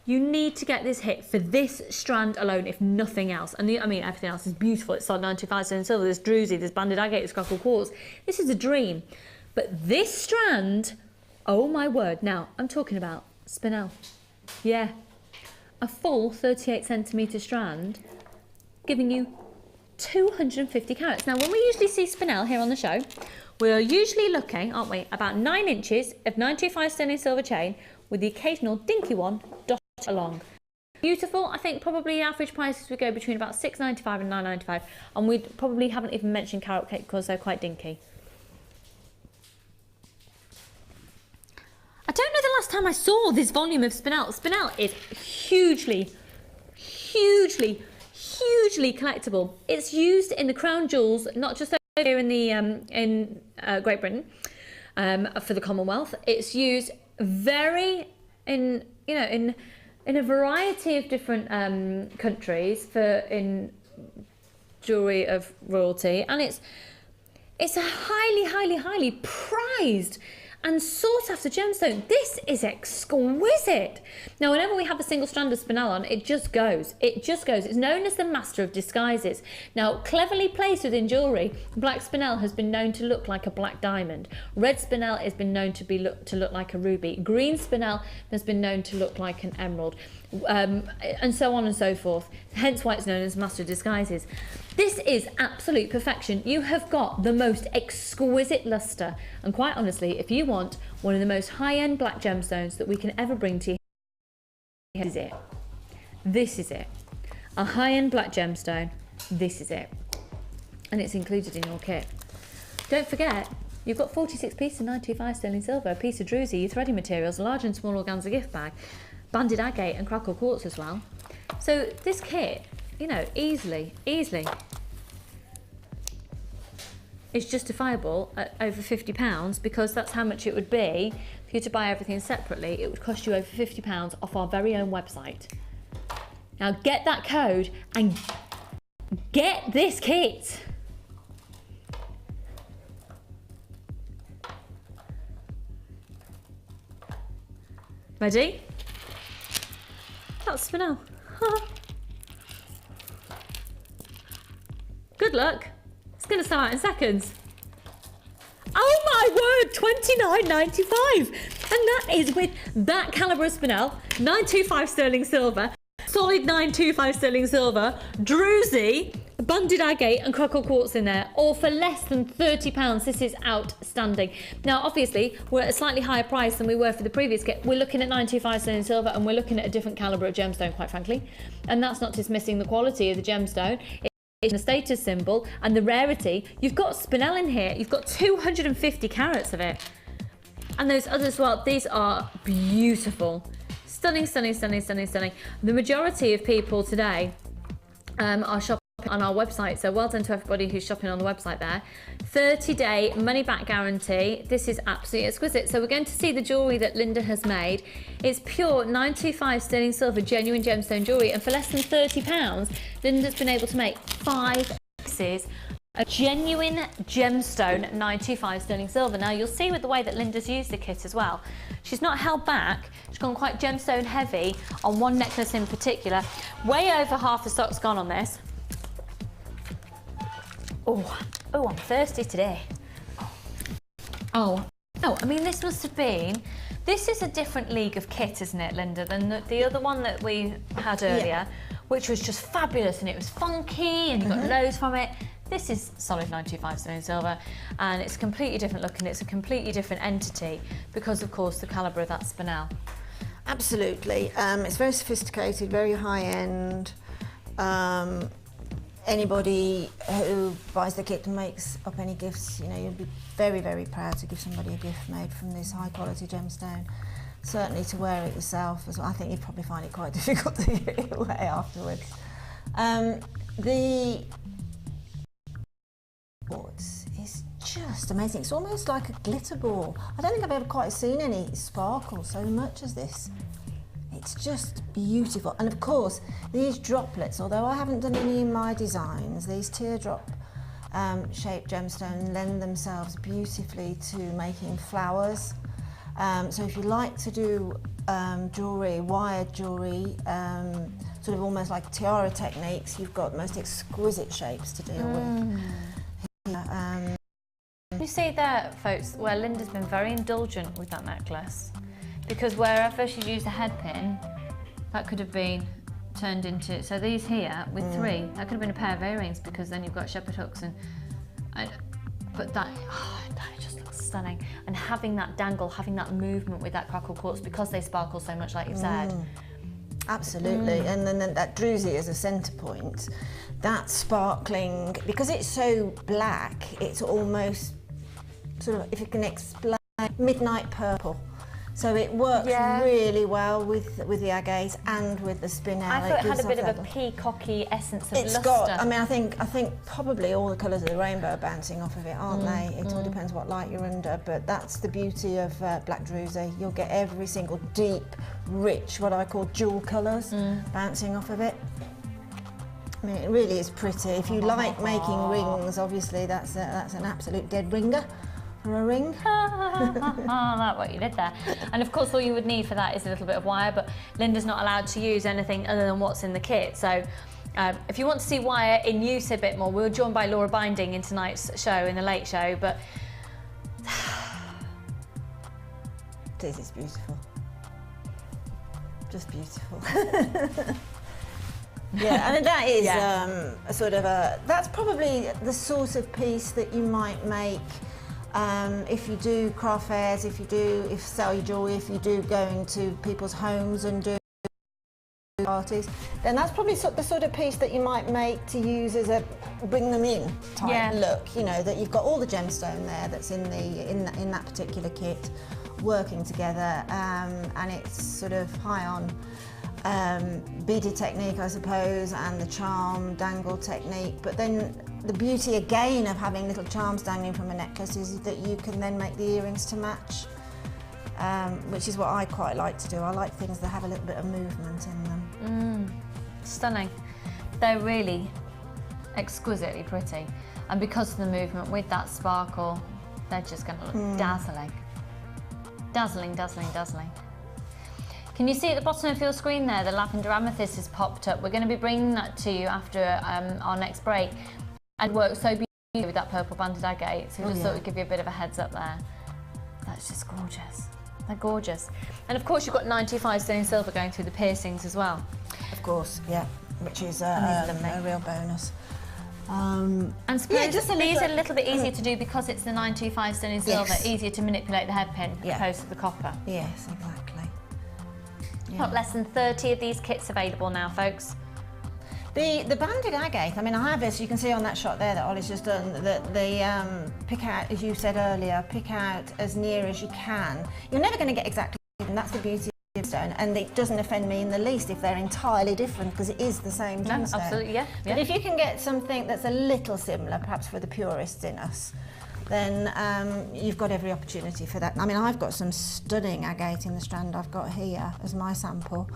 you need to get this hit for this strand alone, if nothing else. And I mean, everything else is beautiful. It's sold 925 sterling silver, there's druzy, there's banded agate, there's crackle quartz. This is a dream. But this strand, oh my word. Now, I'm talking about spinel. Yeah. A full 38cm strand, giving you 250 carats. Now, when we usually see spinel here on the show, we are usually looking, aren't we, about 9 inches of 925 sterling silver chain with the occasional dinky one dotted along. Beautiful. I think probably the average prices would go between about £6.95 and £9.95, and we probably haven't even mentioned carrot cake because they're quite dinky. I don't know the last time I saw this volume of spinel. Spinel is hugely collectible. It's used in the crown jewels, not just over here in the Great Britain, for the Commonwealth. It's used in a variety of different countries in jewellery of royalty, and it's a highly prized and sought after gemstone. This is exquisite. Now, whenever we have a single strand of spinel on, it just goes. It just goes. It's known as the master of disguises. Now, cleverly placed within jewellery, black spinel has been known to look like a black diamond. Red spinel has been known to look like a ruby. Green spinel has been known to look like an emerald, and so on and so forth. Hence why it's known as master of disguises. This is absolute perfection. You have got the most exquisite lustre, and quite honestly, if you want one of the most high-end black gemstones that we can ever bring to you, this is it. This is it. A high-end black gemstone. This is it. And it's included in your kit. Don't forget, you've got 46 pieces of 925 sterling silver, a piece of druzy, your threading materials, a large and small organza gift bag, banded agate and crackle quartz as well. So this kit, you know, easily is justifiable at over £50, because that's how much it would be for you to buy everything separately. It would cost you over £50 off our very own website. Now get that code and get this kit. Ready? That's spinel. Good luck. It's going to sell out in seconds. Oh my word, £29.95. And that is with that calibre of spinel, 925 sterling silver, solid 925 sterling silver, druzy, banded agate and crackle quartz in there, all for less than £30. This is outstanding. Now, obviously, we're at a slightly higher price than we were for the previous kit. We're looking at 925 sterling silver, and we're looking at a different calibre of gemstone, quite frankly. And that's not dismissing the quality of the gemstone. It's a status symbol and the rarity. You've got spinel in here. You've got 250 carats of it. And those others, well, these are beautiful. Stunning, stunning, stunning, stunning, stunning. The majority of people today are shopping on our website, so well done to everybody who's shopping on the website there. 30-day money-back guarantee. This is absolutely exquisite. So we're going to see the jewellery that Linda has made. It's pure 925 sterling silver, genuine gemstone jewellery, and for less than £30, Linda's been able to make 5 pieces of genuine gemstone 925 sterling silver. Now, you'll see with the way that Linda's used the kit as well, she's not held back. She's gone quite gemstone heavy on one necklace in particular. Way over half the stock's gone on this. Oh, I'm thirsty today. Oh, I mean, this must have been, this is a different league of kit, isn't it, Linda, than the other one that we had earlier, which was just fabulous, and it was funky, and you got loads from it. This is solid 925 sterling silver, and it's a completely different look, and it's a completely different entity because, of course, the calibre of that spinel. Absolutely. It's very sophisticated, very high-end. Anybody who buys the kit and makes up any gifts, you know, you'll be very, very proud to give somebody a gift made from this high-quality gemstone. Certainly to wear it yourself as well. I think you'd probably find it quite difficult to get it away afterwards. The quartz is just amazing. It's almost like a glitter ball. I don't think I've ever quite seen any sparkle so much as this. It's just beautiful. And of course, these droplets, although I haven't done any in my designs, these teardrop shaped gemstones lend themselves beautifully to making flowers. So if you like to do jewellery, wired jewellery, sort of almost like tiara techniques, you've got the most exquisite shapes to deal with. You see there, folks, where Linda's been very indulgent with that necklace. Because wherever she's used a head pin, that could have been turned into, so these here with 3, that could have been a pair of earrings, because then you've got shepherd hooks but that just looks stunning. And having that dangle, having that movement with that crackle quartz, because they sparkle so much, like you've said. Absolutely, and then that druzy as a centre point, that sparkling, because it's so black, it's almost sort of, if you can explain, midnight purple. So it works really well with the agate and with the spinel. I thought it had a bit of a peacocky essence of luster. It's got, I mean, I think probably all the colours of the rainbow are bouncing off of it, aren't they? It all depends what light you're under, but that's the beauty of black druzy. You'll get every single deep, rich, what I call jewel colours bouncing off of it. I mean, it really is pretty. If you like making rings, obviously that's an absolute dead ringer. For a ring. That's what you did there. And of course all you would need for that is a little bit of wire, but Linda's not allowed to use anything other than what's in the kit. So if you want to see wire in use a bit more, we were joined by Laura Binding in tonight's show, in the late show, but This is beautiful. Just beautiful. Yeah, and that is a sort of that's probably the sort of piece that you might make if you do craft fairs, if you sell your jewellery, if you do go into people's homes and do parties, then that's probably the sort of piece that you might make to use as a bring them in type look. You know, that you've got all the gemstone there that's in that particular kit working together, and it's sort of high on beaded technique, I suppose, and the charm dangle technique. But then the beauty again of having little charms dangling from a necklace is that you can then make the earrings to match, which is what I quite like to do. I like things that have a little bit of movement in them. Stunning. They're really exquisitely pretty, and because of the movement with that sparkle, they're just going to look dazzling. Dazzling, dazzling, dazzling. Can you see at the bottom of your screen there, the lavender amethyst has popped up. We're going to be bringing that to you after our next break. And works so beautifully with that purple banded agate, so just thought we'd give you a bit of a heads up there. That's just gorgeous. They're gorgeous. And of course you've got 925 sterling silver going through the piercings as well. Of course, yeah, which is a real bonus. And just these are a little bit easier to do because it's the 925 sterling silver, easier to manipulate the headpin opposed to the copper. Yes, exactly. Not less than 30 of these kits available now, folks. The banded agate, I mean, I have, as you can see on that shot there that Ollie's just done, that the pick out, as you said earlier, pick out as near as you can. You're never going to get exactly even, that's the beauty of gemstone, and it doesn't offend me in the least if they're entirely different, because it is the same gemstone. No, absolutely, yeah. But if you can get something that's a little similar, perhaps for the purists in us, then you've got every opportunity for that. I mean, I've got some stunning agate in the strand I've got here as my sample.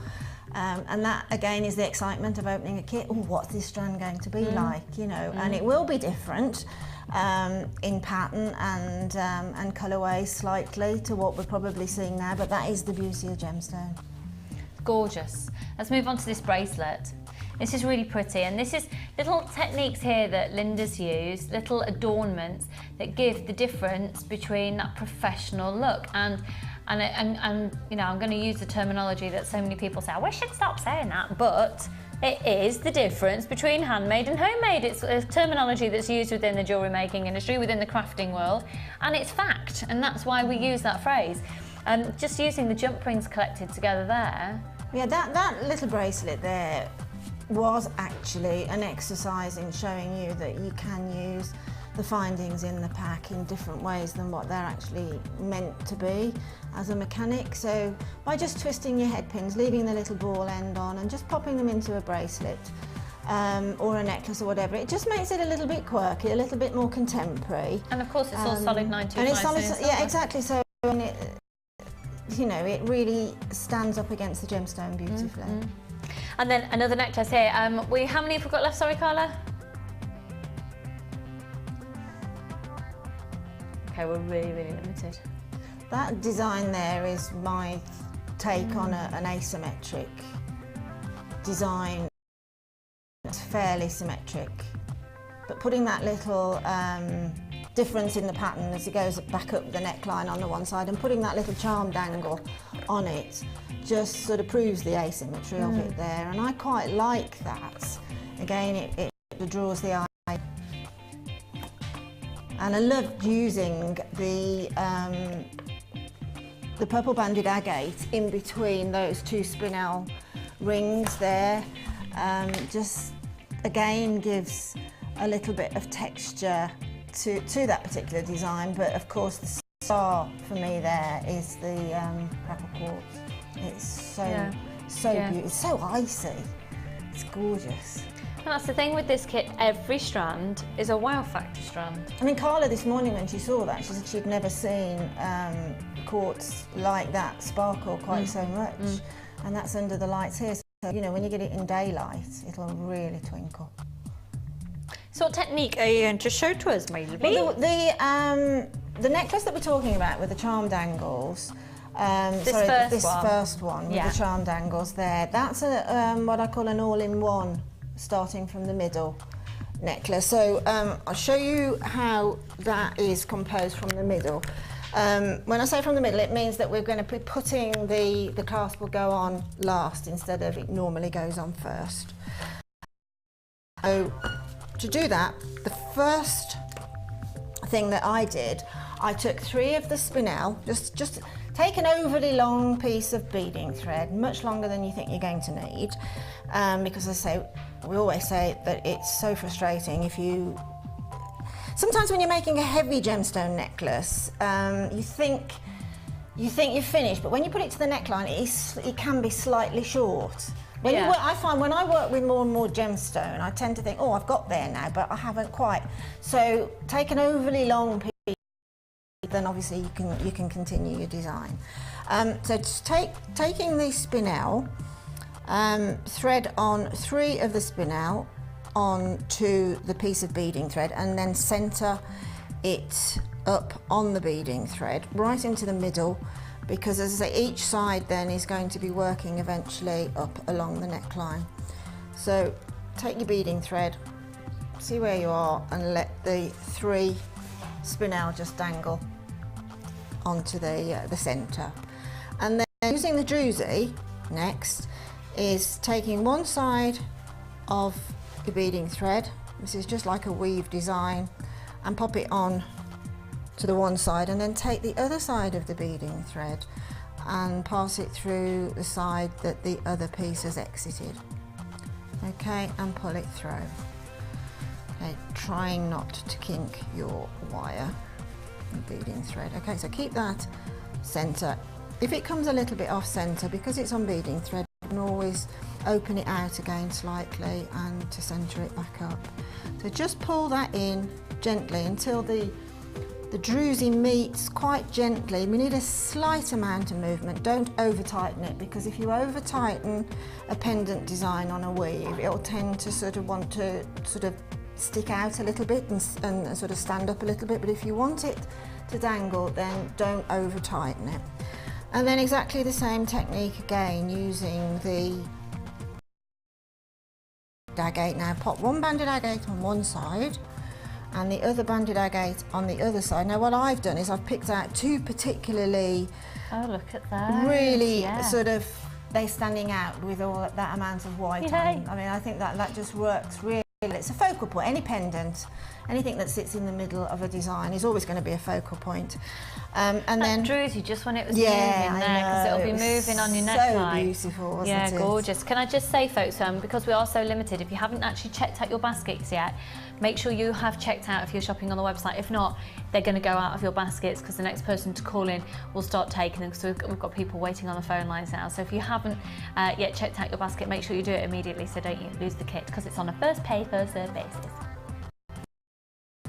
And that again is the excitement of opening a kit. Oh, what's this strand going to be like? You know, and it will be different in pattern and colourway slightly to what we're probably seeing now. But that is the beauty of gemstone. Gorgeous. Let's move on to this bracelet. This is really pretty, and this is little techniques here that Linda's used, little adornments that give the difference between that professional look and you know, I'm going to use the terminology that so many people say, I wish I'd stop saying that, but it is the difference between handmade and homemade. It's a terminology that's used within the jewellery making industry, within the crafting world, and it's fact, and that's why we use that phrase. And just using the jump rings collected together there. Yeah, that little bracelet there was actually an exercise in showing you that you can use the findings in the pack in different ways than what they're actually meant to be as a mechanic. So by just twisting your head pins, leaving the little ball end on and just popping them into a bracelet or a necklace or whatever, it just makes it a little bit quirky, a little bit more contemporary. And of course it's all solid 925. And it's solid, yeah, exactly. So and it, you know, it really stands up against the gemstone beautifully. And then another necklace here. How many have we got left? Sorry, Carla. Okay, we're really, really limited. That design there is my take on an asymmetric design. It's fairly symmetric, but putting that little difference in the pattern as it goes back up the neckline on the one side and putting that little charm dangle on it just sort of proves the asymmetry of it there, and I quite like that. Again, it draws the eye. And I loved using the purple banded agate in between those two spinel rings there. Just again gives a little bit of texture to that particular design, but of course the star for me there is the purple quartz. It's so beautiful, it's so icy, it's gorgeous. And that's the thing with this kit, every strand is a wow factor strand. I mean, Carla this morning when she saw that, she said she'd never seen quartz like that sparkle quite so much, and that's under the lights here, so you know, when you get it in daylight it'll really twinkle. So what technique are you going to show to us, Maybe? Well, the necklace that we're talking about with the charmed angles, this first one with the charmed angles there, that's what I call an all-in-one, starting from the middle necklace. So I'll show you how that is composed from the middle. When I say from the middle, it means that we're going to be putting the clasp will go on last instead of it normally goes on first. So to do that, the first thing that I did, I took 3 of the spinel, just take an overly long piece of beading thread, much longer than you think you're going to need, because we always say that it's so frustrating if you, sometimes when you're making a heavy gemstone necklace, you think you're finished, but when you put it to the neckline, it can be slightly short. I find when I work with more and more gemstone, I tend to think, oh, I've got there now, but I haven't quite. So take an overly long piece, then obviously you can continue your design. So just taking the spinel, thread on 3 of the spinel onto the piece of beading thread, and then centre it up on the beading thread, right into the middle, because as I say, each side then is going to be working eventually up along the neckline. So take your beading thread, see where you are, and let the 3 spinel just dangle onto the centre. And then using the druzy next is taking one side of your beading thread, this is just like a weave design, and pop it on to the one side, and then take the other side of the beading thread and pass it through the side that the other piece has exited. Okay, and pull it through. Okay, trying not to kink your wire and beading thread. Okay, so keep that centre. If it comes a little bit off centre, because it's on beading thread, you can always open it out again slightly and to centre it back up. So just pull that in gently until the druzy meets quite gently. We need a slight amount of movement. Don't over tighten it, because if you over tighten a pendant design on a weave, it'll tend to sort of want to sort of stick out a little bit and sort of stand up a little bit. But if you want it to dangle, then don't over tighten it. And then exactly the same technique again, using the agate. Now pop one banded agate on one side and the other banded agate on the other side. Now what I've done is I've picked out 2 particularly, oh look at that, really sort of, they standing out with all that amount of white on. I mean, I think that just works really. It's a focal point. Any pendant, anything that sits in the middle of a design is always going to be a focal point. And then druzy, just when it was moving there, because it'll be moving on your neckline. So beautiful, wasn't it? Yeah, gorgeous. Can I just say, folks, because we are so limited, if you haven't actually checked out your baskets yet, make sure you have checked out if you're shopping on the website. If not, they're going to go out of your baskets, because the next person to call in will start taking them, because we've got people waiting on the phone lines now. So if you haven't yet checked out your basket, make sure you do it immediately so don't you lose the kit, because it's on a first pay, first serve basis.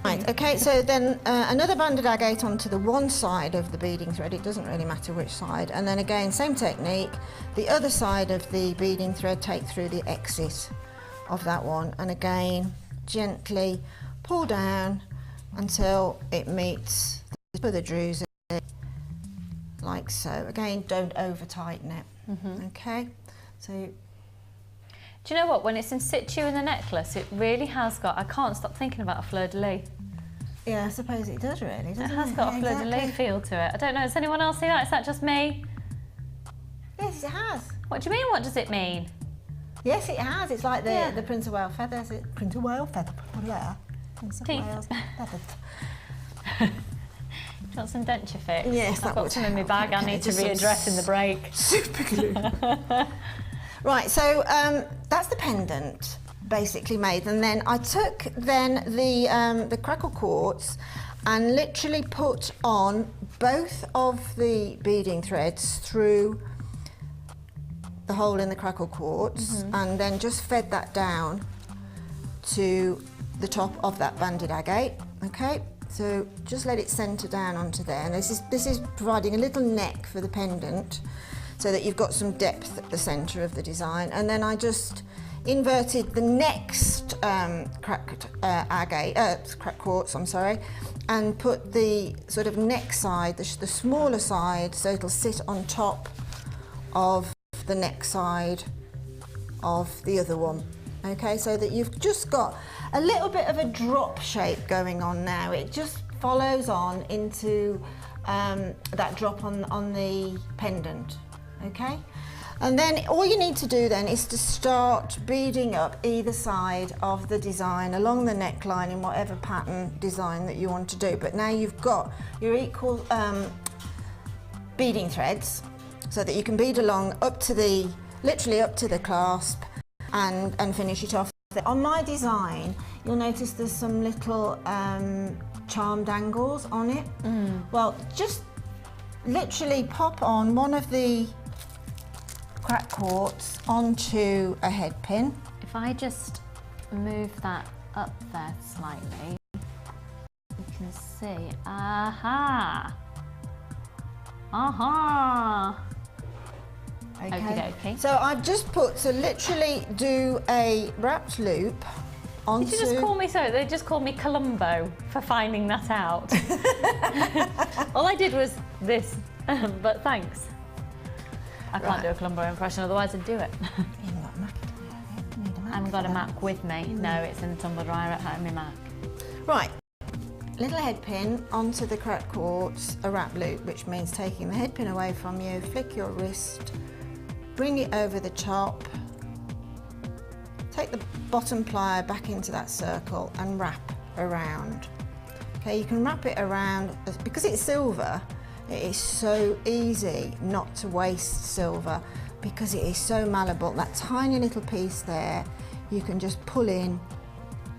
Right, okay, so then another banded agate onto the one side of the beading thread, it doesn't really matter which side, and then again, same technique, the other side of the beading thread, take through the exit of that one, and again, gently pull down until it meets the druzy, like so. Again, don't over tighten it, okay? So, do you know what, when it's in situ in the necklace, it really has got, I can't stop thinking about a fleur-de-lis. Yeah, I suppose it does really, doesn't it? It has got a fleur-de-lis feel to it. I don't know, does anyone else see that? Is that just me? Yes, it has. What do you mean? What does it mean? Yes, it has. It's like the, Yeah. the Prince of Wales feathers. Prince of Wales feather. Yeah. Prince of Teeth. Wales feathers. Do you want some denture fix? Yes, I've that got would some in my help. bag I Okay, need to just some readdress in the break. Super glue. Right, so that's the pendant basically made, and then I took the crackle quartz and literally put on both of the beading threads through the hole in the crackle quartz, and then just fed that down to the top of that banded agate. Okay, so just let it center down onto there, and this is providing a little neck for the pendant so that you've got some depth at the center of the design. And then I just inverted the next cracked quartz, I'm sorry, and put the sort of neck side, the smaller side, so it'll sit on top of the neck side of the other one. Okay, so that you've just got a little bit of a drop shape going on now. It just follows on into that drop on the pendant. Okay, and then all you need to do then is to start beading up either side of the design along the neckline in whatever pattern design that you want to do. But now you've got your equal beading threads, so that you can bead along up to the, literally up to the clasp, and finish it off. On my design, you'll notice there's some little charmed angles on it. Well, just literally pop on one of the crack quartz onto a head pin. If I just move that up there slightly, you can see, aha, aha. Okay. So I've just put, to literally do a wrapped loop onto... Did you just call me so? They just called me Columbo for finding that out. All I did was this, but thanks. I can't do a Columbo impression, otherwise I'd do it. You haven't got a Mac, do you? Need a Mac I haven't got a for Mac with me. No, it's in the tumble dryer at home, my Mac. Right, little head pin onto the crack quartz, a wrap loop, which means taking the head pin away from you, flick your wrist, bring it over the top, take the bottom plier back into that circle and wrap around. Okay, you can wrap it around, because it's silver, it is so easy not to waste silver because it is so malleable. That tiny little piece there, you can just pull in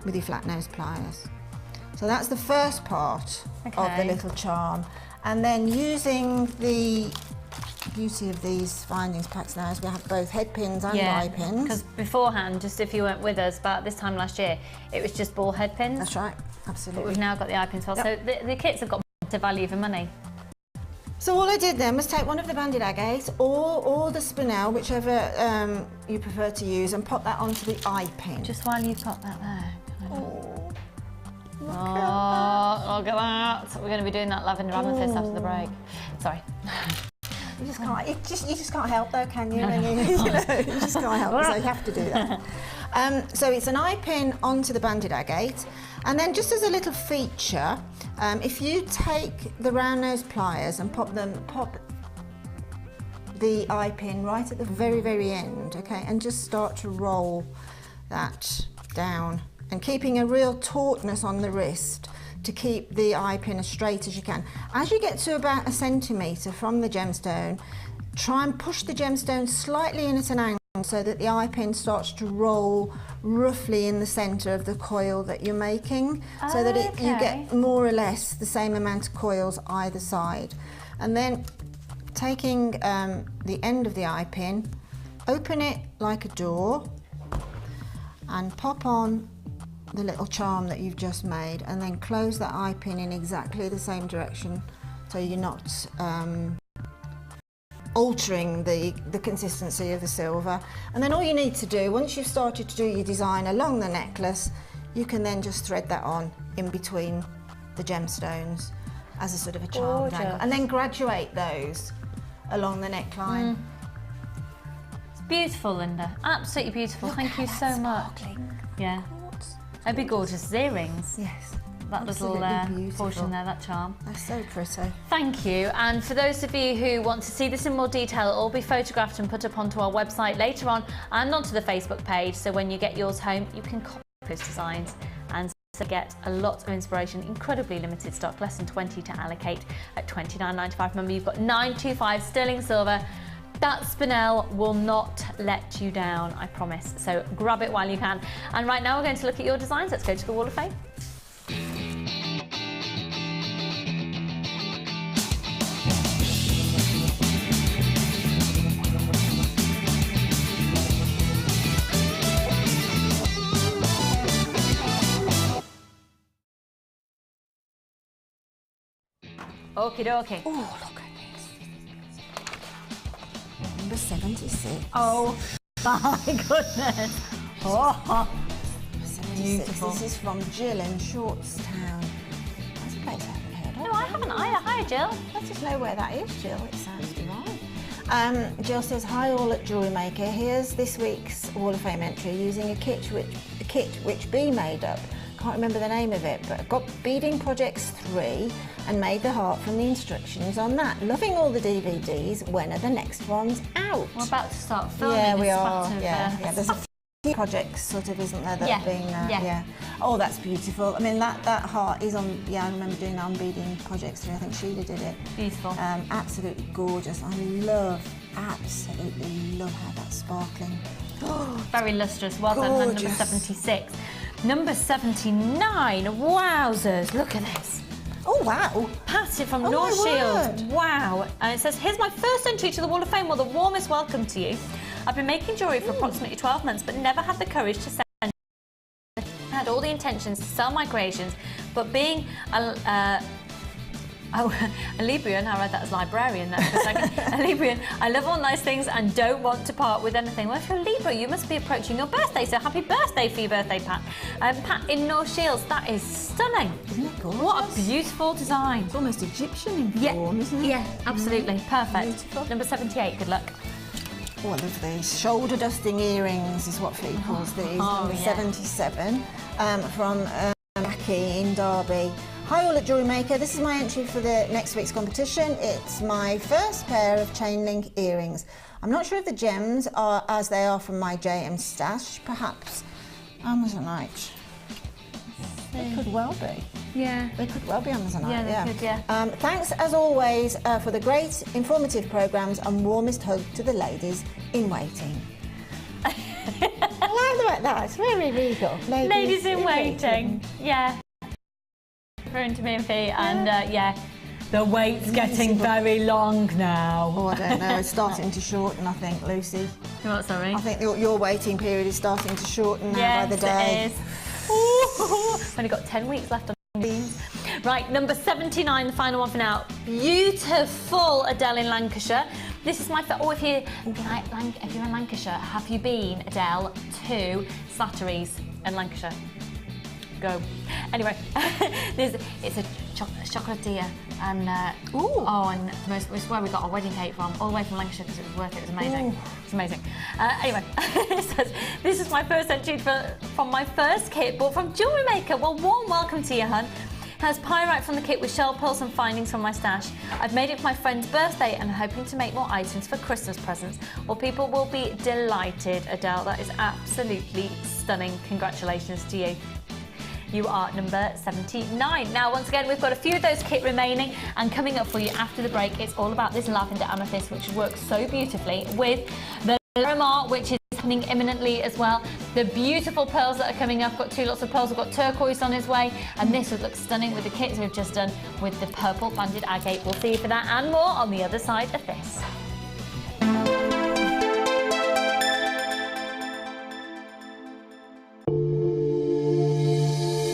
with your flat nose pliers. So that's the first part of the little charm. And then using the beauty of these findings packs now is we have both head pins and eye pins. Because beforehand, just if you weren't with us, about this time last year, it was just ball head pins. That's right, absolutely. But we've now got the eye pins as well. So the kits have got to value for money. So all I did then was take one of the banded agates or the spinel, whichever you prefer to use, and pop that onto the eye pin. Just while you've got that there. Oh, look Look at that. We're going to be doing that lavender amethyst after the break. Sorry. You just can't. You just can't help though, can you? You just can't help. So you have to do that. So it's an eye pin onto the banded agate, and then just as a little feature, if you take the round nose pliers and pop the eye pin right at the very, very end, okay, and just start to roll that down, and keeping a real tautness on the wrist to keep the eye pin as straight as you can. As you get to about 1 centimetre from the gemstone, try and push the gemstone slightly in at an angle so that the eye pin starts to roll roughly in the centre of the coil that you're making, so that you get more or less the same amount of coils either side. And then taking the end of the eye pin, open it like a door and pop on the little charm that you've just made, and then close that eye pin in exactly the same direction so you're not altering the consistency of the silver. And then all you need to do, once you've started to do your design along the necklace, you can then just thread that on in between the gemstones as a sort of a charmed angle, and then graduate those along the neckline. It's beautiful, Linda. Absolutely beautiful. Thank you so much. Yeah. They'd be gorgeous as earrings. Yes. that little portion there, that charm. That's so pretty. Thank you. And for those of you who want to see this in more detail, it'll all be photographed and put up onto our website later on and onto the Facebook page. So when you get yours home, you can copy those designs and get a lot of inspiration. Incredibly limited stock, less than 20 to allocate at $29.95. Remember, you've got 925 sterling silver. That spinel will not let you down, I promise. So grab it while you can. And right now we're going to look at your designs. Let's go to the Wall of Fame. Okie dokie. Oh, look at this. Number 76. Oh my goodness. Oh, 76. beautiful. This is from Jill in Shortstown. That's a place I haven't heard of. No, I haven't either. Hi, Jill. I just know where that is, Jill. It sounds divine. Jill says, hi all at Jewellery Maker. Here's this week's Wall of Fame entry using a kit which Bee made up. Can't remember the name of it, but I've got Beading Projects 3 and made the heart from the instructions on that. Loving all the DVDs. When are the next ones out? We're about to start filming. Yeah, we a are. spot of, Yeah. There's a few projects, sort of, isn't there, that have been. Yeah. Oh, that's beautiful. I mean, that heart is on. Yeah, I remember doing that on Beading Projects 3. I think Sheila did it. Beautiful. Absolutely gorgeous. I absolutely love how that's sparkling. Very lustrous. Well done, Gorgeous. number 76. Number 79. Wowzers! Look at this. Oh wow! Patty from Oh, North my Shields. word. Wow. And it says, here's my first entry to the Wall of Fame. Well, the warmest welcome to you. I've been making jewellery for approximately 12 months, but never had the courage to send. I had all the intentions to sell my creations, but being a Librian, I read that as librarian there for a second. A Librian, I love all nice things and don't want to part with anything. Well, if you're a Libra, you must be approaching your birthday, so happy birthday for your birthday, Pat. Pat in North Shields, that is stunning. Isn't it gorgeous? What a beautiful design. It's almost Egyptian in Yeah, form, isn't it? yeah, absolutely. Perfect. Beautiful. Number 78, good luck. Oh, I love these. Shoulder dusting earrings is what Fee calls these. Number yeah. 77 from Mackie in Derby. Hi all at Jewellery Maker. This is my entry for the next week's competition. It's my first pair of chain link earrings. I'm not sure if the gems are as they are from my JM stash. Perhaps Amazonite. They could well be. Yeah. They could well be Amazonite. Yeah, they could, yeah. Thanks as always for the great informative programmes and warmest hug to the ladies in waiting. I like that. It's very regal. Ladies in waiting. Yeah. Referring to me and Fee, and yeah, the wait's getting very long now. Oh, I don't know. It's starting to shorten, I think, Lucy. What, sorry? I think your waiting period is starting to shorten now by the day. It is. Ooh, only got 10 weeks left on these. Right, number 79, the final one for now. Beautiful Adele in Lancashire. This is my if you're in Lancashire, have you been, Adele, to Slattery's in Lancashire? Go. Anyway, it's a chocolatier, and and it's where we got our wedding cake from, all the way from Lancashire, because it was worth it. It was amazing. Ooh. It was amazing. Anyway, it says, this is my first entry from my first kit bought from Jewellery Maker. Well, warm welcome to you, hun. Has pyrite from the kit with shell pearls and findings from my stash. I've made it for my friend's birthday and I'm hoping to make more items for Christmas presents. Well, people will be delighted, Adele. That is absolutely stunning. Congratulations to you. You are number 79. Now, once again, we've got a few of those kit remaining, and coming up for you after the break, it's all about this lavender amethyst, which works so beautifully with the Larimar, which is happening imminently as well. The beautiful pearls that are coming up. Got two lots of pearls. We've got turquoise on his way, and this would look stunning with the kits we've just done with the purple banded agate. We'll see you for that and more on the other side of this.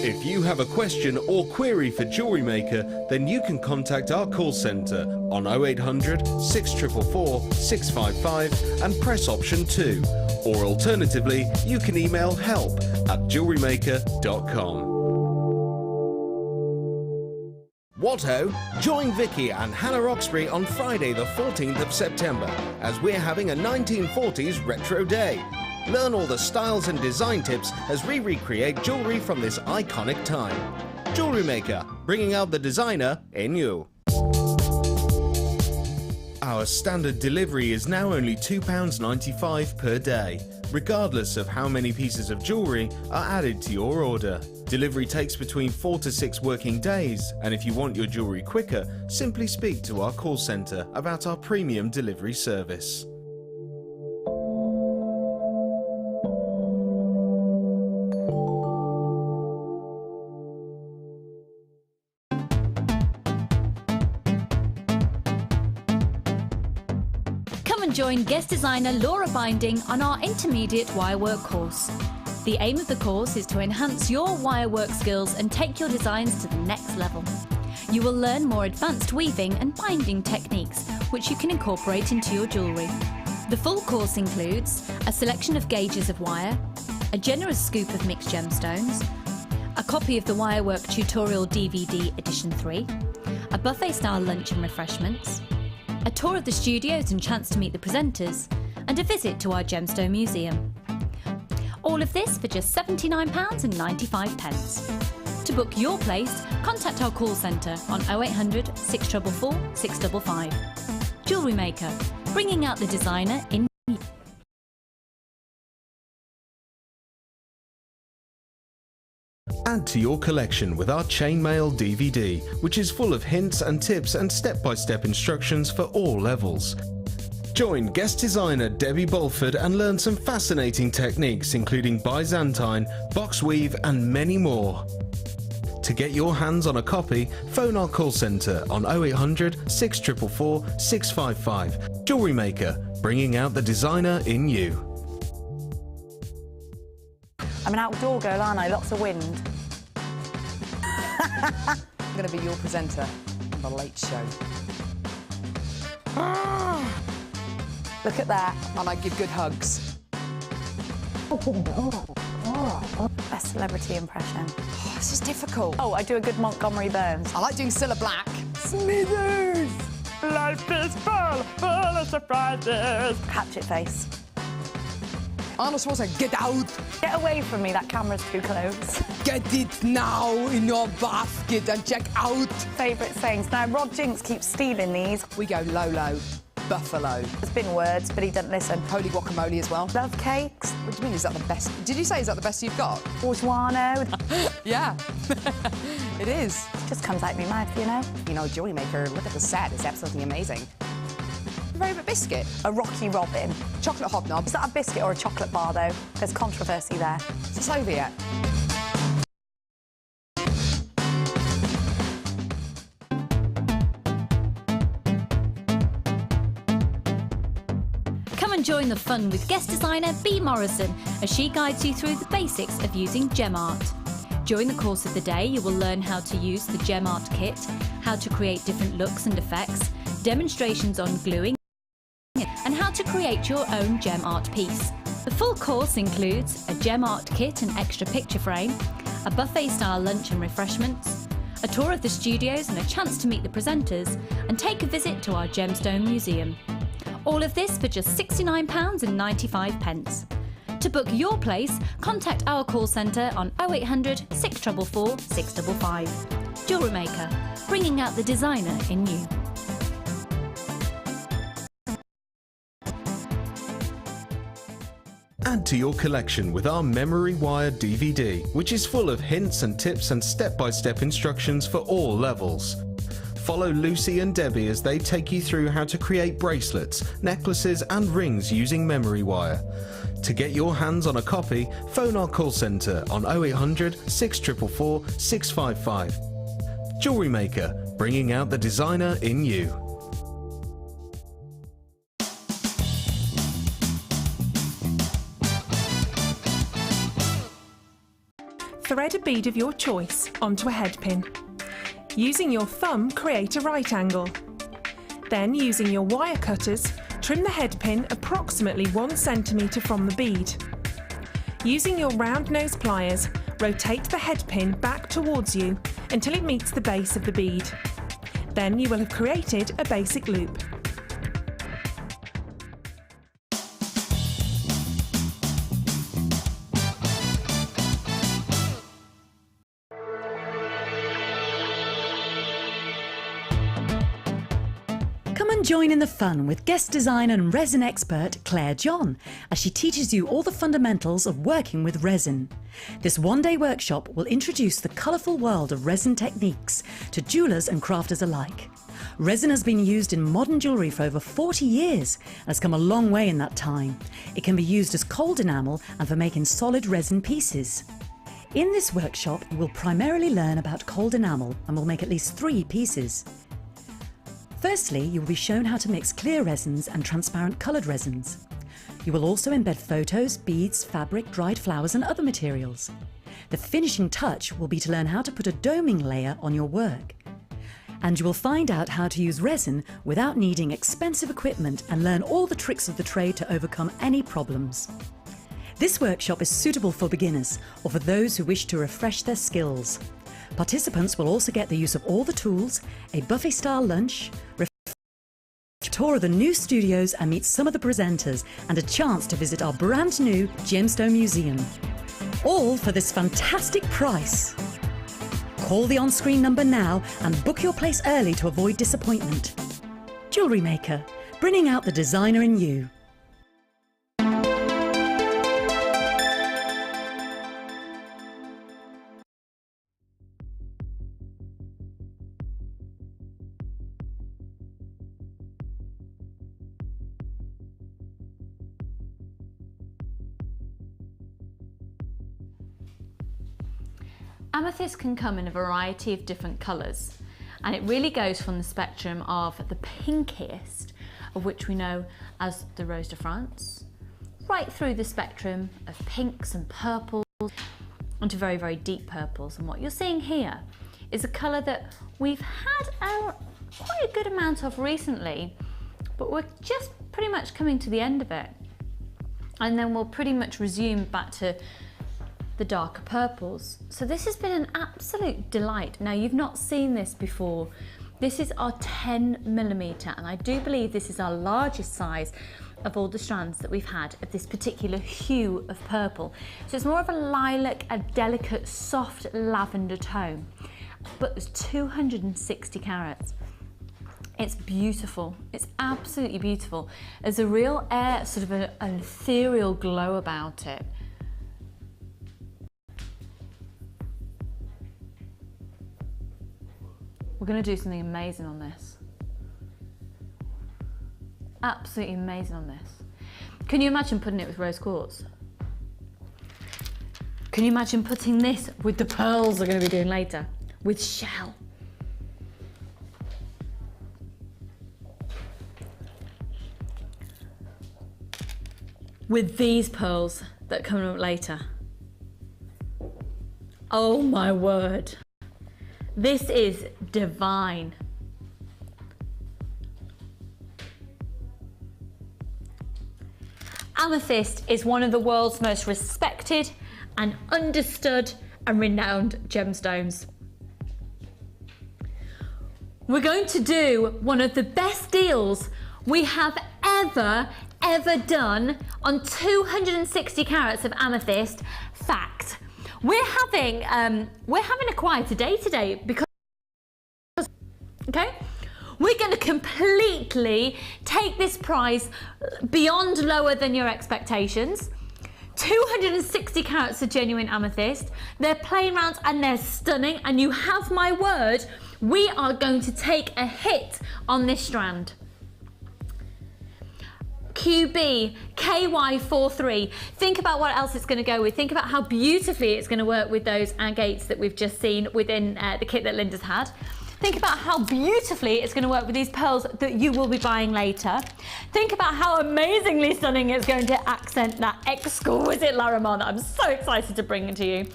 If you have a question or query for Jewellery Maker, then you can contact our call centre on 0800 644 655 and press option 2. Or alternatively, you can email help@jewellerymaker.com. What ho! Join Vicky and Hannah Roxbury on Friday the 14th of September as we're having a 1940s retro day. Learn all the styles and design tips as we recreate jewellery from this iconic time. Jewellery Maker, bringing out the designer in you. Our standard delivery is now only £2.95 per day, regardless of how many pieces of jewellery are added to your order. Delivery takes between 4 to 6 working days, and if you want your jewellery quicker, simply speak to our call centre about our premium delivery service. Join guest designer Laura Binding on our intermediate wirework course. The aim of the course is to enhance your wirework skills and take your designs to the next level. You will learn more advanced weaving and binding techniques which you can incorporate into your jewellery. The full course includes a selection of gauges of wire, a generous scoop of mixed gemstones, a copy of the Wirework Tutorial DVD Edition 3, a buffet-style lunch and refreshments, a tour of the studios and chance to meet the presenters, and a visit to our Gemstone Museum. All of this for just £79.95. To book your place, contact our call centre on 0800 644 655. Jewellery Maker, bringing out the designer in you. Add to your collection with our chainmail DVD, which is full of hints and tips and step-by-step instructions for all levels. Join guest designer Debbie Bulford and learn some fascinating techniques including Byzantine, box weave and many more. To get your hands on a copy, phone our call centre on 0800 644 655. Jewellery Maker, bringing out the designer in you. I'm an outdoor girl, aren't I? Lots of wind. I'm going to be your presenter on The Late Show. Look at that. And I give good hugs. Best celebrity impression. Oh, this is difficult. Oh, I do a good Montgomery Burns. I like doing Cilla Black. Smithers! Life is full of surprises. Hatchet face. Arnold Schwarzenegger, get out! Get away from me, that camera's too close. Get it now in your basket and check out! Favourite sayings. Now, Rod Jinks keeps stealing these. We go Lolo, Buffalo. There's been words, but he doesn't listen. Holy guacamole as well. Love cakes. What do you mean, is that the best? Did you say, is that the best you've got? Bourgeois. Yeah, it is. Just comes out of my mouth, you know? You know, Jewellery Maker, look at the set, it's absolutely amazing. Favourite biscuit? A Rocky Robin. Chocolate hobnob. Is that a biscuit or a chocolate bar, though? There's controversy there. It's a Soviet. Come and join the fun with guest designer Bea Morrison as she guides you through the basics of using gem art. During the course of the day, you will learn how to use the gem art kit, how to create different looks and effects, demonstrations on gluing, and how to create your own gem art piece. The full course includes a gem art kit and extra picture frame, a buffet-style lunch and refreshments, a tour of the studios and a chance to meet the presenters, and take a visit to our Gemstone Museum. All of this for just £69.95. To book your place, contact our call centre on 0800 644 655. Jewellery Maker, bringing out the designer in you. Add to your collection with our memory wire DVD, which is full of hints and tips and step-by-step instructions for all levels. Follow Lucy and Debbie as they take you through how to create bracelets, necklaces and rings using memory wire. To get your hands on a copy, phone our call centre on 0800 644 655. Jewellery Maker, bringing out the designer in you. Thread a bead of your choice onto a head pin. Using your thumb, create a right angle. Then, using your wire cutters, trim the head pin approximately 1 centimetre from the bead. Using your round nose pliers, rotate the head pin back towards you until it meets the base of the bead. Then you will have created a basic loop. Come and join in the fun with guest designer and resin expert Claire John as she teaches you all the fundamentals of working with resin. This one-day workshop will introduce the colourful world of resin techniques to jewellers and crafters alike. Resin has been used in modern jewellery for over 40 years and has come a long way in that time. It can be used as cold enamel and for making solid resin pieces. In this workshop, you will primarily learn about cold enamel and will make at least 3 pieces. Firstly, you will be shown how to mix clear resins and transparent coloured resins. You will also embed photos, beads, fabric, dried flowers and other materials. The finishing touch will be to learn how to put a doming layer on your work. And you will find out how to use resin without needing expensive equipment and learn all the tricks of the trade to overcome any problems. This workshop is suitable for beginners or for those who wish to refresh their skills. Participants will also get the use of all the tools, a buffet-style lunch, a tour of the new studios and meet some of the presenters, and a chance to visit our brand new Gemstone Museum. All for this fantastic price. Call the on-screen number now and book your place early to avoid disappointment. Jewellery Maker, bringing out the designer in you. Amethyst can come in a variety of different colours, and it really goes from the spectrum of the pinkiest, of which we know as the Rose de France, right through the spectrum of pinks and purples onto very, very deep purples. And what you're seeing here is a colour that we've had quite a good amount of recently, but we're just pretty much coming to the end of it. And then we'll pretty much resume back to the darker purples. So this has been an absolute delight. Now, you've not seen this before. This is our 10mm, and I do believe this is our largest size of all the strands that we've had of this particular hue of purple. So it's more of a lilac, a delicate, soft lavender tone, but there's 260 carats. It's beautiful. It's absolutely beautiful. There's a real air, sort of an ethereal glow about it. We're going to do something amazing on this. Absolutely amazing on this. Can you imagine putting it with rose quartz? Can you imagine putting this with the pearls we're going to be doing later? With shell. With these pearls that come up later. Oh my word. This is divine. Amethyst is one of the world's most respected and understood and renowned gemstones. We're going to do one of the best deals we have ever done on 260 carats of amethyst. Fact. We're having a quieter day today because, okay, we're going to completely take this price beyond lower than your expectations. 260 carats of genuine amethyst. They're plain round and they're stunning, and you have my word, we are going to take a hit on this strand. QB, KY43. Think about what else it's going to go with. Think about how beautifully it's going to work with those agates that we've just seen within the kit that Linda's had. Think about how beautifully it's going to work with these pearls that you will be buying later. Think about how amazingly stunning it's going to accent that exquisite Larimar that I'm so excited to bring to you.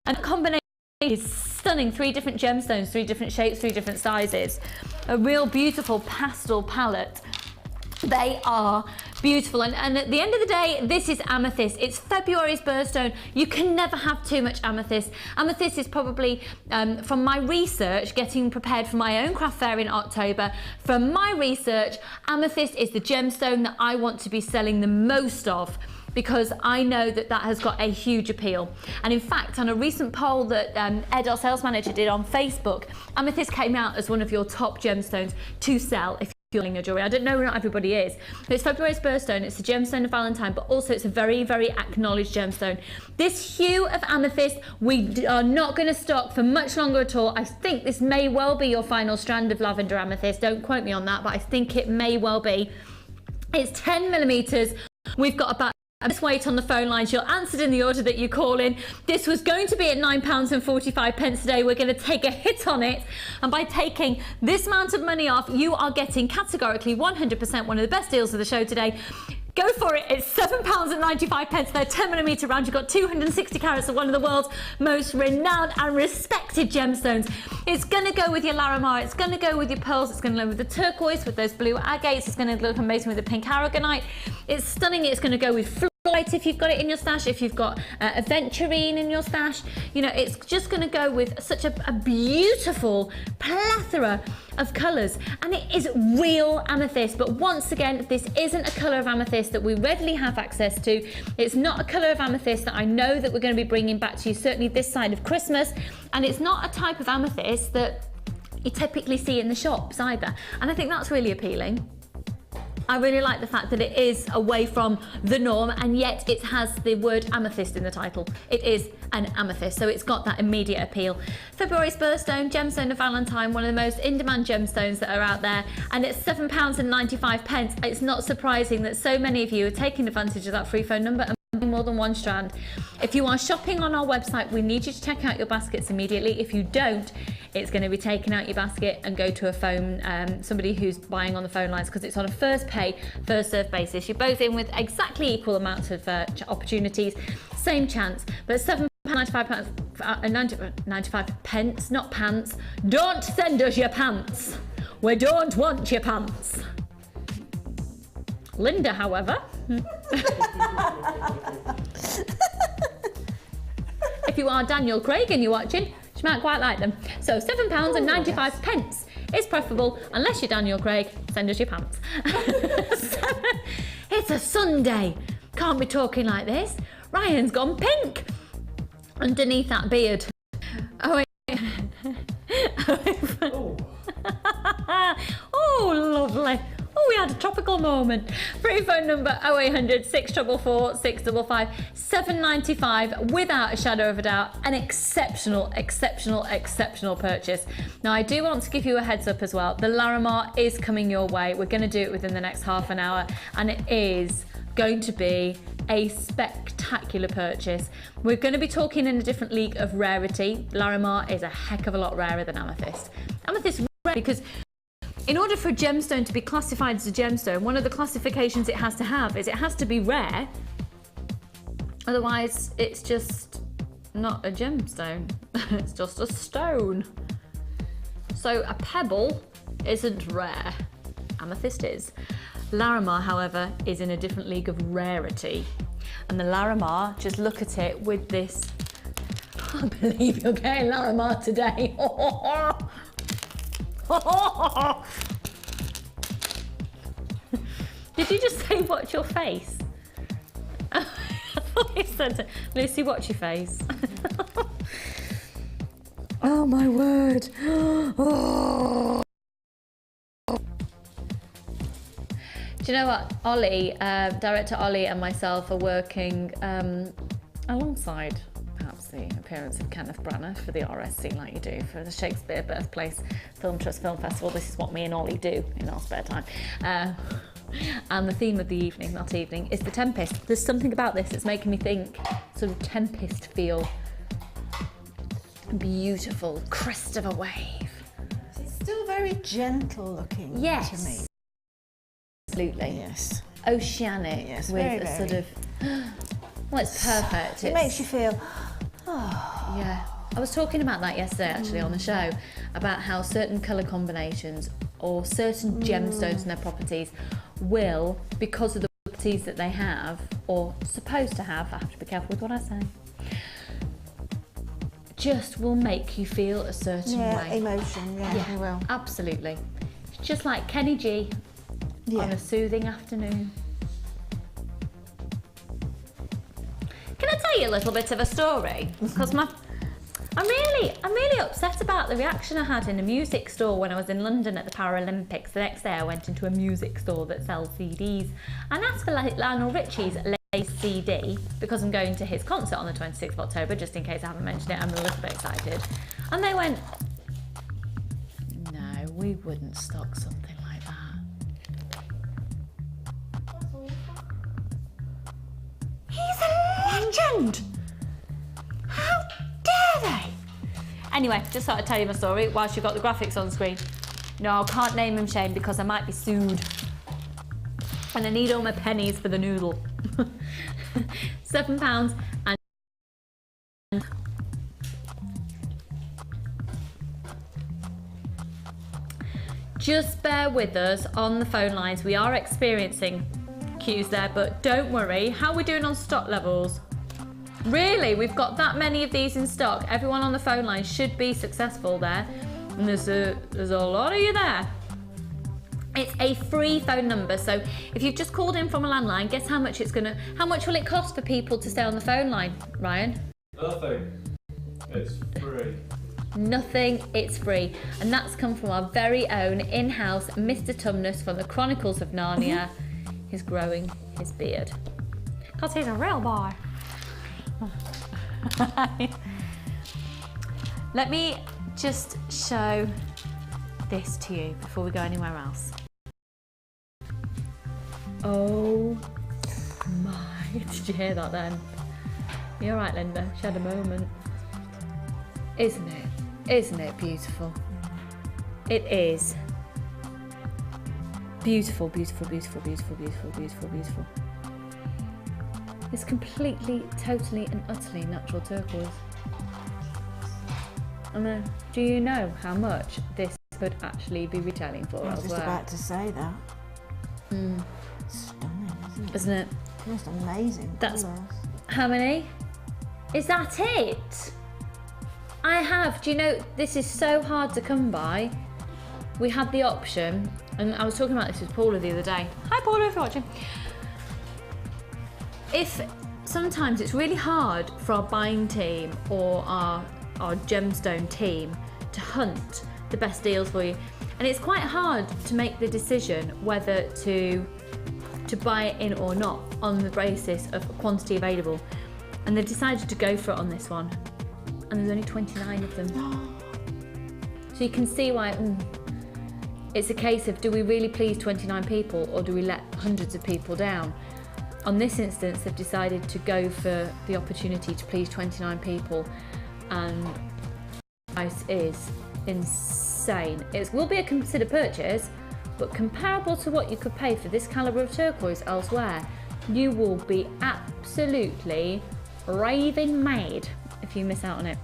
And the combination is stunning. 3 different gemstones, 3 different shapes, 3 different sizes. A real beautiful pastel palette. They are beautiful, and at the end of the day, this is amethyst. It's February's birthstone. You can never have too much amethyst. Amethyst is probably, from my research, getting prepared for my own craft fair in October, from my research, amethyst is the gemstone that I want to be selling the most of, because I know that that has got a huge appeal. And in fact, on a recent poll that Ed, our sales manager, did on Facebook, amethyst came out as one of your top gemstones to sell if fueling your jewellery. I don't know, not everybody is. It's February's birthstone, it's a gemstone of Valentine, but also it's a very, very acknowledged gemstone. This hue of amethyst, we are not going to stock for much longer at all. I think this may well be your final strand of lavender amethyst. Don't quote me on that, but I think it may well be. It's 10 millimetres. We've got about this weight on the phone lines. You're answered in the order that you call in. This was going to be at £9.45 today. We're going to take a hit on it, and by taking this amount of money off, you are getting categorically 100% one of the best deals of the show today. Go for it. It's £7.95. They're 10mm round. You've got 260 carats of one of the world's most renowned and respected gemstones. It's going to go with your Larimar. It's going to go with your pearls. It's going to go with the turquoise, with those blue agates. It's going to look amazing with the pink aragonite. It's stunning. It's going to go with fluorite if you've got it in your stash. If you've got aventurine in your stash, you know, it's just going to go with such a beautiful plethora of colours, and it is real amethyst. But once again, this isn't a colour of amethyst that we readily have access to. It's not a colour of amethyst that I know that we're going to be bringing back to you, certainly this side of Christmas, and it's not a type of amethyst that you typically see in the shops either, and I think that's really appealing. I really like the fact that it is away from the norm, and yet it has the word amethyst in the title. It is an amethyst, so it's got that immediate appeal. February's birthstone, gemstone of Valentine, one of the most in-demand gemstones that are out there, and it's £7.95. It's not surprising that so many of you are taking advantage of that free phone number and buying more than one strand. If you are shopping on our website, we need you to check out your baskets immediately. If you don't, it's going to be taken out your basket and go to a phone, somebody who's buying on the phone lines, because it's on a first pay, first serve basis. You're both in with exactly equal amounts of opportunities, same chance, but £7.95, not pants. Don't send us your pants. We don't want your pants. Linda, however, if you are Daniel Craig and you're watching, you might quite like them. So £7.95 is preferable. Unless you're Daniel Craig, send us your pants. It's a Sunday. Can't be talking like this. Ryan's gone pink underneath that beard. Oh, oh, lovely. Oh, we had a tropical moment. Free phone number 0800 644 655 £7.95, without a shadow of a doubt. An exceptional purchase. Now, I do want to give you a heads up as well. The Larimar is coming your way. We're going to do it within the next half an hour, and it is going to be a spectacular purchase. We're going to be talking in a different league of rarity. Larimar is a heck of a lot rarer than amethyst. Amethyst is rare because in order for a gemstone to be classified as a gemstone, one of the classifications it has to have is it has to be rare. Otherwise, it's just not a gemstone. It's just a stone. So a pebble isn't rare. Amethyst is. Larimar, however, is in a different league of rarity. And the Larimar, just look at it with this. I can't believe you're getting Larimar today. Did you just say watch your face? I thought you said, Lucy, watch your face. Oh my word. Oh. Do you know what? Ollie, director Ollie and myself are working alongside perhaps the appearance of Kenneth Branagh for the RSC, like you do for the Shakespeare Birthplace Film Trust Film Festival. This is what me and Ollie do in our spare time. And the theme of the evening, that evening, is the Tempest. There's something about this that's making me think sort of Tempest feel. Beautiful, crest of a wave. It's still very gentle looking to me. Absolutely. Yes. Oceanic, yes, with very, a very. sort of, well, it's perfect. It makes you feel, Yeah. I was talking about that yesterday actually on the show, about how certain colour combinations or certain gemstones and their properties will, because of the properties that they have, or supposed to have, I have to be careful with what I say, just will make you feel a certain way. Emotion, yeah, it will. Absolutely. It's just like Kenny G on a soothing afternoon. Can I tell you a little bit of a story? Because I'm really upset about the reaction I had in a music store when I was in London at the Paralympics. The next day I went into a music store that sells CDs and asked for Lionel Richie's latest CD because I'm going to his concert on the 26th of October, just in case I haven't mentioned it. I'm a little bit excited. And they went, no, we wouldn't stock something like that. He's a legend! How dare they? Anyway, just thought I'd tell you my story whilst you've got the graphics on screen. No, I can't name him shame because I might be sued. And I need all my pennies for the noodle. £7 and... Just bear with us on the phone lines. We are experiencing queues there, but don't worry. How are we doing on stock levels? Really, we've got that many of these in stock. Everyone on the phone line should be successful there. And there's a lot of you there. It's a free phone number, so if you've just called in from a landline, guess how much how much will it cost for people to stay on the phone line, Ryan? Nothing. It's free. Nothing, it's free. And that's come from our very own in-house Mr. Tumnus from the Chronicles of Narnia. He's growing his beard. Because he's a real boy. Let me just show this to you before we go anywhere else. Oh my, did you hear that then? You're right, Linda, she had a moment. Isn't it? Isn't it beautiful? It is. Beautiful, beautiful, beautiful, beautiful, beautiful, beautiful, beautiful. It's completely, totally and utterly natural turquoise. I know. Do you know how much this could actually be retailing for I was elsewhere? just about to say that. Mm. Stunning, isn't it? Isn't it? Just amazing. That's colours. how many? Is that it? I have. Do you know, this is so hard to come by. We had the option, and I was talking about this with Paula the other day. Hi Paula, if you're watching. If sometimes it's really hard for our buying team or our gemstone team to hunt the best deals for you, and it's quite hard to make the decision whether to buy it in or not on the basis of quantity available, and they've decided to go for it on this one, and there's only 29 of them. So you can see why it's a case of, do we really please 29 people or do we let hundreds of people down? On this instance, they've decided to go for the opportunity to please 29 people, and the price is insane. It will be a considered purchase, but comparable to what you could pay for this calibre of turquoise elsewhere, you will be absolutely raving mad if you miss out on it.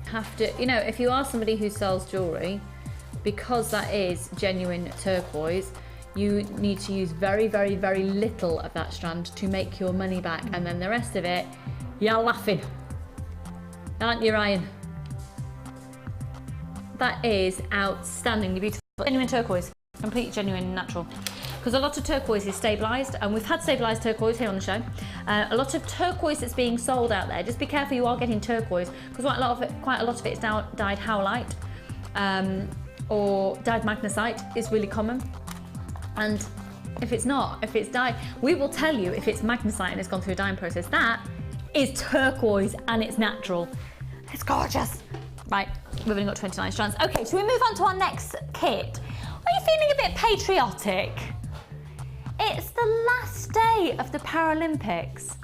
Have to, you know, if you are somebody who sells jewellery, because that is genuine turquoise, you need to use very, very, very little of that strand to make your money back, and then the rest of it, you're laughing. Aren't you, Ryan? That is outstandingly beautiful. Genuine turquoise, completely genuine and natural. Because a lot of turquoise is stabilised, and we've had stabilised turquoise here on the show. A lot of turquoise that's being sold out there, just be careful you are getting turquoise, because quite a lot of it is now dyed howlite, or dyed magnesite is really common. And if it's not, if it's dyed, we will tell you if it's magnesite and it's gone through a dyeing process. That is turquoise and it's natural. It's gorgeous. Right, we've only got 29 strands. Okay, so we move on to our next kit. Are you feeling a bit patriotic? It's the last day of the Paralympics,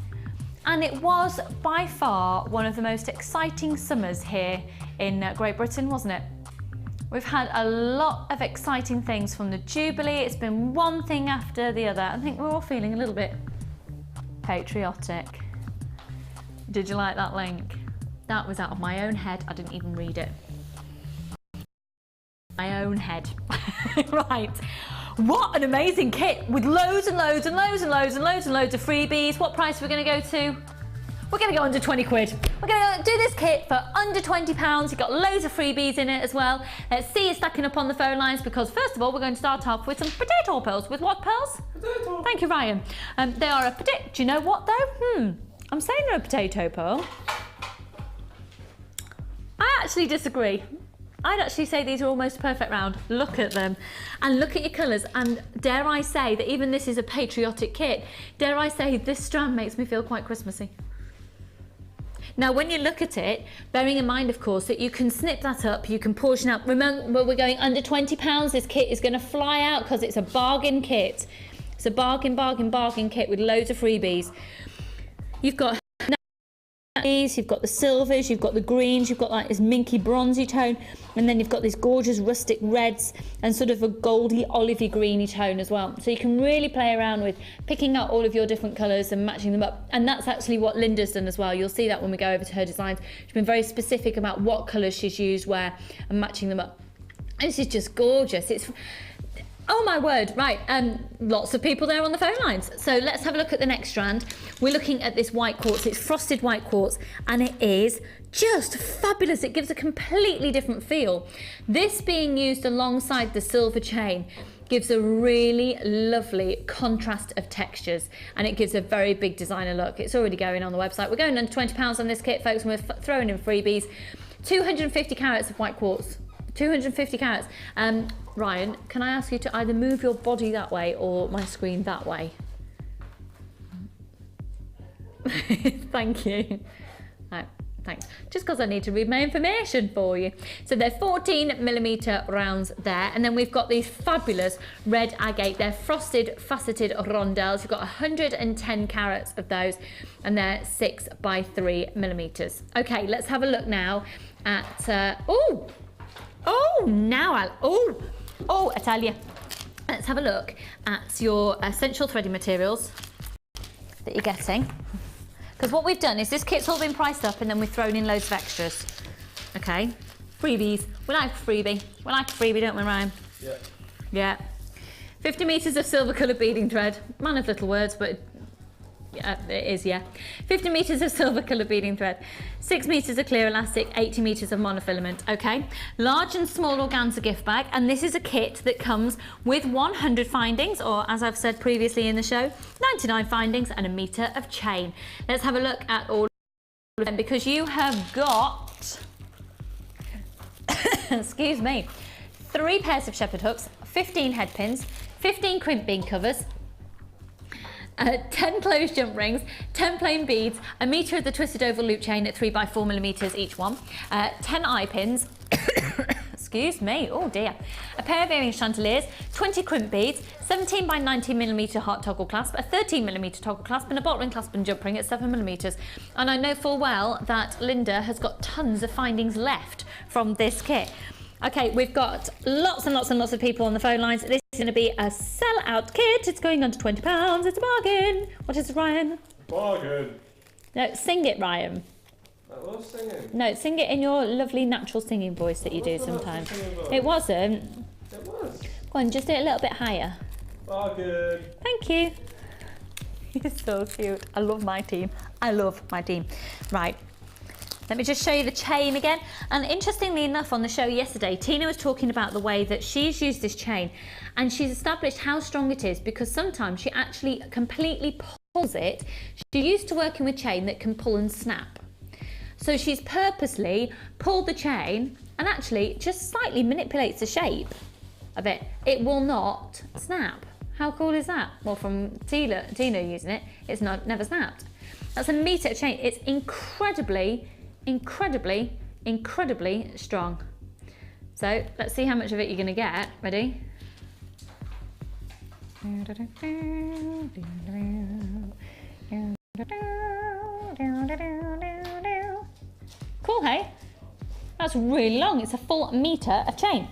and it was by far one of the most exciting summers here in Great Britain, wasn't it? We've had a lot of exciting things from the Jubilee. It's been one thing after the other. I think we're all feeling a little bit patriotic. Did you like that link? That was out of my own head. I didn't even read it. My own head. Right. What an amazing kit with loads and loads and loads and loads and loads and loads of freebies. What price are we going to go to? we're going to go under 20 quid. We're going to do this kit for under £20. You've got loads of freebies in it as well. Let's see you stacking up on the phone lines because first of all, we're going to start off with some potato pearls. With what pearls? Potato. Thank you, Ryan. They are a potato. Do you know what though? I'm saying they're a potato pearl. I actually disagree. I'd actually say these are almost perfect round. Look at them and look at your colours, and dare I say that even this is a patriotic kit, dare I say this strand makes me feel quite Christmassy. Now when you look at it, bearing in mind of course that you can snip that up, you can portion up. Remember we're going under £20, this kit is going to fly out because it's a bargain kit. It's a bargain kit with loads of freebies. You've got you've got the silvers, you've got the greens, you've got like this minky bronzy tone, and then you've got these gorgeous rustic reds and sort of a goldy olivey greeny tone as well. So you can really play around with picking out all of your different colours and matching them up. And that's actually what Linda's done as well. You'll see that when we go over to her designs. She's been very specific about what colours she's used where and matching them up. And this is just gorgeous. It's oh my word, right, lots of people there on the phone lines. So let's have a look at the next strand. We're looking at this white quartz. It's frosted white quartz and it is just fabulous. It gives a completely different feel. This being used alongside the silver chain gives a really lovely contrast of textures and it gives a very big designer look. It's already going on the website. We're going under £20 on this kit, folks, and we're throwing in freebies. 250 carats of white quartz. 250 carats. Ryan, can I ask you to either move your body that way or my screen that way? Thank you. Right, thanks. Just because I need to read my information for you. So they're 14mm rounds there, and then we've got these fabulous red agate. They're frosted, faceted rondelles. You've got 110 carats of those, and they're 6x3mm. Okay, let's have a look now at. I tell you. Let's have a look at your essential threading materials that you're getting. Because what we've done is this kit's all been priced up and then we've thrown in loads of extras. Okay, freebies. We like a freebie. We like a freebie, don't we, Ryan? Yeah. Yeah. 50 metres of silver coloured beading thread. Man of little words, but it is, yeah. 50 metres of silver coloured beading thread, 6 metres of clear elastic, 80 metres of monofilament, okay? Large and small organza gift bag, and this is a kit that comes with 100 findings, or as I've said previously in the show, 99 findings and a metre of chain. Let's have a look at all of them, because you have got, excuse me, 3 pairs of shepherd hooks, 15 head pins, 15 crimp bean covers, 10 closed jump rings, 10 plain beads, a metre of the twisted oval loop chain at 3x4mm each one, 10 eye pins, excuse me, oh dear, a pair of earring chandeliers, 20 crimp beads, 17x19mm heart toggle clasp, a 13mm toggle clasp, and a bolt ring clasp and jump ring at 7mm. And I know full well that Linda has got tons of findings left from this kit. Okay, we've got lots and lots and lots of people on the phone lines. This is going to be a sell-out kit. It's going under £20. It's a bargain. What is it, Ryan? Bargain. No, sing it, Ryan. That was singing. No, sing it in your lovely natural singing voice that you do sometimes. It wasn't. It was. Go on, just do it a little bit higher. Bargain. Thank you. You're so cute. I love my team. I love my team. Right. Let me just show you the chain again. And interestingly enough, on the show yesterday, Tina was talking about the way that she's used this chain and she's established how strong it is because sometimes she actually completely pulls it. She's used to working with chain that can pull and snap. So she's purposely pulled the chain and actually just slightly manipulates the shape of it. It will not snap. How cool is that? Well, from Tina using it, it's never snapped. That's a metre of chain. It's incredibly strong. So let's see how much of it you're going to get. Ready? Cool, hey? That's really long. It's a full metre of chain.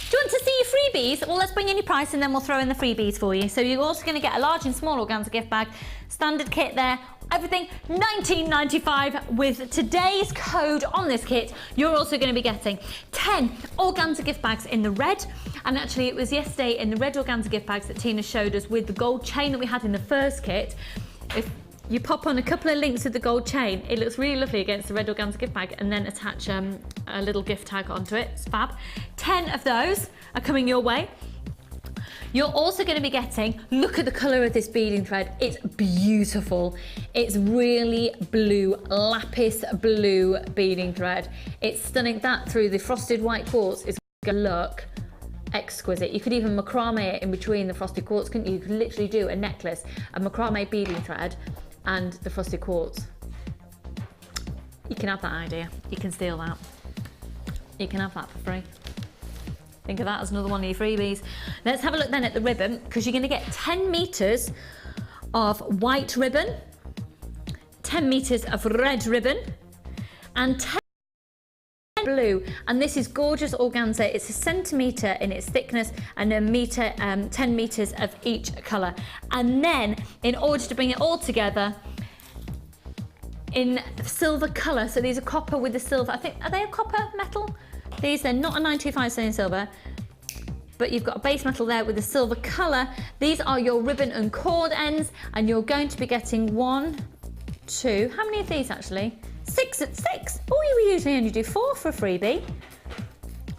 Do you want to see your freebies? Well, let's bring in your price and then we'll throw in the freebies for you. So you're also going to get a large and small organza gift bag, standard kit there, everything $19.95. With today's code on this kit, you're also going to be getting 10 organza gift bags in the red. And actually, it was yesterday in the red organza gift bags that Tina showed us with the gold chain that we had in the first kit. you pop on a couple of links with the gold chain. It looks really lovely against the red organza gift bag, and then attach a little gift tag onto it. It's fab. 10 of those are coming your way. You're also going to be getting, look at the colour of this beading thread. It's beautiful. It's really blue, lapis blue beading thread. It's stunning. That through the frosted white quartz is going to look exquisite. You could even macrame it in between the frosted quartz, couldn't you? You could literally do a necklace, a macrame beading thread and the frosted quartz. You can have that idea. You can steal that. You can have that for free. Think of that as another one of your freebies. Let's have a look then at the ribbon, because you're going to get 10 meters of white ribbon, 10 meters of red ribbon, and 10 blue. And this is gorgeous organza. It's a centimetre in its thickness and a metre, 10 metres of each colour. And then, in order to bring it all together, in silver colour, so these are copper with the silver, I think, are they a copper metal? These are not a 925 sterling silver, but you've got a base metal there with a silver colour. These are your ribbon and cord ends, and you're going to be getting 1, 2, how many of these actually? 6 at 6. Oh, you usually only do 4 for a freebie.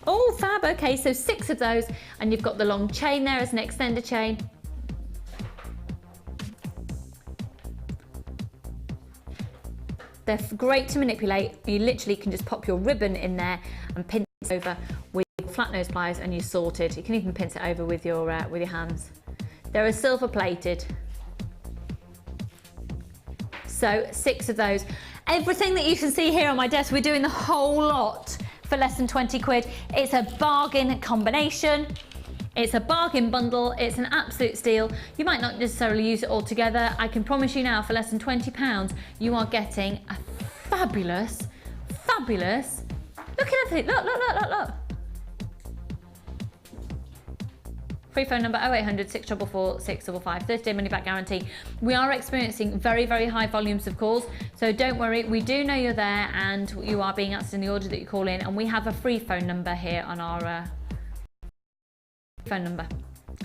Oh, fab. Okay, so 6 of those, and you've got the long chain there as an extender chain. They're great to manipulate. You literally can just pop your ribbon in there and pin it over with flat nose pliers, and you're sorted. You can even pinch it over with your hands. They're silver plated. So 6 of those. Everything that you can see here on my desk, we're doing the whole lot for less than 20 quid. It's a bargain combination. It's a bargain bundle. It's an absolute steal. You might not necessarily use it all together. I can promise you now, for less than £20, you are getting a fabulous, fabulous, look at everything, look. Free phone number 0800 644 655, 30-day money back guarantee. We are experiencing very, very high volumes of calls, so don't worry, we do know you're there and you are being asked in the order that you call in, and we have a free phone number here on our phone number.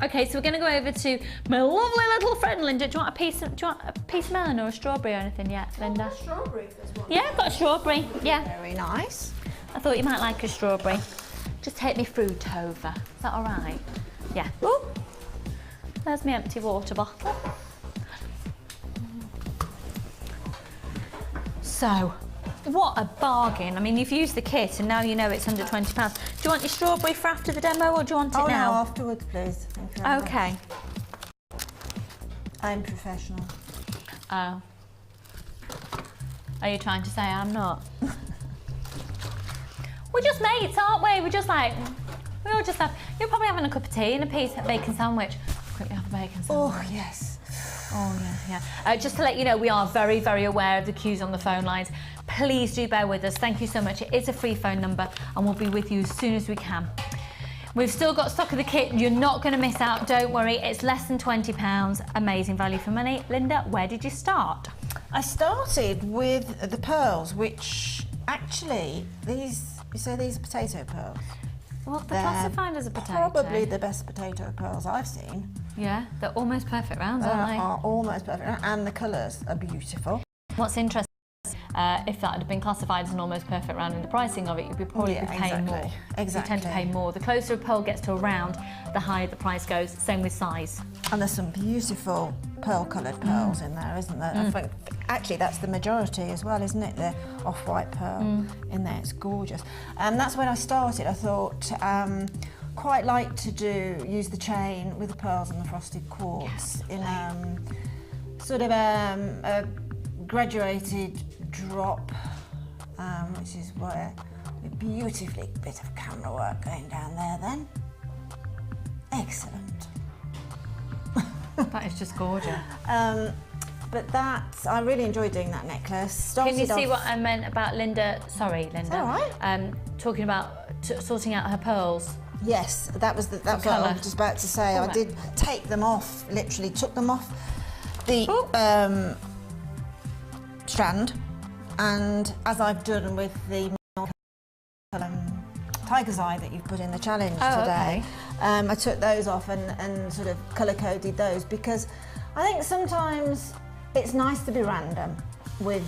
Okay, so we're going to go over to my lovely little friend Linda. Do you want a piece of melon or a strawberry or anything yet, Linda? Oh, strawberry if there's one. Yeah, I've got a strawberry. Yeah. Very nice. I thought you might like a strawberry. Just take me fruit over. Is that all right? Yeah. Ooh. There's my empty water bottle. So, what a bargain. I mean, you've used the kit and now you know it's under £20. Do you want your strawberry for after the demo, or do you want it now? No, afterwards, please. Thank you very Okay. much. I'm professional. Oh. Are you trying to say I'm not? We're just mates, aren't we? We're just like, we all just have, you're probably having a cup of tea and a piece of bacon sandwich. Quickly have a bacon sandwich. Oh, yes. Oh, yeah. Just to let you know, we are very, very aware of the queues on the phone lines. Please do bear with us. Thank you so much. It is a free phone number and we'll be with you as soon as we can. We've still got stock of the kit. You're not going to miss out. Don't worry. It's less than £20. Amazing value for money. Linda, where did you start? I started with the pearls, which actually, you say these are potato pearls? Well, they're classified as a potato. Probably the best potato pearls I've seen. Yeah, they're almost perfect rounds, They aren't they? are almost perfect, and the colours are beautiful. What's interesting, if that had been classified as an almost perfect round in the pricing of it, you'd probably be paying more. Exactly. You tend to pay more. The closer a pearl gets to a round, the higher the price goes. Same with size. And there's some beautiful pearl-coloured pearls in there, isn't there? I think, actually, that's the majority as well, isn't it? The off-white pearl in there. It's gorgeous. And that's when I started. I thought, quite like to use the chain with the pearls and the frosted quartz in sort of a graduated drop, which is where a beautifully bit of camera work going down there then. Excellent. That is just gorgeous. But I really enjoyed doing that necklace. Can you see what I meant about Linda? Sorry, Linda. All right. Talking about sorting out her pearls. Yes, that's what I was just about to say. I did take them off, literally took them off the strand, and as I've done with the tiger's eye that you've put in the challenge today, I took those off and sort of colour coded those, because I think sometimes it's nice to be random with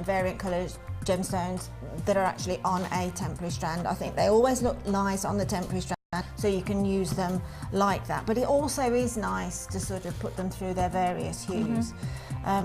variant colours gemstones that are actually on a temporary strand. I think they always look nice on the temporary strand, so you can use them like that. But it also is nice to sort of put them through their various hues.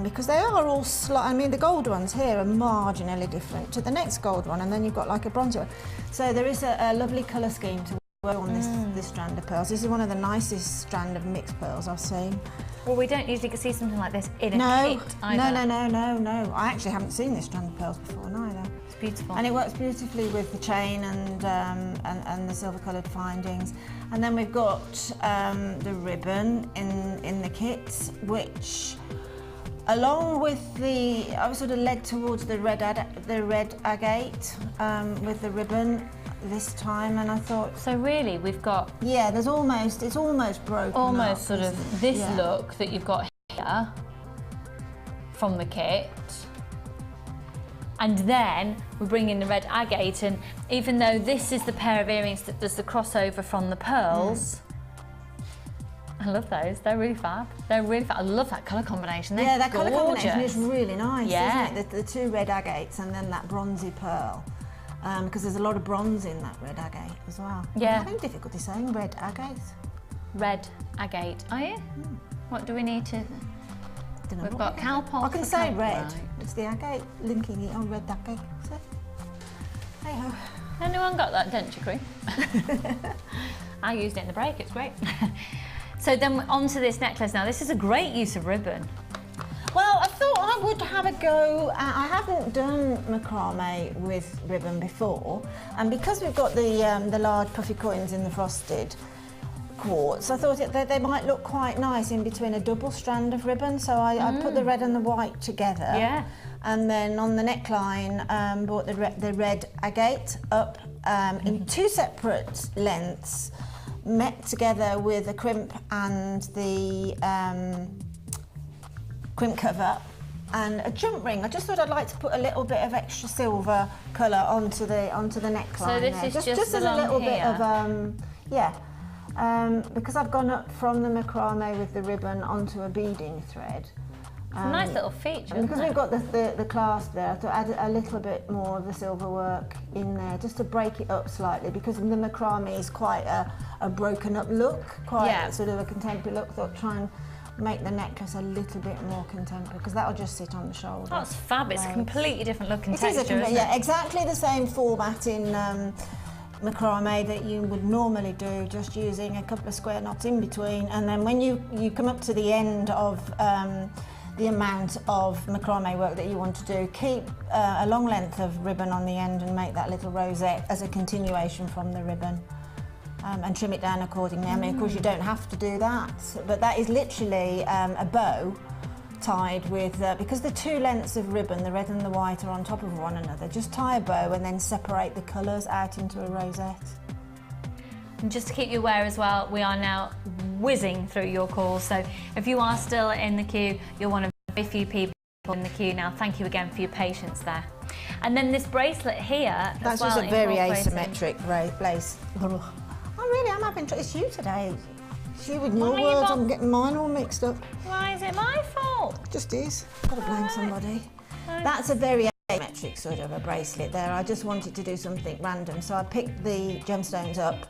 Because they are all I mean, the gold ones here are marginally different to the next gold one, and then you've got like a bronzy one. So there is a lovely colour scheme to work on this strand of pearls. This is one of the nicest strand of mixed pearls I've seen. Well, we don't usually see something like this in a kit either. No. I actually haven't seen this strand of pearls before neither. It's beautiful. And it works beautifully with the chain and the silver coloured findings. And then we've got the ribbon in the kit, which, along with I was sort of led towards the red agate with the ribbon this time, and I thought. So really, we've got. Yeah, it's almost broken. Almost up, sort of this look that you've got here from the kit. And then we bring in the red agate, and even though this is the pair of earrings that does the crossover from the pearls, I love those. They're really fab. They're really fab. I love that colour combination. They're that gorgeous. colour combination is really nice, Yeah. isn't it? The two red agates and then that bronzy pearl. Because there's a lot of bronze in that red agate as well. Yeah. I'm having difficulty saying red agate. Red agate. Are you? What do we need to? Dunno We've what got cowpox. I can say red. Right. It's the agate linking it on red agate. So, hey ho. Anyone got that denture cream? I used it in the break. It's great. So then we're onto this necklace now. This is a great use of ribbon. Well, I thought I would have a go. I haven't done macrame with ribbon before, and because we've got the large puffy coins in the frosted quartz, I thought they might look quite nice in between a double strand of ribbon. So I put the red and the white together. Yeah. And then on the neckline, brought the red agate up in two separate lengths, met together with a crimp and the crimp cover and a jump ring. I just thought I'd like to put a little bit of extra silver colour onto the neckline. So this there. is just as a little bit of because I've gone up from the macrame with the ribbon onto a beading thread. It's a nice little feature. And because isn't we've got the clasp there, I thought I'd add a little bit more of the silver work in there just to break it up slightly, because the macrame is quite a broken up look, quite sort of a contemporary look. Thought try and make the necklace a little bit more contemporary, because that'll just sit on the shoulder. That's fab. It's a completely different look and It is texture, isn't yeah, it? exactly the same format in macrame that you would normally do, just using a couple of square knots in between, and then when you come up to the end of the amount of macrame work that you want to do, keep a long length of ribbon on the end and make that little rosette as a continuation from the ribbon, and trim it down accordingly. I mean, of course, you don't have to do that, but that is literally a bow tied with, because the two lengths of ribbon, the red and the white, are on top of one another, just tie a bow and then separate the colours out into a rosette. And just to keep you aware as well, we are now whizzing through your calls. So if you are still in the queue, you're one of a few people in the queue now. Thank you again for your patience there. And then this bracelet here, that's as well, just a very incorporating- asymmetric bracelet. I really am having it's you today. It's you with your Why words, you I'm getting mine all mixed up. Why is it my fault? Just is. Gotta blame somebody. That's a very asymmetric sort of a bracelet there. I just wanted to do something random, so I picked the gemstones up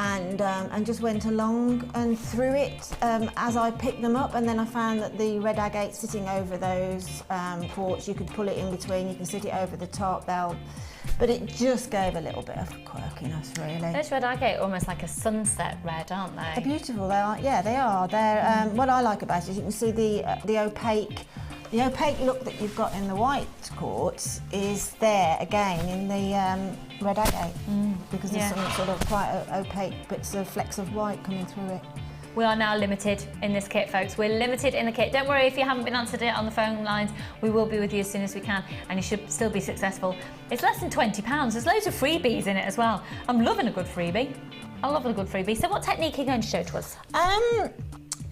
and just went along and through it as I picked them up, and then I found that the red agate sitting over those quartz, you could pull it in between, you can sit it over the top, but it just gave a little bit of quirkiness, really. Those red agate are almost like a sunset red, aren't they? They're beautiful, they are, yeah, they are. They're, what I like about it is you can see the opaque look that you've got in the white quartz is there again in the red agate, because there's some sort of quite opaque bits of flecks of white coming through it. We are now limited in this kit, folks. We're limited in the kit. Don't worry if you haven't been answered it on the phone lines. We will be with you as soon as we can, and you should still be successful. It's less than £20. There's loads of freebies in it as well. I'm loving a good freebie. I love a good freebie. So what technique are you going to show to us? I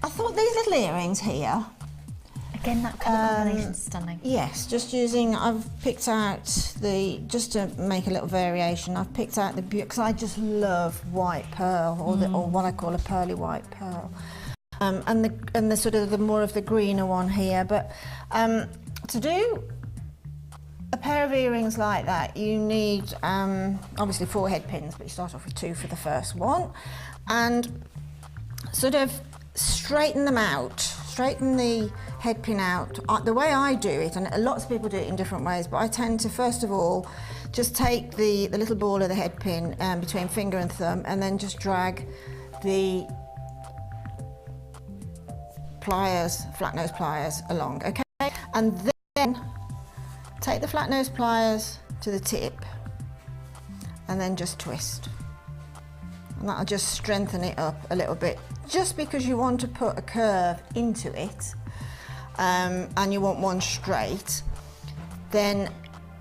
thought these little earrings here. Again, that colour combination's stunning. Yes, I've picked out just to make a little variation, I've picked out because I just love white pearl, or what I call a pearly white pearl. and the sort of the more of the greener one here. But to do a pair of earrings like that, you need obviously 4 head pins, but you start off with 2 for the first one, and sort of straighten them out, straighten the head pin out. The way I do it, and lots of people do it in different ways, but I tend to first of all just take the little ball of the head pin between finger and thumb, and then just drag the pliers, flat nose pliers along, okay? And then take the flat nose pliers to the tip and then just twist. And that'll just strengthen it up a little bit. Just because you want to put a curve into it and you want one straight, then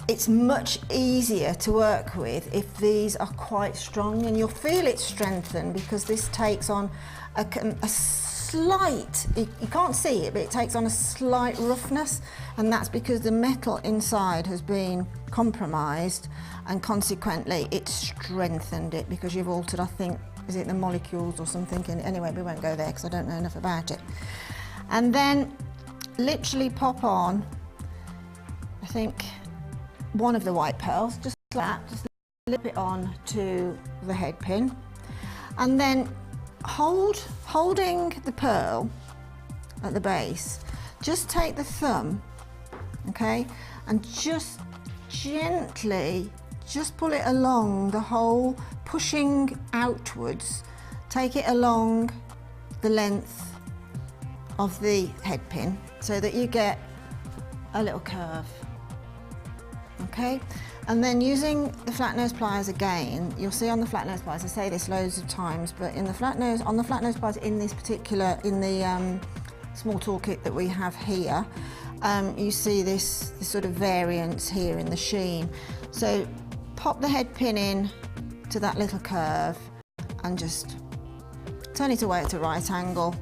it's much easier to work with if these are quite strong, and you'll feel it strengthen because this takes on a slight, you can't see it, but it takes on a slight roughness, and that's because the metal inside has been compromised, and consequently it's strengthened it because you've altered, I think, is it the molecules or something? Anyway, we won't go there because I don't know enough about it. And then literally pop on, I think, one of the white pearls, just like that, just slip it on to the head pin, and then holding the pearl at the base, just take the thumb, okay, and just gently just pull it along the hole, pushing outwards. Take it along the length of the head pin so that you get a little curve, okay? And then using the flat nose pliers again, you'll see on the flat nose pliers, I say this loads of times, but in the flat nose, on the flat nose pliers in this particular, in the small toolkit that we have here, you see this sort of variance here in the sheen. So pop the head pin in to that little curve and just turn it away at a right angle,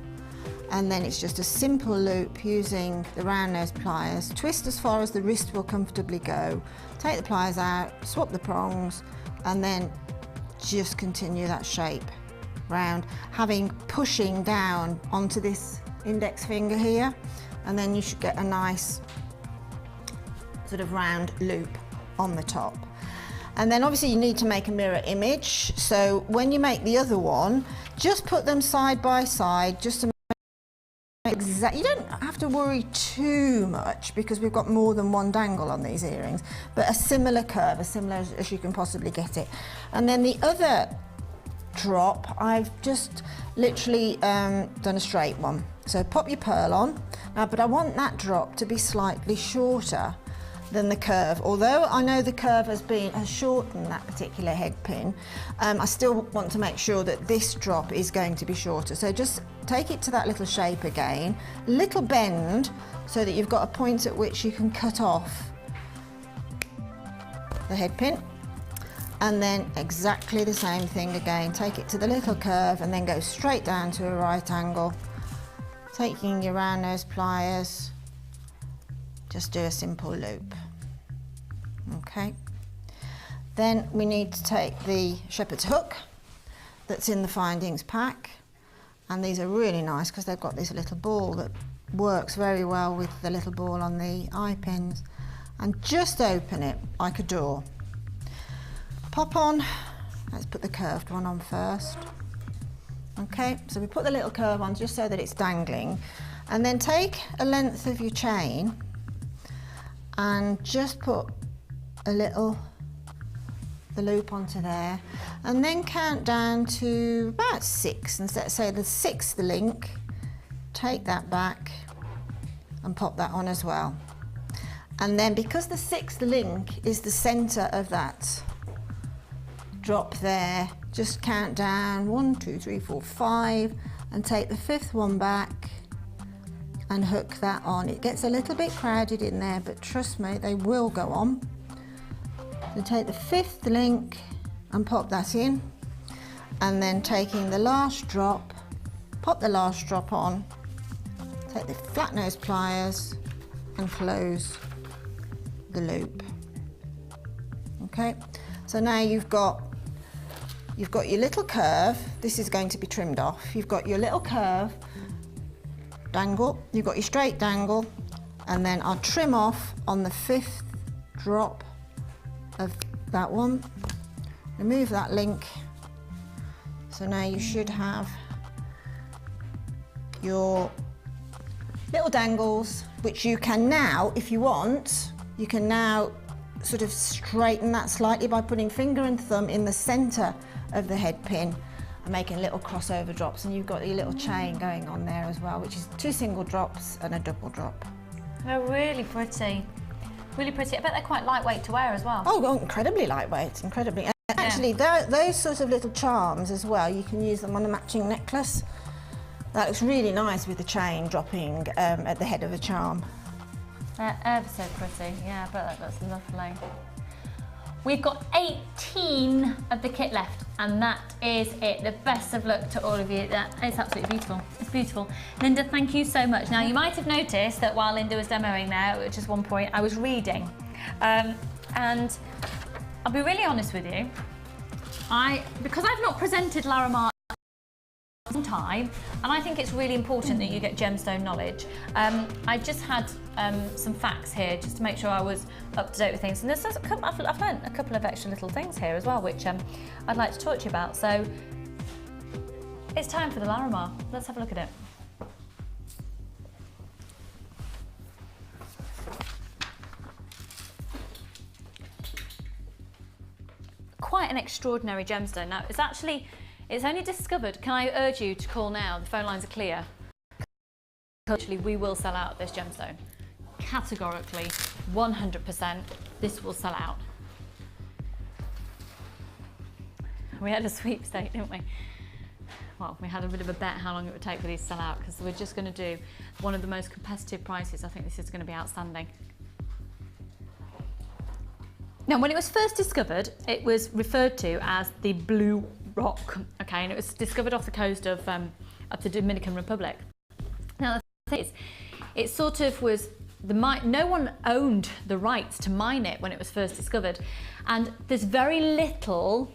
and then it's just a simple loop using the round nose pliers. Twist as far as the wrist will comfortably go, take the pliers out, swap the prongs, and then just continue that shape round, pushing down onto this index finger here, and then you should get a nice sort of round loop on the top. And then obviously you need to make a mirror image, so when you make the other one, just put them side by side just to make exact. You don't have to worry too much because we've got more than one dangle on these earrings, but a similar curve, as similar as you can possibly get it. And then the other drop, I've just literally done a straight one. So pop your pearl on, now, but I want that drop to be slightly shorter than the curve. Although I know the curve has shortened that particular head pin, I still want to make sure that this drop is going to be shorter. So just take it to that little shape again, little bend, so that you've got a point at which you can cut off the head pin. And then exactly the same thing again, take it to the little curve and then go straight down to a right angle. Taking your round nose pliers, just do a simple loop, okay? Then we need to take the shepherd's hook that's in the findings pack, and these are really nice because they've got this little ball that works very well with the little ball on the eye pins, and just open it like a door. Pop on, let's put the curved one on first. Okay, so we put the little curve on just so that it's dangling, and then take a length of your chain and just put the loop onto there, and then count down to about 6, and say the 6th link, take that back and pop that on as well. And then because the 6th link is the center of that drop there, just count down 1, 2, 3, 4, 5, and take the 5th one back and hook that on. It gets a little bit crowded in there, but trust me, they will go on. So take the 5th link and pop that in, and then taking the last drop, pop the last drop on, take the flat nose pliers and close the loop. Okay, so now you've got your little curve. This is going to be trimmed off. You've got your little curve dangle. You've got your straight dangle, and then I'll trim off on the 5th drop of that one. Remove that link. So now you should have your little dangles, which you can now, if you want, you can now sort of straighten that slightly by putting finger and thumb in the centre of the head pin and making little crossover drops, and you've got your little chain going on there as well, which is 2 single drops and a double drop. They're really pretty. Really pretty. I bet they're quite lightweight to wear as well. Oh, incredibly lightweight, incredibly. And actually, those sorts of little charms as well, you can use them on a matching necklace. That looks really nice with the chain dropping at the head of the charm. They're ever so pretty. Yeah, I bet that looks lovely. We've got 18 of the kit left, and that is it. The best of luck to all of you. It's absolutely beautiful. It's beautiful. Linda, thank you so much. Now, you might have noticed that while Linda was demoing there, at just one point, I was reading. And I'll be really honest with you, because I've not presented Larimar time, and I think it's really important that you get gemstone knowledge. I just had some facts here just to make sure I was up to date with things, and I've learned a couple of extra little things here as well, which I'd like to talk to you about. So it's time for the Larimar. Let's have a look at it. Quite an extraordinary gemstone. Now, it's only discovered. Can I urge you to call now? The phone lines are clear. Actually, we will sell out this gemstone. Categorically, 100%, this will sell out. We had a sweepstake, didn't we? Well, we had a bit of a bet how long it would take for these to sell out, because we're just going to do one of the most competitive prices. I think this is going to be outstanding. Now, when it was first discovered, it was referred to as the blue rock, okay, and it was discovered off the coast of the Dominican Republic. Now, the thing is, it sort of was, no one owned the rights to mine it when it was first discovered, and there's very little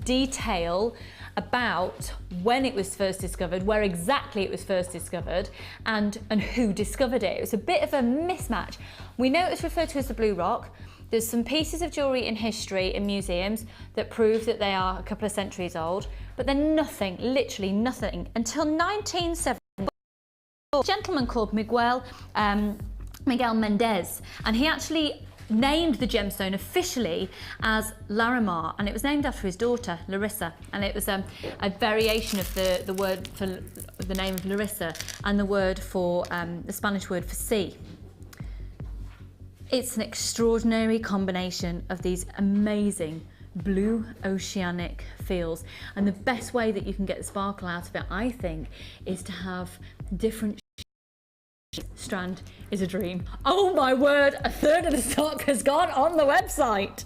detail about when it was first discovered, where exactly it was first discovered, and who discovered it. It was a bit of a mismatch. We know it was referred to as the blue rock. There's some pieces of jewellery in history in museums that prove that they are a couple of centuries old, but then nothing, literally nothing, until 1970. A gentleman called Miguel Mendez, and he actually named the gemstone officially as Larimar, and it was named after his daughter, Larissa, and it was a variation of the word for the name of Larissa and the word for the Spanish word for sea. It's an extraordinary combination of these amazing blue oceanic feels, and the best way that you can get the sparkle out of it, I think, is to have different strand is a dream. Oh my word, a third of the stock has gone on the website.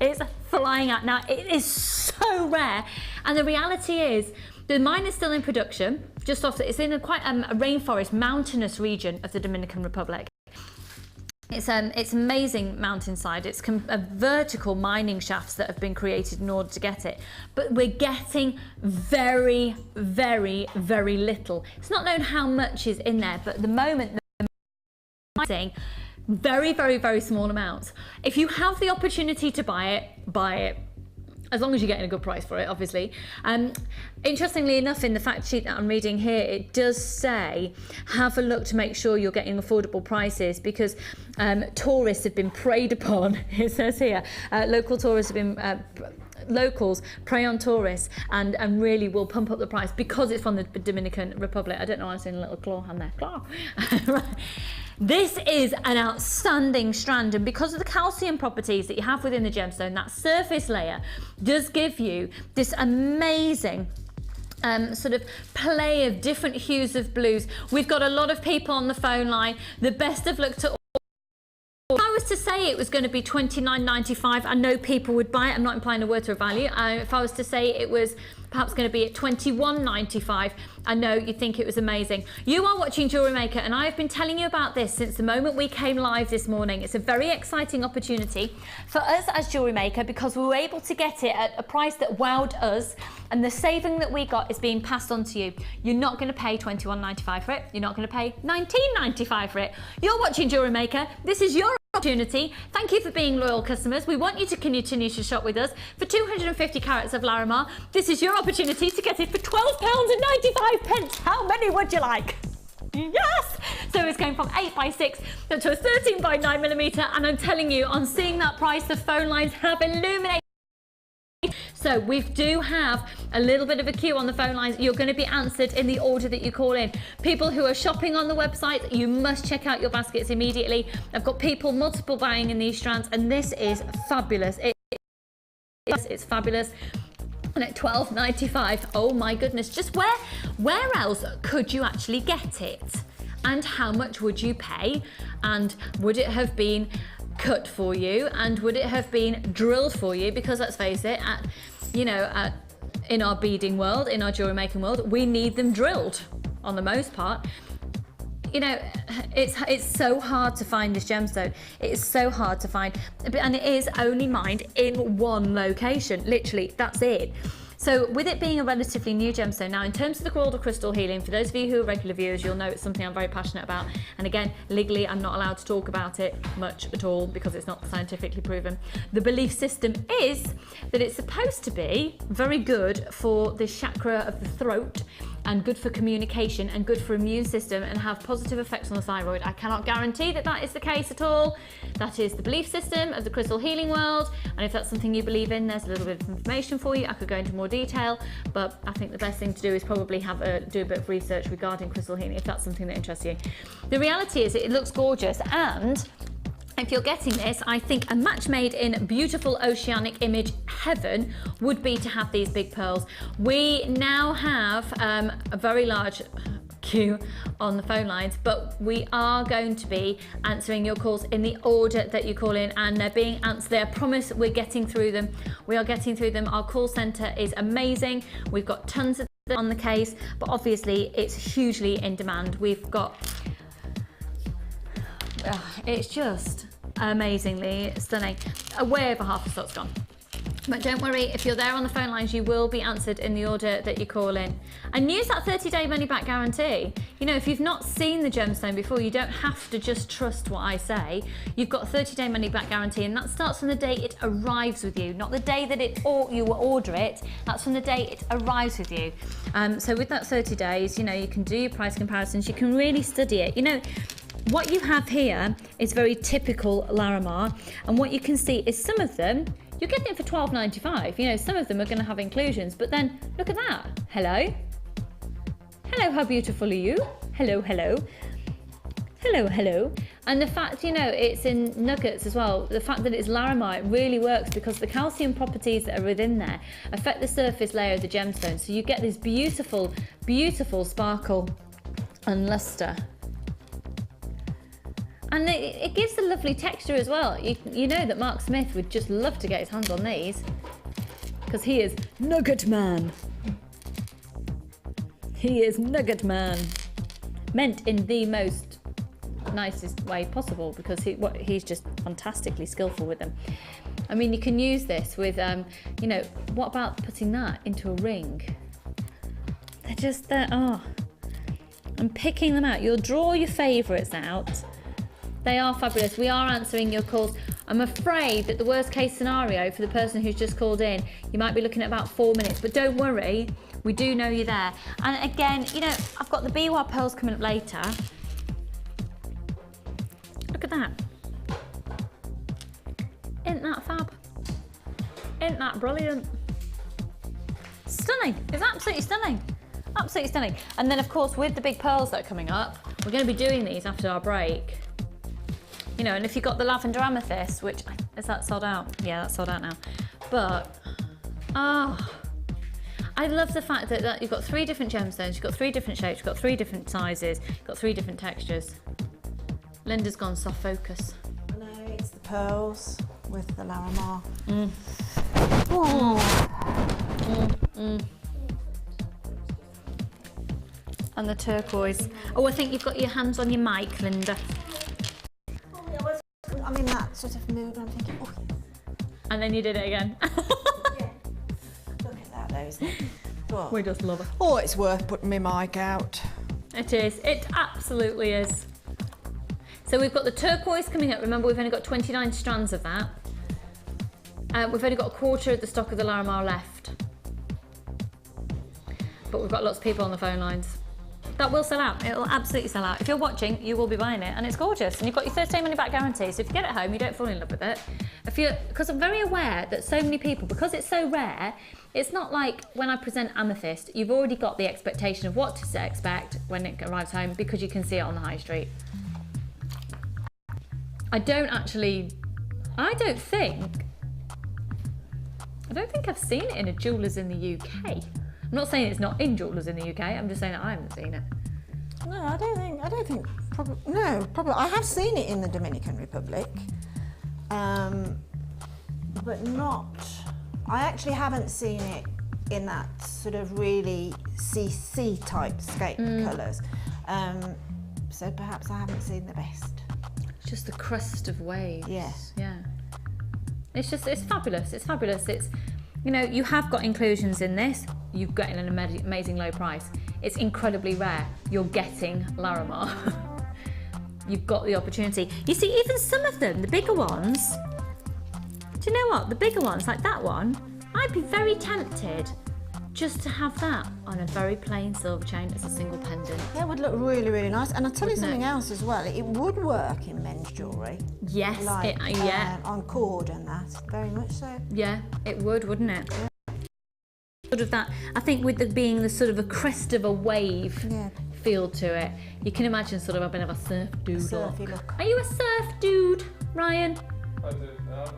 It's flying out. Now, it is so rare, and the reality is the mine is still in production, just off, it's in quite a rainforest, mountainous region of the Dominican Republic. It's amazing mountainside. It's vertical mining shafts that have been created in order to get it. But we're getting very, very, very little. It's not known how much is in there, but at the moment, they're mining very, very, very small amounts. If you have the opportunity to buy it, buy it. As long as you're getting a good price for it, obviously. Interestingly enough, in the fact sheet that I'm reading here, it does say, have a look to make sure you're getting affordable prices, because tourists have been preyed upon. It says here, local tourists have been, locals prey on tourists and really will pump up the price because it's from the Dominican Republic. I don't know why I'm seeing a little claw hand there. Claw. This is an outstanding strand, and because of the calcium properties that you have within the gemstone, that surface layer does give you this amazing sort of play of different hues of blues. We've got a lot of people on the phone line. The best of luck to all. If I was to say it was going to be $29.95, I know people would buy it. I'm not implying a word to a value. If I was to say it was perhaps going to be at $21.95. I know you think it was amazing. You are watching Jewellery Maker, and I have been telling you about this since the moment we came live this morning. It's a very exciting opportunity for us as Jewellery Maker because we were able to get it at a price that wowed us, and the saving that we got is being passed on to you. You're not going to pay $21.95 for it. You're not going to pay $19.95 for it. You're watching Jewellery Maker. This is your opportunity. Thank you for being loyal customers. We want you to continue to shop with us for 250 carats of Larimar. This is your opportunity to get it for £12.95. How many would you like? Yes! So it's going from 8x6 to a 13x9mm, and I'm telling you, on seeing that price, the phone lines have illuminated. So we do have a little bit of a queue on the phone lines. You're going to be answered in the order that you call in. People who are shopping on the website, you must check out your baskets immediately. I've got people multiple buying in these strands, and this is fabulous. It's fabulous. And at $12.95, oh my goodness, just where else could you actually get it? And how much would you pay? And would it have been cut for you, and would it have been drilled for you? Because let's face it, in our beading world, in our jewelry making world, we need them drilled on the most part. You know, it's so hard to find this gemstone. It is so hard to find, and it is only mined in one location. Literally, that's it. So with it being a relatively new gemstone, now in terms of the world of crystal healing, for those of you who are regular viewers, you'll know it's something I'm very passionate about. And again, legally, I'm not allowed to talk about it much at all because it's not scientifically proven. The belief system is that it's supposed to be very good for the chakra of the throat, and good for communication, and good for immune system, and have positive effects on the thyroid. I cannot guarantee that that is the case at all. That is the belief system of the crystal healing world, and if that's something you believe in, there's a little bit of information for you. I could go into more detail, but I think the best thing to do is probably do a bit of research regarding crystal healing if that's something that interests you. The reality is it looks gorgeous, and if you're getting this, I think a match made in beautiful oceanic image heaven would be to have these big pearls. We now have a very large queue on the phone lines, but we are going to be answering your calls in the order that you call in, and they're being answered. I promise we're getting through them. We are getting through them. Our call centre is amazing. We've got tons of them on the case, but obviously it's hugely in demand. We've got it's just amazingly stunning. Way over half the stock's gone. But don't worry, if you're there on the phone lines, you will be answered in the order that you call in. And use that 30-day money-back guarantee. You know, if you've not seen the gemstone before, you don't have to just trust what I say. You've got a 30-day money-back guarantee, and that starts from the day it arrives with you, not the day that you order it. That's from the day it arrives with you. So with that 30 days, you know, you can do your price comparisons. You can really study it. You know, what you have here is very typical Larimar, and what you can see is some of them you're getting it for $12.95. You know, some of them are going to have inclusions, but then look at that. Hello. Hello, how beautiful are you? Hello, hello. Hello, hello. And the fact, you know, it's in nuggets as well. The fact that it's Larimar, it really works because the calcium properties that are within there affect the surface layer of the gemstone. So you get this beautiful, beautiful sparkle and luster. And it gives a lovely texture as well. You know that Mark Smith would just love to get his hands on these because he is Nugget Man. He is Nugget Man. Meant in the most nicest way possible because he's just fantastically skillful with them. I mean, you can use this with, you know, what about putting that into a ring? They're just there. Oh, I'm picking them out. You'll draw your favourites out. They are fabulous. We are answering your calls. I'm afraid that the worst case scenario for the person who's just called in, you might be looking at about 4 minutes, but don't worry, we do know you're there. And again, you know, I've got the Biwa pearls coming up later. Look at that. Isn't that fab? Isn't that brilliant? Stunning. It's absolutely stunning. Absolutely stunning. And then of course, with the big pearls that are coming up, we're going to be doing these after our break. You know, and if you've got the lavender amethyst, which, is that sold out? Yeah, that's sold out now. But, I love the fact that you've got 3 different gemstones, you've got 3 different shapes, you've got 3 different sizes, you've got 3 different textures. Linda's gone soft focus. No, it's the pearls with the Larimar. and the turquoise. Oh, I think you've got your hands on your mic, Linda. I'm in that sort of mood. I'm thinking, oh, And then you did it again. yeah. Look at that, though, isn't it? But, We just love it. oh, it's worth putting my mic out. It is. It absolutely is. So we've got the turquoise coming up. Remember, we've only got 29 strands of that. We've only got a quarter of the stock of the Larimar left. But we've got lots of people on the phone lines. That will sell out. It'll absolutely sell out. If you're watching, you will be buying it, and it's gorgeous. And you've got your 13 money back guarantee. So if you get it home, you don't fall in love with it. Because I'm very aware that so many people, because it's so rare, it's not like when I present amethyst, you've already got the expectation of what to expect when it arrives home because you can see it on the high street. I don't think I've seen it in a jewellers in the UK. I'm not saying it's not in jewellers in the UK, I'm just saying that I haven't seen it. No, I don't think, probably, I have seen it in the Dominican Republic, but not, I actually haven't seen it in that sort of really CC type scape colours, so perhaps I haven't seen the best. It's just the crust of waves. Yeah. Yeah. It's fabulous, it's fabulous. It's, you know, you have got inclusions in this, you've got an amazing low price. It's incredibly rare. You're getting Larimar. You've got the opportunity. You see, even some of them, the bigger ones, do you know what? The bigger ones, like that one, I'd be very tempted just to have that on a very plain silver chain as a single pendant. Yeah, it would look really, really nice. And I'll tell you Wouldn't something it? else as well. It would work in men's jewellery. Yes, Like, yeah. on cord and that, very much so. Yeah, it would, wouldn't it? Sort of that, I think with it being the sort of a crest of a wave feel to it, you can imagine sort of a bit of a surf dude Surfy look. Are you a surf dude, Ryan? I do.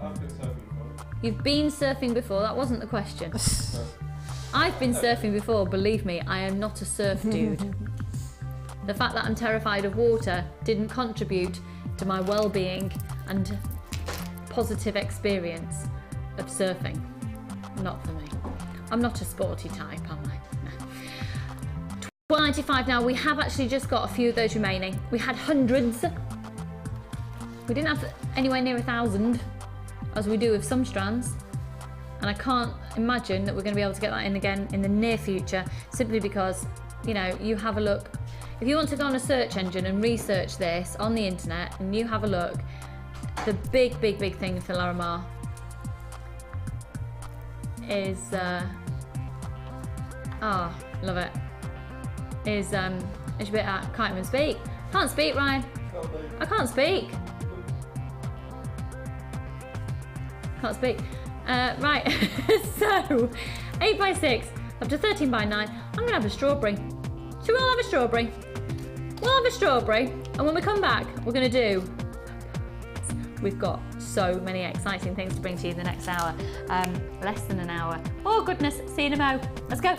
I've been surfing before. You've been surfing before, that wasn't the question. I've been surfing before, believe me, I am not a surf dude. The fact that I'm terrified of water didn't contribute to my well-being and positive experience of surfing. Not for me. I'm not a sporty type, am I? No. $12.95 now. We have actually just got a few of those remaining. We had hundreds. We didn't have anywhere near 1,000, as we do with some strands. And I can't imagine that we're going to be able to get that in again in the near future, simply because, you know, you have a look. If you want to go on a search engine and research this on the internet and you have a look, the big thing for Larimar is, love it, is a bit, I can't even speak. Can't speak, Ryan. I can't speak. Can't speak. Right, so 8x6 up to 13x9. I'm gonna have a strawberry. So we'll have a strawberry. We'll have a strawberry, and when we come back, we're gonna do. We've got so many exciting things to bring to you in the next hour. Less than an hour. Oh goodness, see you in a mo. Let's go.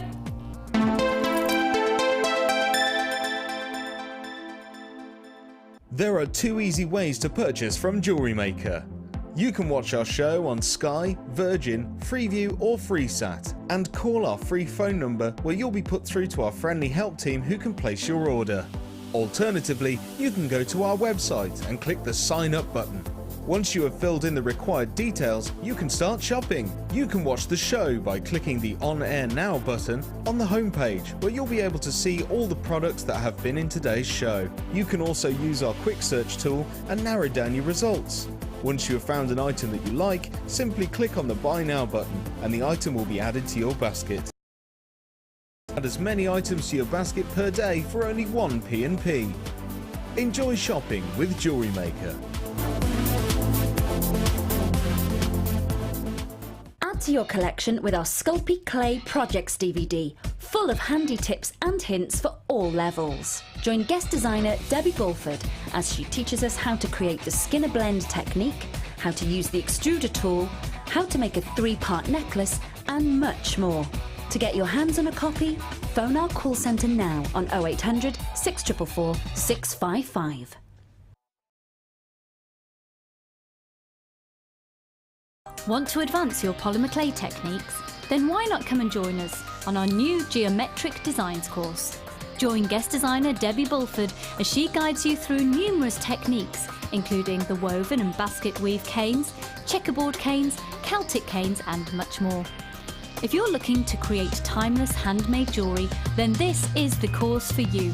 There are 2 easy ways to purchase from Jewellery Maker. You can watch our show on Sky, Virgin, Freeview or FreeSat and call our free phone number where you'll be put through to our friendly help team who can place your order. Alternatively, you can go to our website and click the sign up button. Once you have filled in the required details, you can start shopping. You can watch the show by clicking the On Air Now button on the homepage, where you'll be able to see all the products that have been in today's show. You can also use our quick search tool and narrow down your results. Once you have found an item that you like, simply click on the Buy Now button and the item will be added to your basket. Add as many items to your basket per day for only 1 P&P. Enjoy shopping with Jewellery Maker. Add to your collection with our Sculpey Clay Projects DVD, full of handy tips and hints for all levels. Join guest designer Debbie Bulford as she teaches us how to create the Skinner blend technique, how to use the extruder tool, how to make a 3-part necklace, and much more. To get your hands on a copy, phone our call centre now on 0800 644 655. Want to advance your polymer clay techniques? Then why not come and join us on our new Geometric Designs course? Join guest designer Debbie Bulford as she guides you through numerous techniques, including the woven and basket weave canes, checkerboard canes, Celtic canes and much more. If you're looking to create timeless handmade jewellery, then this is the course for you.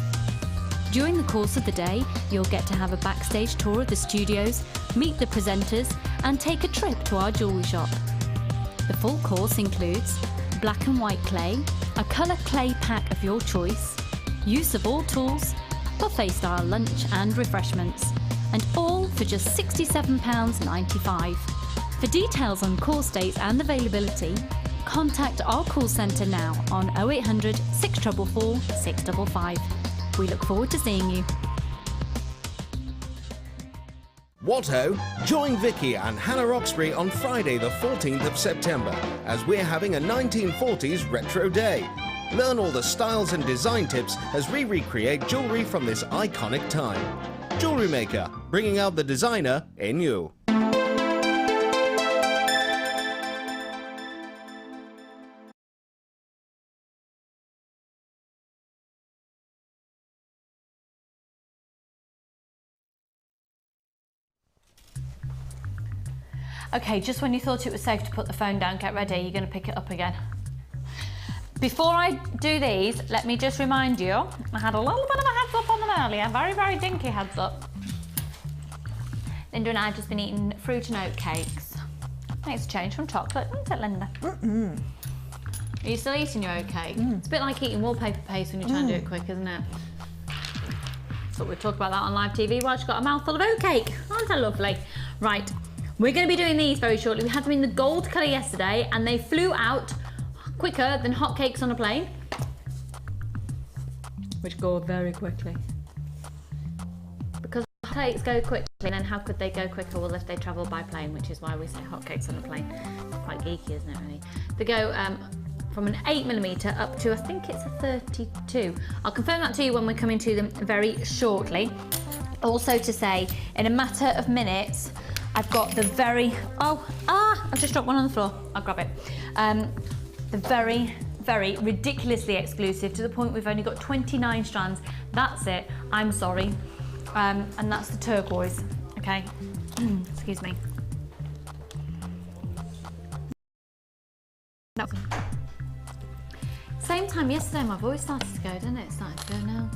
During the course of the day, you'll get to have a backstage tour of the studios, meet the presenters and take a trip to our jewellery shop. The full course includes black and white clay, a colour clay pack of your choice, use of all tools, buffet style lunch and refreshments, and all for just £67.95. For details on course dates and availability, contact our call centre now on 0800 644 655. We look forward to seeing you. What-ho? Join Vicky and Hannah Roxbury on Friday the 14th of September as we're having a 1940s retro day. Learn all the styles and design tips as we recreate jewellery from this iconic time. Jewellery Maker, bringing out the designer in you. Okay, just when you thought it was safe to put the phone down, get ready, you're going to pick it up again. Before I do these, let me just remind you, I had a little bit of a heads up on them earlier, very, very dinky heads up. Linda and I have just been eating fruit and oat cakes. Makes a change from chocolate, isn't it, Linda? Are you still eating your oat cake? It's a bit like eating wallpaper paste when you try and do it quick, isn't it? Thought we'd talk about that on live TV while she's got a mouthful of oat cake. Aren't they lovely? Right. We're going to be doing these very shortly. We had them in the gold colour yesterday and they flew out quicker than hotcakes on a plane, which go very quickly. Because hotcakes go quickly, then how could they go quicker? Well, if they travel by plane, which is why we say hotcakes on a plane. It's quite geeky, isn't it, really? They go from an 8mm up to, I think it's a 32. I'll confirm that to you when we're coming to them very shortly. Also to say, in a matter of minutes, I've got the very, I've just dropped one on the floor. I'll grab it. The very, very ridiculously exclusive, to the point we've only got 29 strands. That's it, I'm sorry. And that's the turquoise, okay? Excuse me. No. Same time yesterday, my voice started to go, didn't it? It's starting to go now.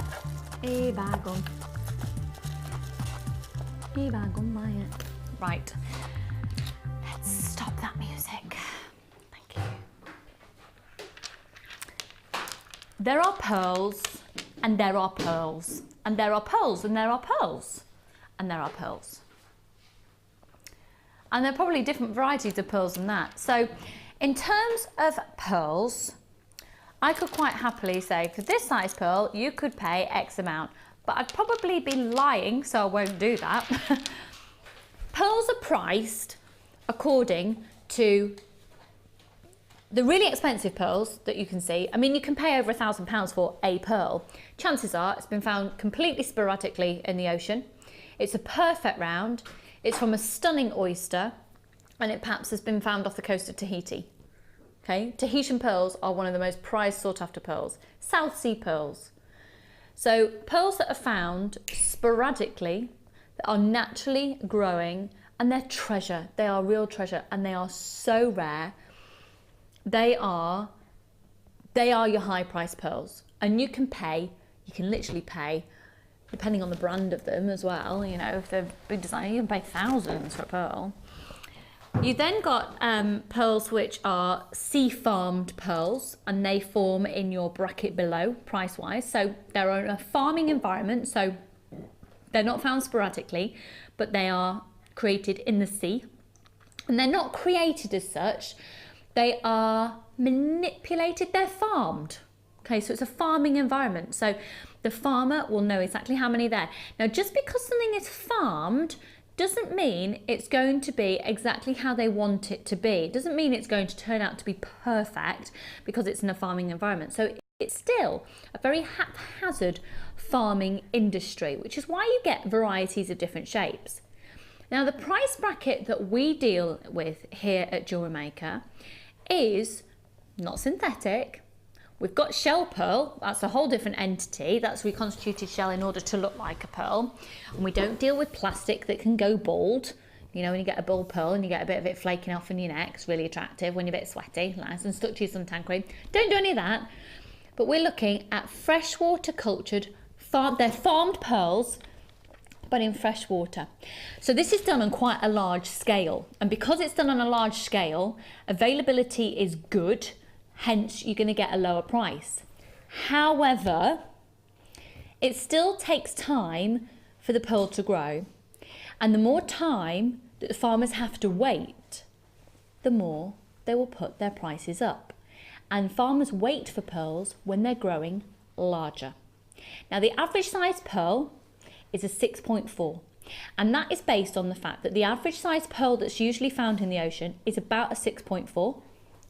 Right, let's stop that music. Thank you. There are pearls, and there are pearls, and there are pearls, and there are pearls, and there are pearls. And there are probably different varieties of pearls than that. So, in terms of pearls, I could quite happily say, for this size pearl, you could pay X amount, but I'd probably be lying, so I won't do that. Pearls are priced according to the really expensive pearls that you can see. I mean, you can pay over £1,000 for a pearl. Chances are it's been found completely sporadically in the ocean. It's a perfect round. It's from a stunning oyster, and it perhaps has been found off the coast of Tahiti. Okay, Tahitian pearls are one of the most prized sought after pearls. South Sea pearls. So pearls that are found sporadically, that are naturally growing, and they're treasure. They are real treasure, and they are so rare. They are your high price pearls, and you can literally pay, depending on the brand of them as well. You know, if they're big design, you can pay thousands for a pearl. You then got pearls which are sea farmed pearls, and they form in your bracket below price wise. So they're in a farming environment, so they're not found sporadically, but they are created in the sea. And they're not created as such, they are manipulated, they're farmed. Okay, so it's a farming environment. So the farmer will know exactly how many there. Now, just because something is farmed doesn't mean it's going to be exactly how they want it to be. It doesn't mean it's going to turn out to be perfect because it's in a farming environment. So it's still a very haphazard farming industry, which is why you get varieties of different shapes. Now, the price bracket that we deal with here at Jewellery Maker is not synthetic. We've got shell pearl, that's a whole different entity. That's reconstituted shell in order to look like a pearl. And we don't deal with plastic that can go bald. You know, when you get a bald pearl and you get a bit of it flaking off in your neck, it's really attractive when you're a bit sweaty, nice and stuck to your suntan cream. Don't do any of that. But we're looking at freshwater cultured, they're farmed pearls, but in fresh water. So this is done on quite a large scale. And because it's done on a large scale, availability is good, hence you're gonna get a lower price. However, it still takes time for the pearl to grow. And the more time that the farmers have to wait, the more they will put their prices up. And farmers wait for pearls when they're growing larger. Now the average size pearl is a 6.4, and that is based on the fact that the average size pearl that's usually found in the ocean is about a 6.4.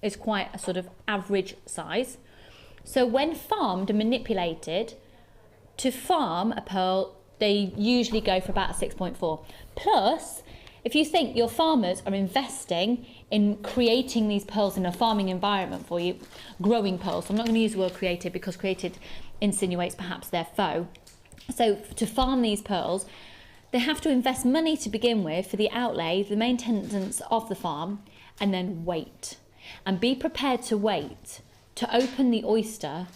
It's quite a sort of average size. So when farmed and manipulated, to farm a pearl, they usually go for about a 6.4. Plus, if you think your farmers are investing in creating these pearls in a farming environment for you, growing pearls, so I'm not going to use the word created because created insinuates perhaps their foe. So to farm these pearls, they have to invest money to begin with for the outlay, the maintenance of the farm, and then wait. And be prepared to wait to open the oyster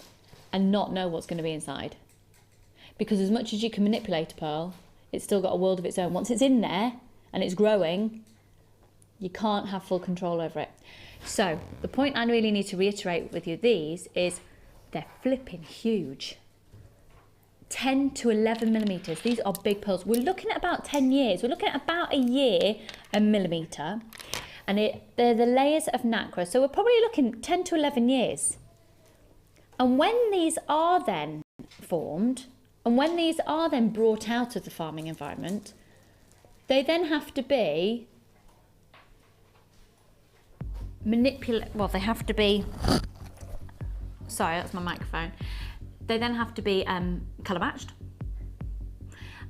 and not know what's going to be inside. Because as much as you can manipulate a pearl, it's still got a world of its own. Once it's in there and it's growing, you can't have full control over it. So the point I really need to reiterate with you these is they're flipping huge. 10 to 11 millimeters. These are big pearls. We're looking at about 10 years. We're looking at about a year a millimeter. And they're the layers of nacre. So we're probably looking 10 to 11 years. And when these are then formed, and when these are then brought out of the farming environment, they then have to be they have to be, sorry, that's my microphone. They then have to be colour matched,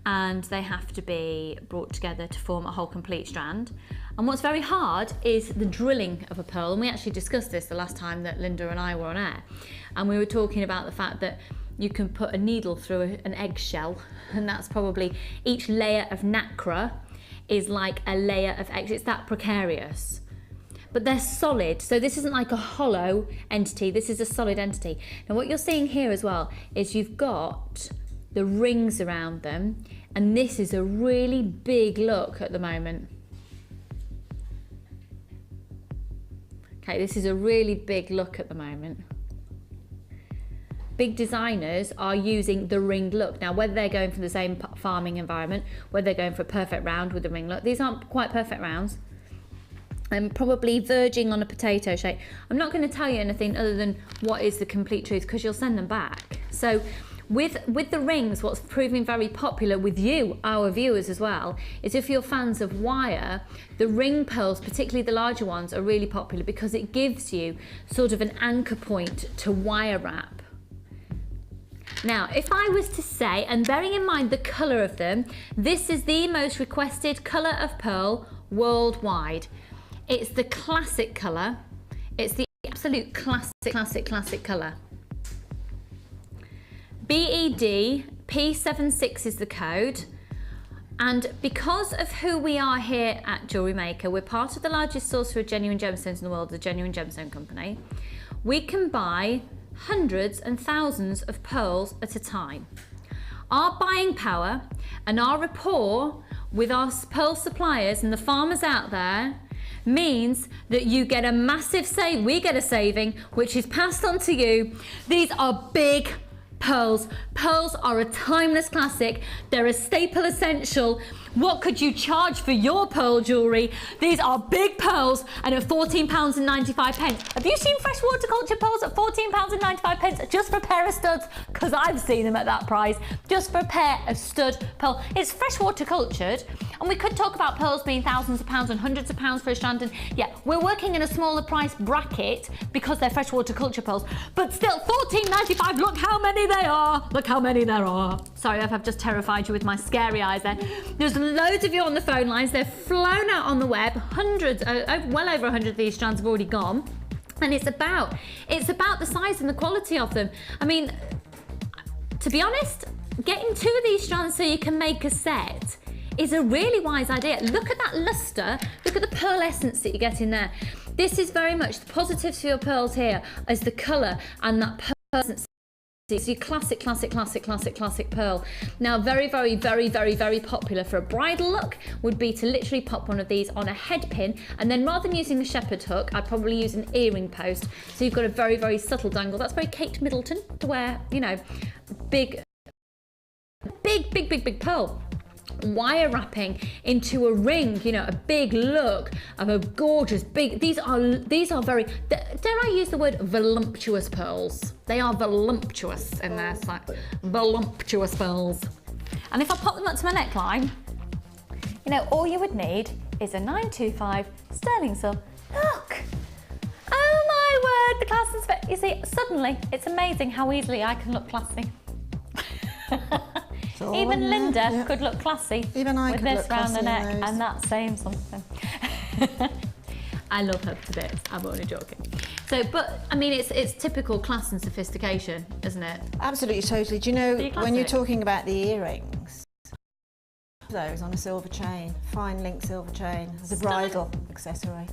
and they have to be brought together to form a whole complete strand. And what's very hard is the drilling of a pearl, and we actually discussed this the last time that Linda and I were on air, and we were talking about the fact that you can put a needle through an eggshell, and that's probably, each layer of nacre is like a layer of eggs. It's that precarious. But they're solid, so this isn't like a hollow entity, this is a solid entity. Now what you're seeing here as well is you've got the rings around them, and this is a really big look at the moment. Okay, this is a really big look at the moment. Big designers are using the ringed look. Now, whether they're going for the same farming environment, whether they're going for a perfect round with the ring look, these aren't quite perfect rounds. I'm probably verging on a potato shape. I'm not going to tell you anything other than what is the complete truth, because you'll send them back. So with the rings, what's proving very popular with you, our viewers as well, is if you're fans of wire, the ring pearls, particularly the larger ones, are really popular because it gives you sort of an anchor point to wire wrap. Now, if I was to say, and bearing in mind the colour of them, this is the most requested colour of pearl worldwide. It's the classic colour. It's the absolute classic colour. BED P76 is the code. And because of who we are here at Jewellery Maker, we're part of the largest sourcer of genuine gemstones in the world, the Genuine Gemstone Company. We can buy hundreds and thousands of pearls at a time. Our buying power and our rapport with our pearl suppliers and the farmers out there means that you get a massive save, we get a saving, which is passed on to you. These are big pearls. Pearls are a timeless classic. They're a staple essential. What could you charge for your pearl jewellery? These are big pearls, and at £14.95. Have you seen freshwater culture pearls at £14.95 just for a pair of studs? Because I've seen them at that price, just for a pair of stud pearl. It's freshwater cultured, and we could talk about pearls being thousands of pounds and hundreds of pounds for a strand, and yeah, we're working in a smaller price bracket because they're freshwater culture pearls, but still £14.95, look how many they are. Look how many there are. Sorry if I've just terrified you with my scary eyes there. There's loads of you on the phone lines. They're flown out on the web. Hundreds, well over 100 of these strands have already gone. And it's about the size and the quality of them. I mean, to be honest, getting 2 of these strands so you can make a set is a really wise idea. Look at that luster, look at the pearl essence that you get in there. This is very much the positives for your pearls here as the colour and that pearl essence. It's your classic pearl. Now, very popular for a bridal look would be to literally pop one of these on a head pin, and then rather than using the shepherd hook, I'd probably use an earring post. So you've got a very subtle dangle. That's very Kate Middleton to wear, you know, big pearl. Wire wrapping into a ring, you know, a big look of a gorgeous big, these are very, dare I use the word voluptuous pearls? They are voluptuous in their like voluptuous pearls. And if I pop them up to my neckline, you know, all you would need is a 925 sterling silver. Look! Oh my word, the class and spec. You see, suddenly it's amazing how easily I can look classy. Even Linda could look classy with this round the neck, and that's saying something. I love her to bits, I'm only joking. So, but I mean, it's typical class and sophistication, isn't it? Absolutely, totally. Do you know, when you're talking about the earrings, those on a silver chain, fine link silver chain, as a bridal accessory.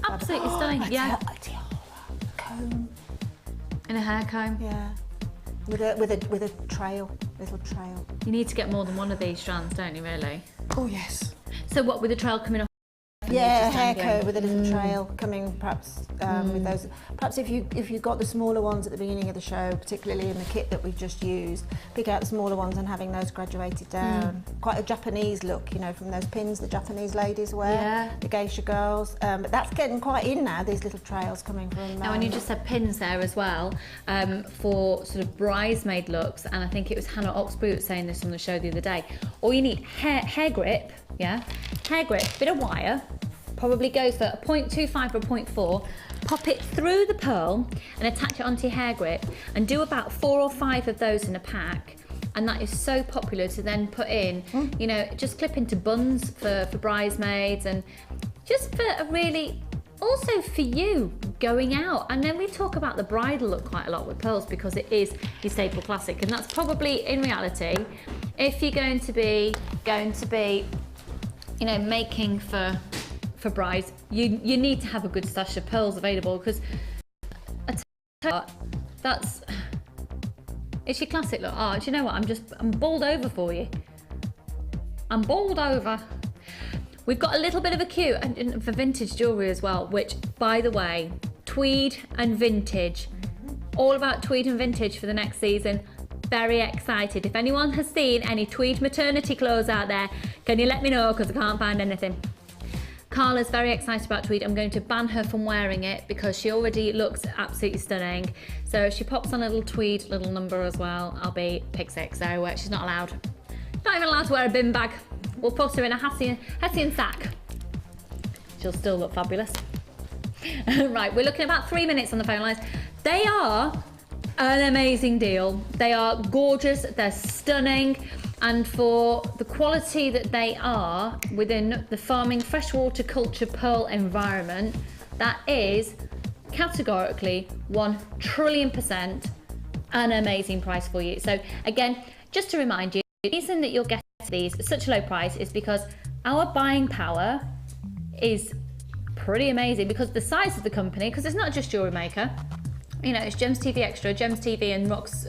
Absolutely stunning, yeah. A tiara, comb. In a hair comb. Yeah. With a trail, little trail. You need to get more than one of these strands, don't you, really? Oh, yes. So what, with the trail coming off? Yeah, a hair comb with a little trail coming, perhaps with those. Perhaps if you got the smaller ones at the beginning of the show, particularly in the kit that we've just used, pick out the smaller ones and having those graduated down. Quite a Japanese look, you know, from those pins the Japanese ladies wear, the geisha girls. But that's getting quite in now, these little trails coming from... Now, and you just said pins there as well, for sort of bridesmaid looks, and I think it was Hannah Oxbury that was saying this on the show the other day. All you need, hair grip, hair grip, bit of wire, probably goes for a 0.25 or 0.4, pop it through the pearl and attach it onto your hair grip, and do about 4 or 5 of those in a pack. And that is so popular to then put in, you know, just clip into buns for bridesmaids, and just for a really, also for you going out. And then we talk about the bridal look quite a lot with pearls because it is your staple classic, and that's probably, in reality, if you're going to be, you know, making for brides, you need to have a good stash of pearls available, because I tell you what, it's your classic look. Oh, do you know what? I'm bowled over for you. I'm bowled over. We've got a little bit of a queue and for vintage jewellery as well, which, by the way, tweed and vintage, all about tweed and vintage for the next season. Very excited. If anyone has seen any tweed maternity clothes out there, can you let me know, because I can't find anything. Carla's very excited about tweed. I'm going to ban her from wearing it because she already looks absolutely stunning. So if she pops on a little tweed little number as well, I'll be pig sick. So she's not allowed. Not even allowed to wear a bin bag. We'll put her in a Hessian sack. She'll still look fabulous. Right, we're looking at about 3 minutes on the phone lines. They are an amazing deal. They are gorgeous, they're stunning, and for the quality that they are within the farming freshwater culture pearl environment, that is categorically 1,000,000,000% an amazing price for you. So again, just to remind you, the reason that you're getting these at such a low price is because our buying power is pretty amazing, because the size of the company, because it's not just Jewellery Maker, you know, it's Gems TV Extra, Gems TV and Rox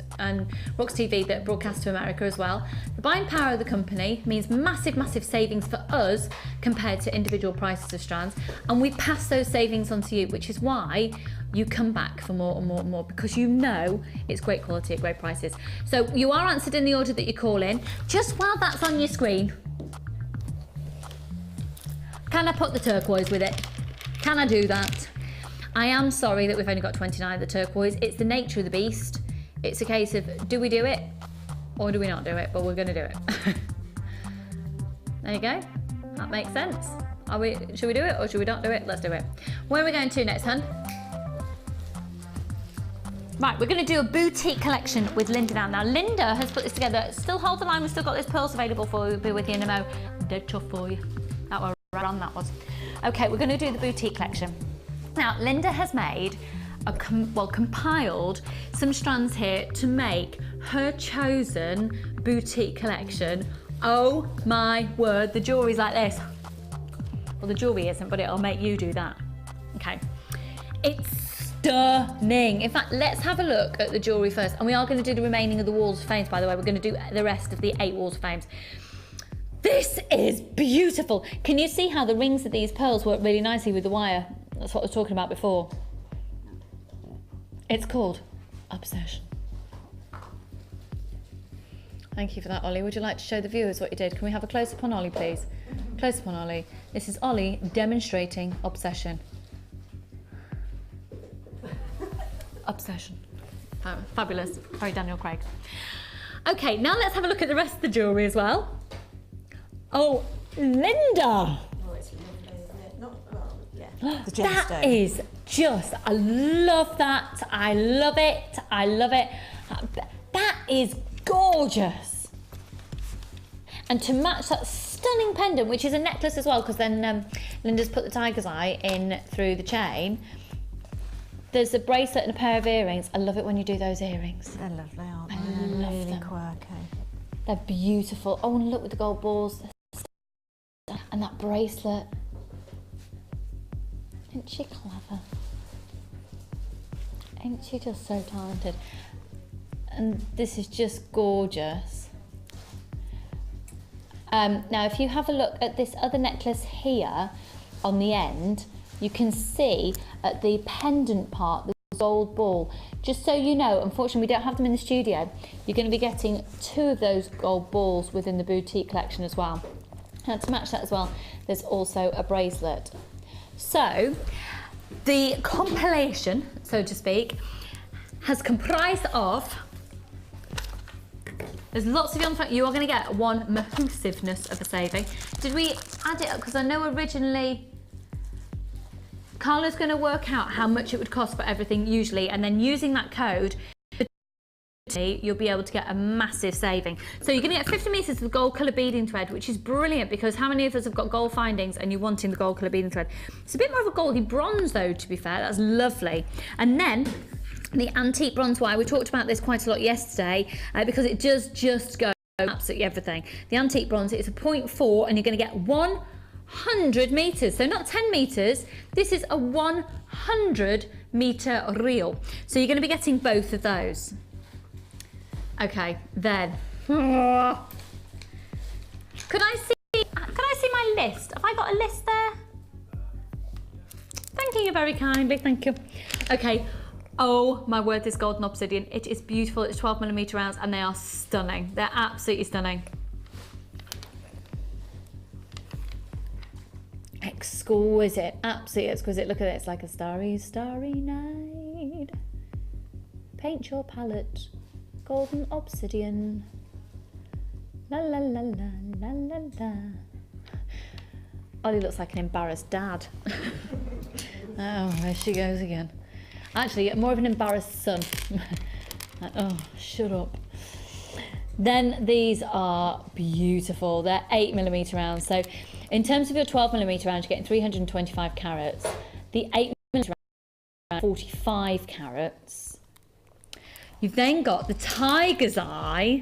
TV that broadcast to America as well. The buying power of the company means massive savings for us compared to individual prices of strands, and we pass those savings on to you, which is why you come back for more and more and more, because you know it's great quality at great prices. So you are answered in the order that you call in. Just while that's on your screen, can I put the turquoise with it? Can I do that? I am sorry that we've only got 29 of the turquoise. It's the nature of the beast. It's a case of, do we do it or do we not do it? But we're going to do it. There you go. That makes sense. Should we do it or should we not do it? Let's do it. Where are we going to next, hun? Right, we're going to do a boutique collection with Linda now. Now, Linda has put this together. Still hold the line. We've still got those pearls available for you. We'll be with you in a mo. Dead tough for you. That was run, that was. Okay, we're going to do the boutique collection. Now, Linda has made compiled some strands here to make her chosen boutique collection. Oh my word, the jewellery's like this. Well, the jewellery isn't, but it'll make you do that. Okay. It's stunning. In fact, let's have a look at the jewellery first. And we are going to do the remaining of the walls of fames, by the way. We're going to do the rest of the 8 walls of fames. This is beautiful. Can you see how the rings of these pearls work really nicely with the wire? That's what I was talking about before. It's called Obsession. Thank you for that, Ollie. Would you like to show the viewers what you did? Can we have a close-up on Ollie, please? Close-up on Ollie. This is Ollie demonstrating Obsession. Obsession. Fabulous. Very Daniel Craig. Okay, now let's have a look at the rest of the jewellery as well. Oh, Linda! Oh, it's lovely, isn't it? Not, well, yeah. The gemstone. That is just, I love that. I love it. I love it. That is gorgeous. And to match that stunning pendant, which is a necklace as well, because then Linda's put the tiger's eye in through the chain. There's a bracelet and a pair of earrings. I love it when you do those earrings. They're lovely, aren't they? I love really them. Quirky. They're beautiful. Oh, and look with the gold balls. And that bracelet. Isn't she clever? Ain't she just so talented? And this is just gorgeous. Now, if you have a look at this other necklace here on the end, you can see at the pendant part, the gold ball. Just so you know, unfortunately, we don't have them in the studio. You're going to be getting 2 of those gold balls within the boutique collection as well. And to match that as well, there's also a bracelet. So, the compilation, so to speak, has comprised of, there's lots of you on the phone. You are going to get one mahoosiveness of a saving. Did we add it up? Because I know originally Carla's going to work out how much it would cost for everything usually, and then using that code, you'll be able to get a massive saving. So you're going to get 50 metres of gold colour beading thread, which is brilliant because how many of us have got gold findings and you're wanting the gold colour beading thread? It's a bit more of a goldy bronze though, to be fair. That's lovely. And then the antique bronze wire, we talked about this quite a lot yesterday because it does just go absolutely everything. The antique bronze is a 0.4 and you're going to get 100 metres. So not 10 metres, this is a 100 metre reel. So you're going to be getting both of those. Okay, then. Could I see my list? Have I got a list there? Thank you very kindly, thank you. Okay, oh my word, this golden obsidian. It is beautiful, it's 12mm rounds and they are stunning. They're absolutely stunning. Exquisite, absolutely exquisite. Look at it, it's like a starry, starry night. Paint your palette. Golden obsidian. La la la la la la la. Ollie looks like an embarrassed dad. Oh, there she goes again. Actually, more of an embarrassed son. Oh, shut up. Then these are beautiful. They're 8mm rounds. So in terms of your 12mm rounds, you're getting 325 carats. The 8mm round, 45 carats. You've then got the tiger's eye,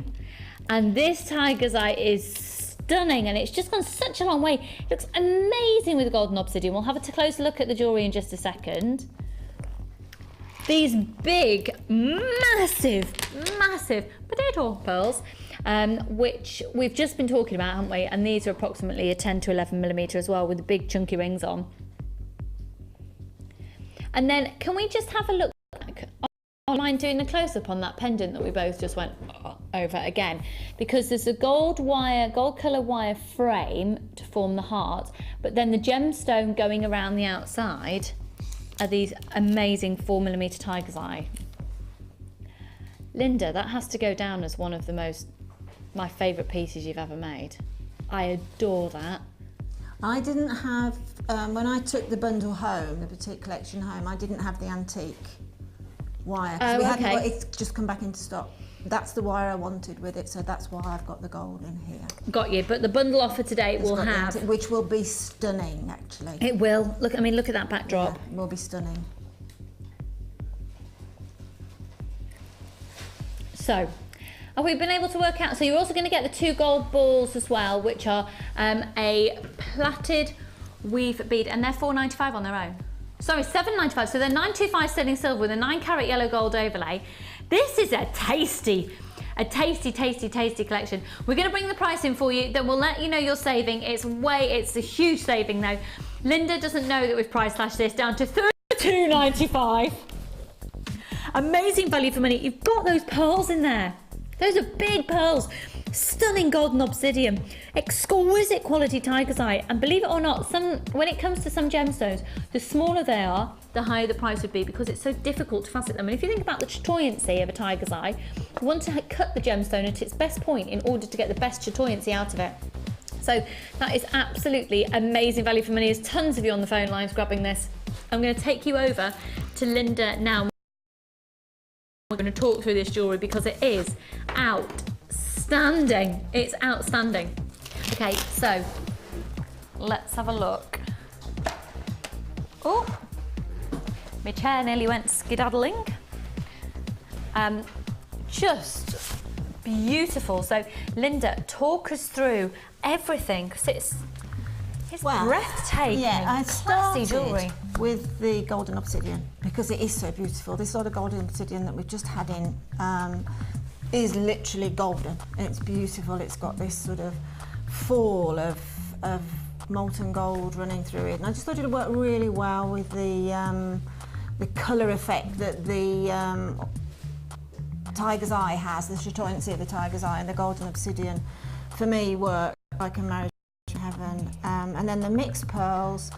and this tiger's eye is stunning, and it's just gone such a long way. It looks amazing with the golden obsidian. We'll have a closer look at the jewellery in just a second. These big, massive potato pearls, which we've just been talking about, haven't we? And these are approximately a 10 to 11mm as well, with the big chunky rings on. And then, can we just have a look back? I mind doing a close-up on that pendant that we both just went over again, because there's a gold colour wire frame to form the heart, but then the gemstone going around the outside are these amazing 4mm tiger's eye. Linda, that has to go down as one of my favourite pieces you've ever made. I adore that. I didn't have, when I took the bundle home, the boutique collection home, I didn't have the antique wire. Oh, we hadn't okay. got, it's just come back into stock. that's the wire I wanted with it, so that's why I've got the gold in here. Got you, but the bundle offer today will got have... which will be stunning, actually. It will. Look, I mean, look at that backdrop. Yeah, it will be stunning. So, have we been able to work out? So you're also going to get the 2 gold balls as well, which are a plaited weave bead, and they're $4.95 on their own. Sorry, $7.95. So they're $9.25 sterling silver with a 9-carat yellow gold overlay. This is a tasty collection. We're going to bring the price in for you, then we'll let you know you're saving. It's a huge saving though. Linda doesn't know that we've price slashed this down to $32.95. Amazing value for money. You've got those pearls in there. Those are big pearls. Stunning golden obsidian, exquisite quality tiger's eye, and believe it or not, when it comes to some gemstones, the smaller they are, the higher the price would be, because it's so difficult to facet them. And if you think about the chatoyancy of a tiger's eye, you want to cut the gemstone at its best point in order to get the best chatoyancy out of it. So that is absolutely amazing value for money. There's tons of you on the phone lines grabbing this. I'm going to take you over to Linda now. We're going to talk through this jewellery because it is outstanding. It's outstanding. Okay, so let's have a look. Oh, my chair nearly went skedaddling. Just beautiful. So Linda, talk us through everything, because it's breathtaking. Yeah, I classy jewellery. With the golden obsidian because it is so beautiful. This sort of golden obsidian that we've just had in is literally golden. It's beautiful. It's got this sort of fall of molten gold running through it, and I just thought it would work really well with the colour effect that the tiger's eye has, the chatoyancy of the tiger's eye, and the golden obsidian for me work like a marriage to heaven. And then the mixed pearls,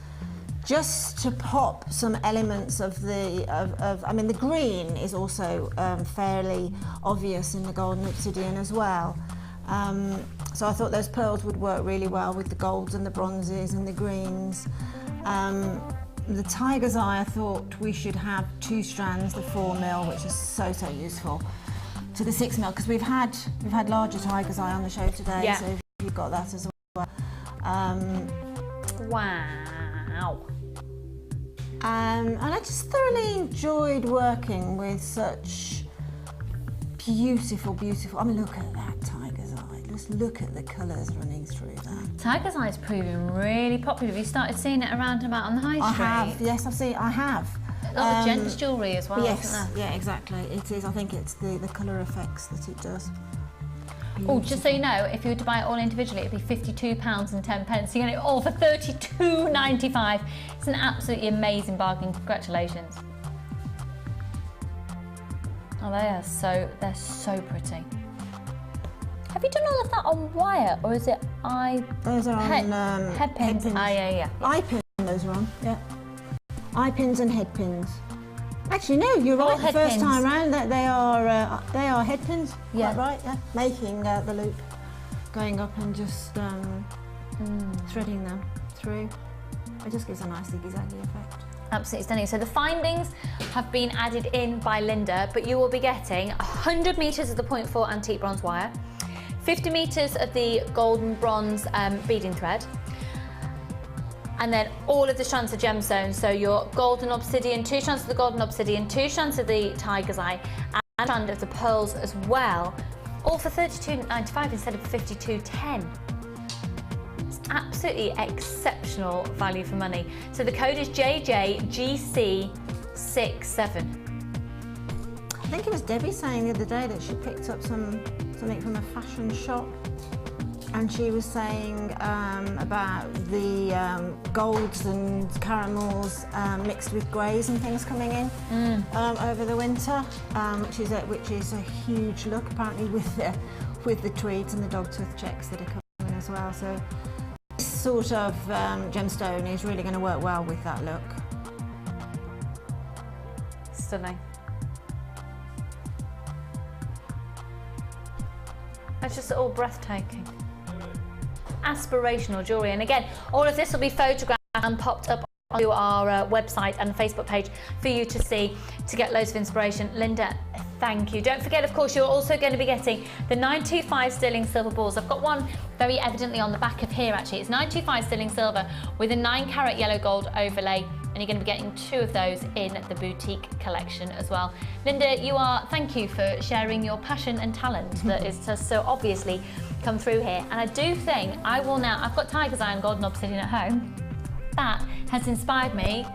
just to pop some elements of I mean, the green is also fairly obvious in the golden obsidian as well. So I thought those pearls would work really well with the golds and the bronzes and the greens. The tiger's eye, I thought we should have 2 strands, the 4mm, which is so useful, to the 6mm, because we've had larger tiger's eye on the show today. Yeah. So you've got that as well. Wow. And I just thoroughly enjoyed working with such beautiful, I mean, look at that tiger's eye. Just look at the colours running through that. Tiger's eye is proving really popular. Have you started seeing it around about on the high street? I have, yes, I have. A lot of gents jewellery as well, yes, isn't there? yeah, exactly. It is. I think it's the colour effects that it does. Oh, just so you know, if you were to buy it all individually, it'd be £52.10. So you get it all for $32.95. It's an absolutely amazing bargain. Congratulations. Oh, they're so pretty. Have you done all of that on wire, or is it Those are on head pins? Ah, yeah. Eye pins, those are on, yeah. Eye pins and head pins. Actually, no, you're right. The first time round, that they are head pins. Yeah. Quite right. Yeah, making the loop, going up and just threading them through. It just gives a nice ziggy-zaggy effect. Absolutely stunning. So the findings have been added in by Linda, but you will be getting 100 metres of the 0.4 antique bronze wire, 50 metres of the golden bronze beading thread, and then all of the strands of gemstones. So your golden obsidian, 2 strands of the golden obsidian, 2 strands of the tiger's eye, and a strand of the pearls as well, all for $32.95 instead of $52.10. It's absolutely exceptional value for money. So the code is JJGC67. I think it was Debbie saying the other day that she picked up something from a fashion shop, and she was saying about the golds and caramels mixed with greys and things coming in over the winter, which is a huge look apparently with the tweeds and the dogtooth checks that are coming in as well. So this sort of gemstone is really going to work well with that look. Stunning. It's just all breathtaking. Aspirational jewellery, and again, all of this will be photographed and popped up onto our website and Facebook page for you to see, to get loads of inspiration. Linda, Thank you. Don't forget, of course, you're also going to be getting the 925 sterling silver balls. I've got one very evidently on the back of here, actually. It's 925 sterling silver with a 9 carat yellow gold overlay, and you're going to be getting 2 of those in the boutique collection as well. Linda, thank you for sharing your passion and talent that is just so obviously come through here. And I do think I will now, I've got Tiger's Eye and Golden Obsidian at home. That has inspired me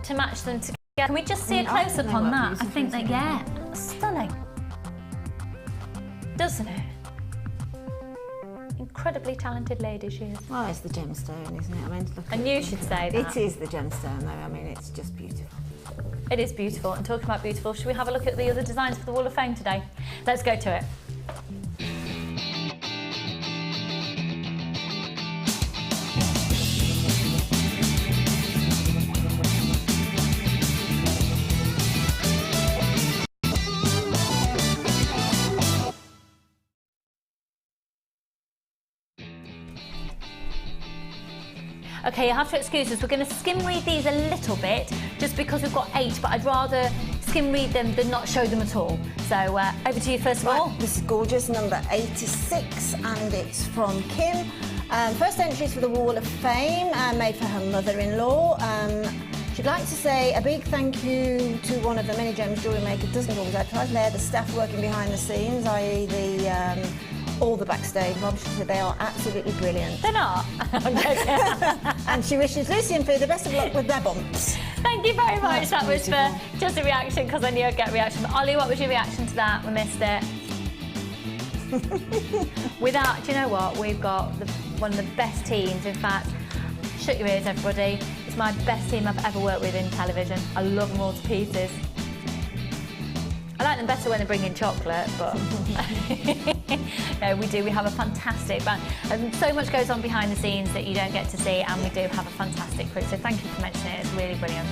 to match them together. Can we just see a close up on that? I think that, yeah, stunning. Doesn't it? Incredibly talented lady she is. Well, it's the gemstone, isn't it? I mean, look. And you should say that. It is the gemstone, though. I mean, it's just beautiful. It is beautiful. And talking about beautiful, should we have a look at the other designs for the Wall of Fame today? Let's go to it. Okay, you have to excuse us. We're going to skim read these a little bit, just because we've got 8, but I'd rather skim read them than not show them at all. So over to you first of all. This is gorgeous, number 86, and it's from Kim. First entry is for the Wall of Fame, made for her mother-in-law. She'd like to say a big thank you to one of the many gems Jewellery Maker doesn't always advertise. They're the staff working behind the scenes, i.e. all the backstage. Rob, she said they are absolutely brilliant. They're not. And she wishes Lucy and Foo the best of luck with their bumps. Thank you very much. That's that was for just a reaction, because I knew I'd get a reaction. But Ollie, what was your reaction to that? We missed it. Without, do you know what? We've got one of the best teams. In fact, shut your ears, everybody. It's my best team I've ever worked with in television. I love them all to pieces. I like them better when they bring in chocolate, but no, we do. We have a fantastic band. And so much goes on behind the scenes that you don't get to see, and we do have a fantastic crew. So thank you for mentioning it. It's really brilliant.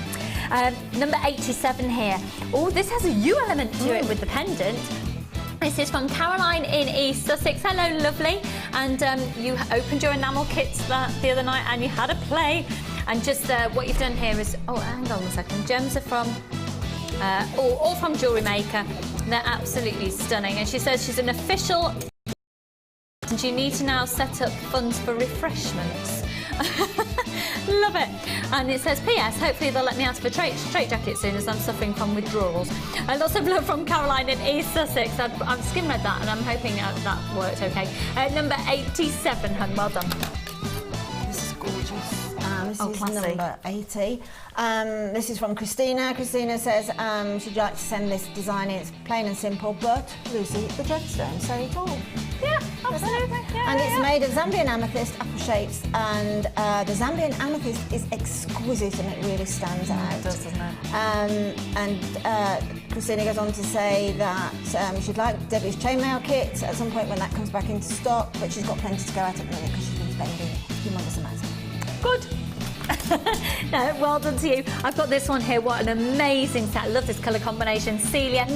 Number 87 here. Oh, this has a U element to it with the pendant. This is from Caroline in East Sussex. Hello, lovely. And you opened your enamel kits the other night, and you had a play. And just what you've done here is, oh, hang on a second. Gems are from all from Jewellery Maker. They're absolutely stunning. And she says she's an official, and you need to now set up funds for refreshments. Love it. And it says, P.S. hopefully they'll let me out of a straight jacket soon, as I'm suffering from withdrawals. And lots of love from Caroline in East Sussex. I've skim read that, and I'm hoping that worked okay. Number 87, hun, well done. This is gorgeous. This is classy. number 80. This is from Christina. Christina says she'd like to send this design in. It's plain and simple, but Lucy, the gemstone, say it all. Yeah, absolutely. Yeah, and it's made of Zambian amethyst, apple shapes, and the Zambian amethyst is exquisite, and it really stands out. It does, doesn't it? And Christina goes on to say that she'd like Debbie's chainmail kit at some point when that comes back into stock, but she's got plenty to go at the minute because she's been spending humongous amounts. Good. No, well done to you. I've got this one here. What an amazing set. I love this colour combination. Celia.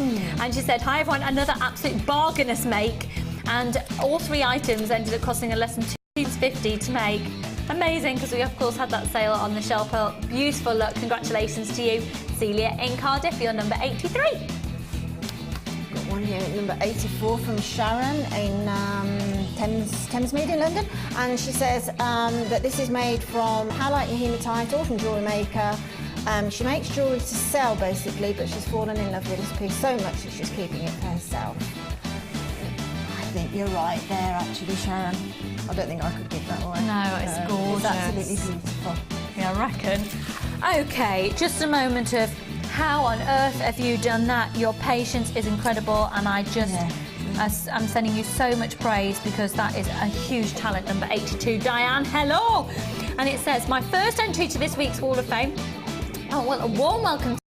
And she said, hi everyone, another absolute bargainous make. And all 3 items ended up costing less than £2.50 to make. Amazing, because we of course had that sale on the shelf. Beautiful luck. Congratulations to you, Celia in Cardiff. You're number 83. Got one here at number 84 from Sharon in Thamesmead in London, and she says that this is made from halite and hematite, all from Jewellery Maker. She makes jewellery to sell basically, but she's fallen in love with this piece so much that she's keeping it for herself. I think you're right there, actually, Sharon. I don't think I could give that away. No, it's gorgeous. It's absolutely beautiful. Yeah, I reckon. Okay, just a moment of how on earth have you done that? Your patience is incredible, and I just, I'm sending you so much praise, because that is a huge talent. Number 82, Diane, hello! And it says, my first entry to this week's Wall of Fame. Oh, well, a warm welcome.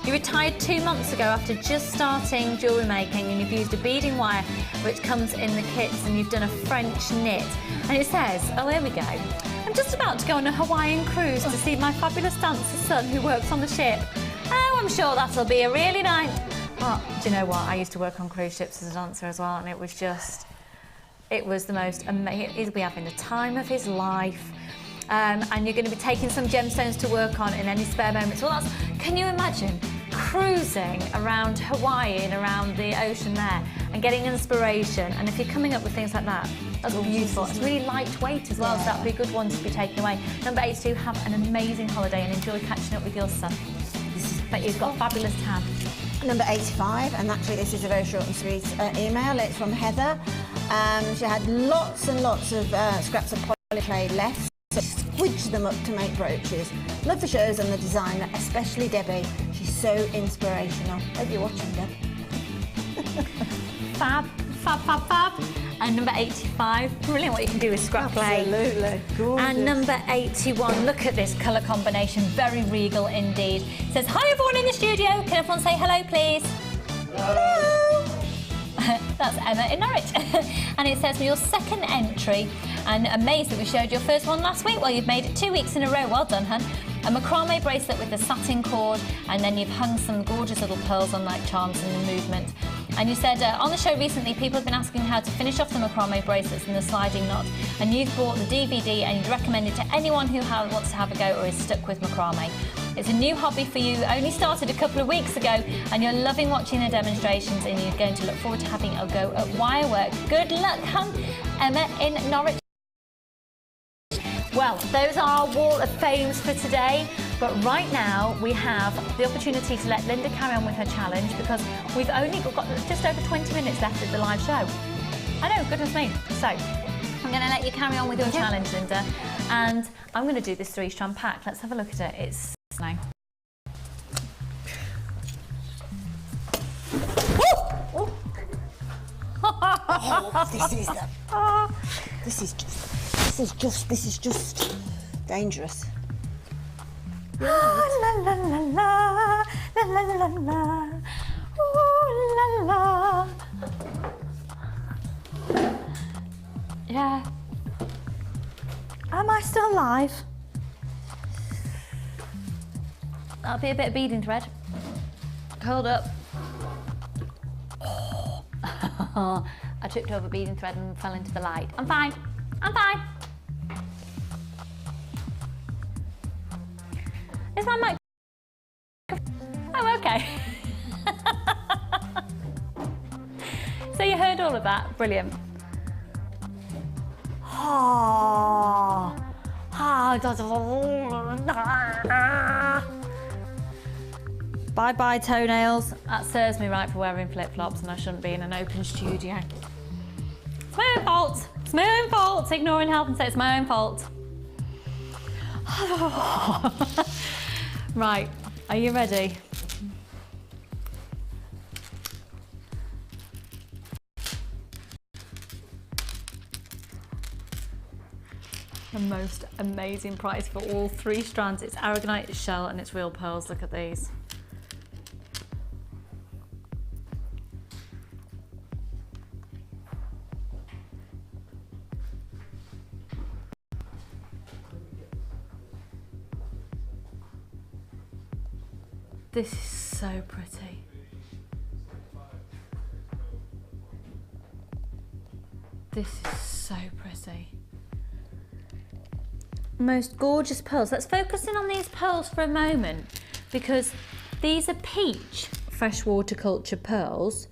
You retired 2 months ago after just starting jewellery making, and you've used a beading wire which comes in the kits, and you've done a French knit. And it says, oh, here we go. I'm just about to go on a Hawaiian cruise to see my fabulous dancer son who works on the ship. Oh, I'm sure that'll be a really nice... Well, do you know what? I used to work on cruise ships as a dancer as well, and it was just... It was the most amazing... He'll be having the time of his life. And you're going to be taking some gemstones to work on in any spare moments. Well, that's... Can you imagine cruising around Hawaii and around the ocean there and getting inspiration, and if you're coming up with things like that, that's beautiful. It's really lightweight as well, so that'd be a good one to be taken away. Number 82, have an amazing holiday and enjoy catching up with your son. But you've got fabulous tan. Number 85, and actually this is a very short and sweet email. It's from Heather. She had lots and lots of scraps of polyclay left, so squidged them up to make brooches. Love the shows and the design, especially Debbie. She's so inspirational. Hope you're watching, Deb. Fab, fab, fab, fab. And number 85, brilliant what you can do with scrap clay. Absolutely, gorgeous. And number 81, look at this colour combination, very regal indeed. It says, hi everyone in the studio, can everyone say hello please? Hello! That's Emma in Norwich. And it says, your second entry, and amazed that we showed your first one last week. Well, you've made it 2 weeks in a row, well done, hun. A macrame bracelet with a satin cord, and then you've hung some gorgeous little pearls on like charms in the movement. And you said on the show recently, people have been asking how to finish off the macrame bracelets and the sliding knot, and you've bought the DVD and you'd recommend it to anyone who wants to have a go or is stuck with macrame. It's a new hobby for you, only started a couple of weeks ago, and you're loving watching the demonstrations, and you're going to look forward to having a go at wire work. Good luck, hun. Emma in Norwich. Well, those are our Wall of Fames for today, but right now we have the opportunity to let Linda carry on with her challenge because we've only got just over 20 minutes left of the live show. I know, goodness me. So, I'm going to let you carry on with your challenge, Linda, and I'm going to do this 3-strand pack. Let's have a look at it. It's now. This is just dangerous. La la la la la la la la. Ooh la la. Yeah. Am I still alive? That'll be a bit of beading thread. Hold up. Oh. I tripped over beading thread and fell into the light. I'm fine. I'm fine. Is my mic? Oh, okay. So you heard all of that? Brilliant. Bye-bye toenails. That serves me right for wearing flip-flops, and I shouldn't be in an open studio. It's my own fault. It's my own fault. Ignoring health and say it's my own fault. Right, are you ready? The most amazing price for all 3 strands. It's aragonite, it's shell, and it's real pearls. Look at these. This is so pretty. This is so pretty. Most gorgeous pearls. Let's focus in on these pearls for a moment because these are peach freshwater culture pearls,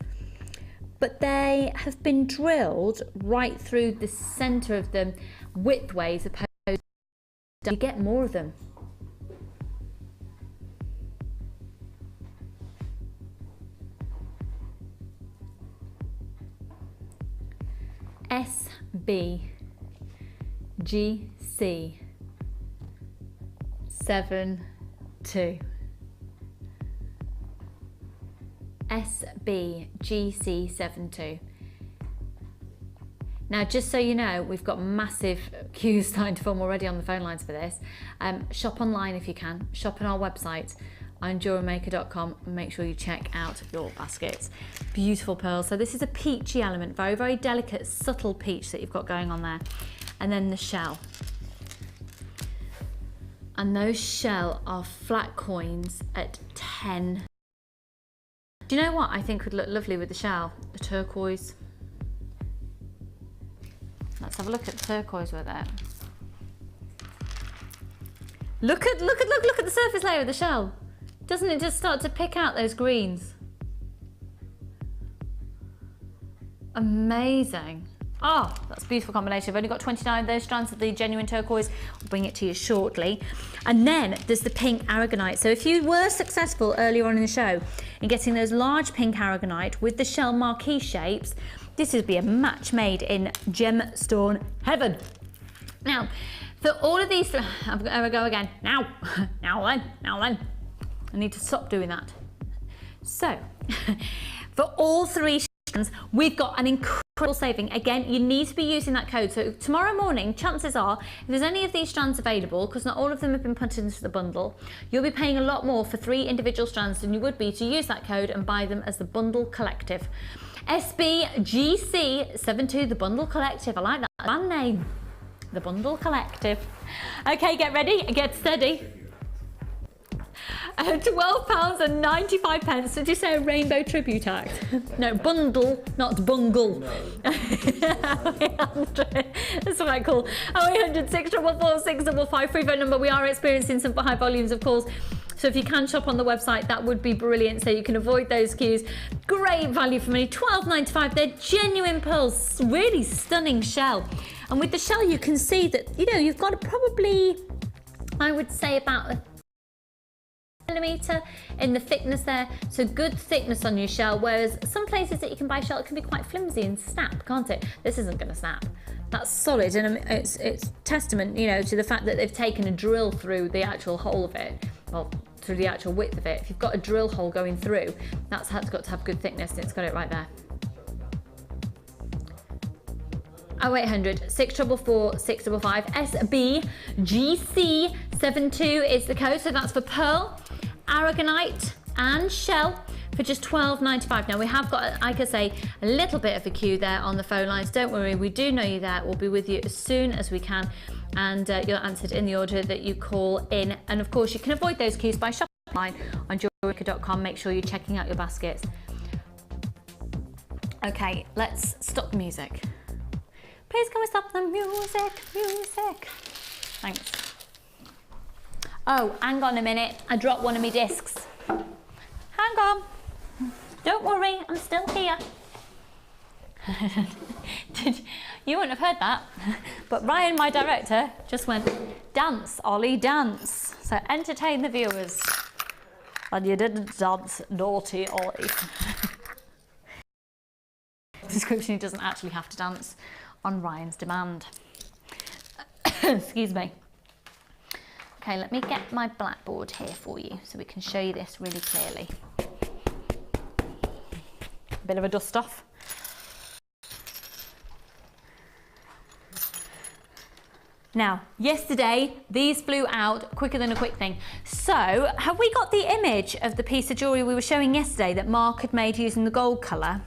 but they have been drilled right through the centre of them widthways opposed to you get more of them. SBGC 72. SBGC 72. Now, just so you know, we've got massive queues starting to form already on the phone lines for this. Shop online if you can. Shop on our website on jewellerymaker.com and make sure you check out your baskets. Beautiful pearls. So this is a peachy element, very, very delicate, subtle peach that you've got going on there. And then the shell. And those shell are flat coins at 10. Do you know what I think would look lovely with the shell? The turquoise. Let's have a look at the turquoise with it. Look at the surface layer of the shell. Doesn't it just start to pick out those greens? Amazing. Oh, that's a beautiful combination. I've only got 29 of those strands of the genuine turquoise. I'll bring it to you shortly. And then there's the pink aragonite. So if you were successful earlier on in the show in getting those large pink aragonite with the shell marquee shapes, this would be a match made in gemstone heaven. Now, for all of these, I'm gonna go again. Now then. I need to stop doing that. So, for all three strands, we've got an incredible saving. Again, you need to be using that code. So tomorrow morning, chances are, if there's any of these strands available, because not all of them have been put into the bundle, you'll be paying a lot more for 3 individual strands than you would be to use that code and buy them as the bundle collective. SBGC72, the bundle collective. I like that band name. The bundle collective. Okay, get ready, get steady. £12.95. Did you say a rainbow tribute act? No, bundle, not bungle. No. That's quite cool. 0800 644 655, free phone number. We are experiencing some high volumes of calls. So if you can shop on the website, that would be brilliant. So you can avoid those queues. Great value for money, £12.95. They're genuine pearls, really stunning shell. And with the shell, you can see that, you know, you've got probably, I would say about a millimetre in the thickness there, so good thickness on your shell, whereas some places that you can buy shell, it can be quite flimsy and snap, can't it? This isn't going to snap. That's solid, and it's testament, you know, to the fact that they've taken a drill through the actual hole of it, well, through the actual width of it. If you've got a drill hole going through, that's got to have good thickness, and it's got it right there. 0800 644 655, SBGC72 is the code, so that's for pearl, aragonite and shell for just £12.95. Now we have got, like I say, a little bit of a queue there on the phone lines. Don't worry, we do know you there. We'll be with you as soon as we can, and you're answered in the order that you call in. And of course, you can avoid those queues by shopping online on jewellerymaker.com. Make sure you're checking out your baskets. Okay, let's stop the music. Please can we stop the music? Thanks. Oh, hang on a minute. I dropped one of my discs. Hang on. Don't worry, I'm still here. You wouldn't have heard that. But Ryan, my director, just went, dance, Ollie, dance. So entertain the viewers. And you didn't dance, naughty Ollie. Description, he doesn't actually have to dance on Ryan's demand. Excuse me. Okay, let me get my blackboard here for you so we can show you this really clearly. A bit of a dust off. Now, yesterday, these flew out quicker than a quick thing. So, have we got the image of the piece of jewellery we were showing yesterday that Mark had made using the gold colour?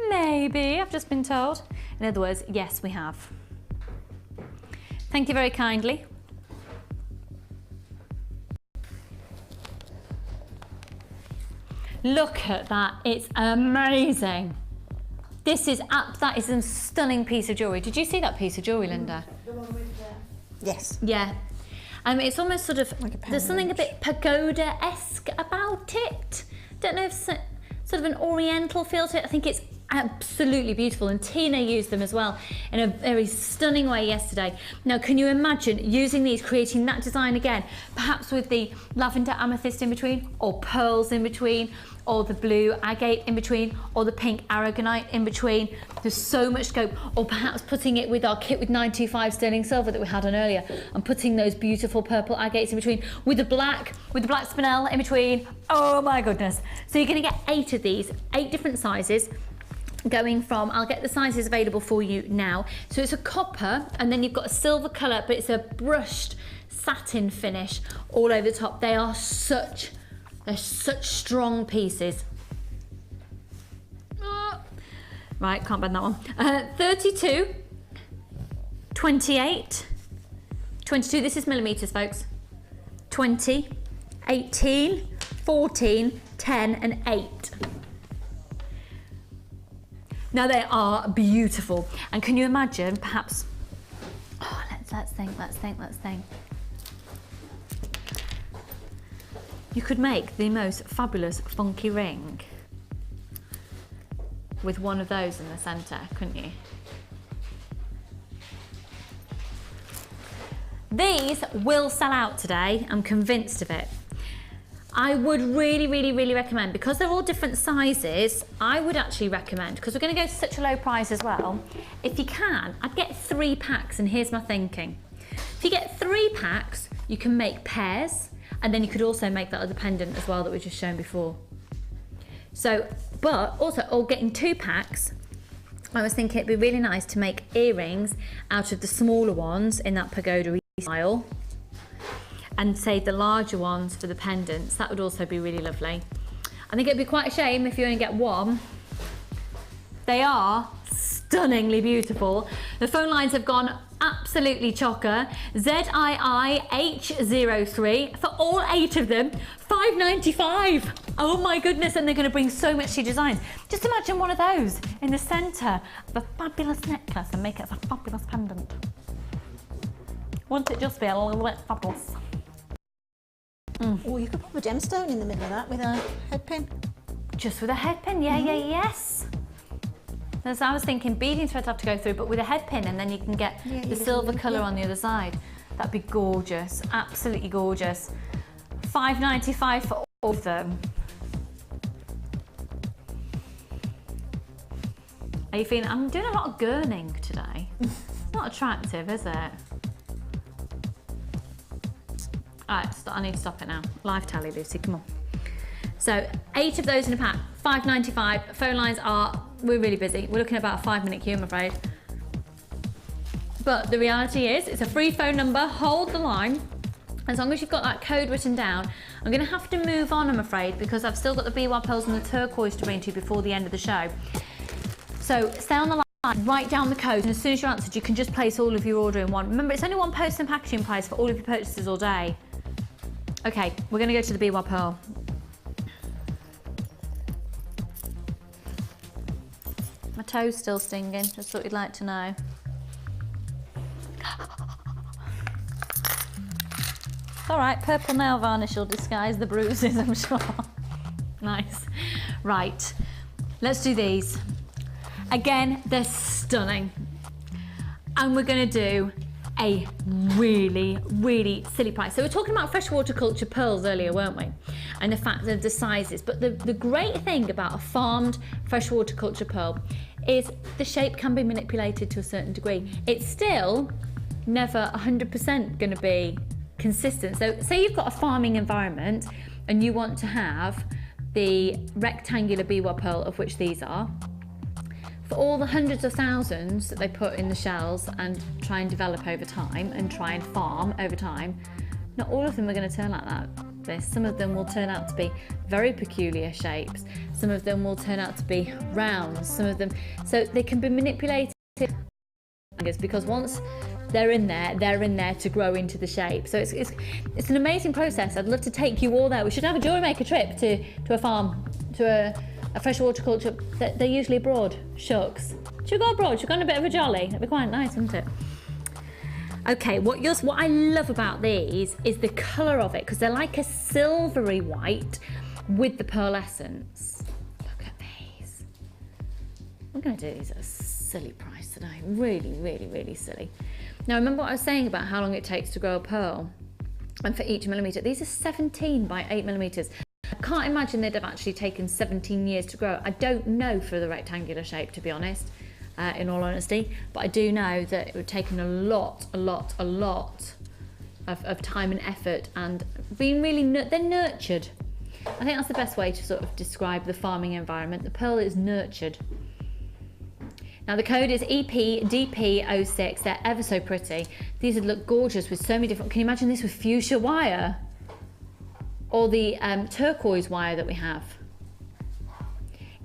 Maybe, I've just been told. In other words, yes, we have. Thank you very kindly. Look at that, it's amazing. That is a stunning piece of jewellery. Did you see that piece of jewellery, Linda? The one with the... Yes. Yeah. It's almost sort of, like there's something a bit pagoda-esque about it. Don't know if sort of an oriental feel to it. I think it's absolutely beautiful, and Tina used them as well in a very stunning way yesterday. Now, can you imagine using these, creating that design again, perhaps with the lavender amethyst in between, or pearls in between, or the blue agate in between, or the pink aragonite in between? There's so much scope. Or perhaps putting it with our kit with 925 sterling silver that we had on earlier, and putting those beautiful purple agates in between, with the black spinel in between. Oh my goodness. So you're going to get 8 of these, 8 different sizes, going from, I'll get the sizes available for you now. So it's a copper, and then you've got a silver colour, but it's a brushed satin finish all over the top. They're such strong pieces. Right, can't bend that one. 32, 28, 22, this is millimetres, folks. 20, 18, 14, 10 and 8. Now they are beautiful, and can you imagine perhaps, let's think. You could make the most fabulous funky ring with one of those in the centre, couldn't you? These will sell out today, I'm convinced of it. I would really, really, really recommend, because they're all different sizes, I would actually recommend, because we're going to go to such a low price as well, if you can, I'd get 3 packs, and here's my thinking. If you get 3 packs, you can make pairs, and then you could also make that other pendant as well that we just shown before. So, but also, or getting 2 packs, I was thinking it'd be really nice to make earrings out of the smaller ones in that pagoda style, and save the larger ones for the pendants. That would also be really lovely. I think it'd be quite a shame if you only get 1. They are stunningly beautiful. The phone lines have gone absolutely chocker. ZIIH03 for all 8 of them, £5.95. Oh my goodness, and they're going to bring so much to your designs. Just imagine one of those in the centre of a fabulous necklace and make it a fabulous pendant. Wouldn't it just be a little bit fabulous? Or you could pop a gemstone in the middle of that with a head pin. Just with a head pin, yes. As I was thinking, beading threads have to go through, but with a head pin, and then you can get the silver colour on the other side. That'd be gorgeous, absolutely gorgeous. £5.95 for all of them. Are you feeling? I'm doing a lot of gurning today. It's not attractive, is it? Alright, I need to stop it now. Live tally, Lucy, come on. So 8 of those in a pack, £5.95. Phone lines we're really busy. We're looking at about a 5-minute queue, I'm afraid. But the reality is, it's a free phone number, hold the line. As long as you've got that code written down. I'm gonna have to move on, I'm afraid, because I've still got the BY pearls and the turquoise to bring to you before the end of the show. So stay on the line. Write down the code, and as soon as you're answered, you can just place all of your order in one. Remember, it's only one post and packaging price for all of your purchases all day. Okay, we're going to go to the BY Pearl. My toe's still stinging, just thought you'd like to know. It's all right, purple nail varnish will disguise the bruises, I'm sure. Nice. Right, let's do these. Again, they're stunning. And we're going to do a really, really silly price. So we're talking about freshwater culture pearls earlier, weren't we? And the fact of the sizes. But the great thing about a farmed freshwater culture pearl is the shape can be manipulated to a certain degree. It's still never 100% going to be consistent. So say you've got a farming environment and you want to have the rectangular BY pearl, of which these are, for all the hundreds of thousands that they put in the shells and try and develop over time and try and farm over time, not all of them are going to turn like that. Some of them will turn out to be very peculiar shapes. Some of them will turn out to be rounds. Some of them, so they can be manipulated because once they're in there to grow into the shape. So it's an amazing process. I'd love to take you all there. We should have a Jewellery Maker trip to a farm, to a freshwater culture. They're usually abroad. Shucks. Should we go abroad? Should we go on a bit of a jolly? That'd be quite nice, wouldn't it? Okay, what I love about these is the colour of it, because they're like a silvery white with the pearl essence. Look at these. I'm going to do these at a silly price today. Really, really, really silly. Now, remember what I was saying about how long it takes to grow a pearl? And for each millimetre, these are 17 by 8 millimetres. I can't imagine they'd have actually taken 17 years to grow. I don't know for the rectangular shape, to be honest, in all honesty, but I do know that it would have taken a lot of time and effort, and being really, they're nurtured. I think that's the best way to sort of describe the farming environment. The pearl is nurtured. Now the code is EPDP06. They're ever so pretty. These would look gorgeous with so many different, can you imagine this with fuchsia wire? Or the turquoise wire that we have.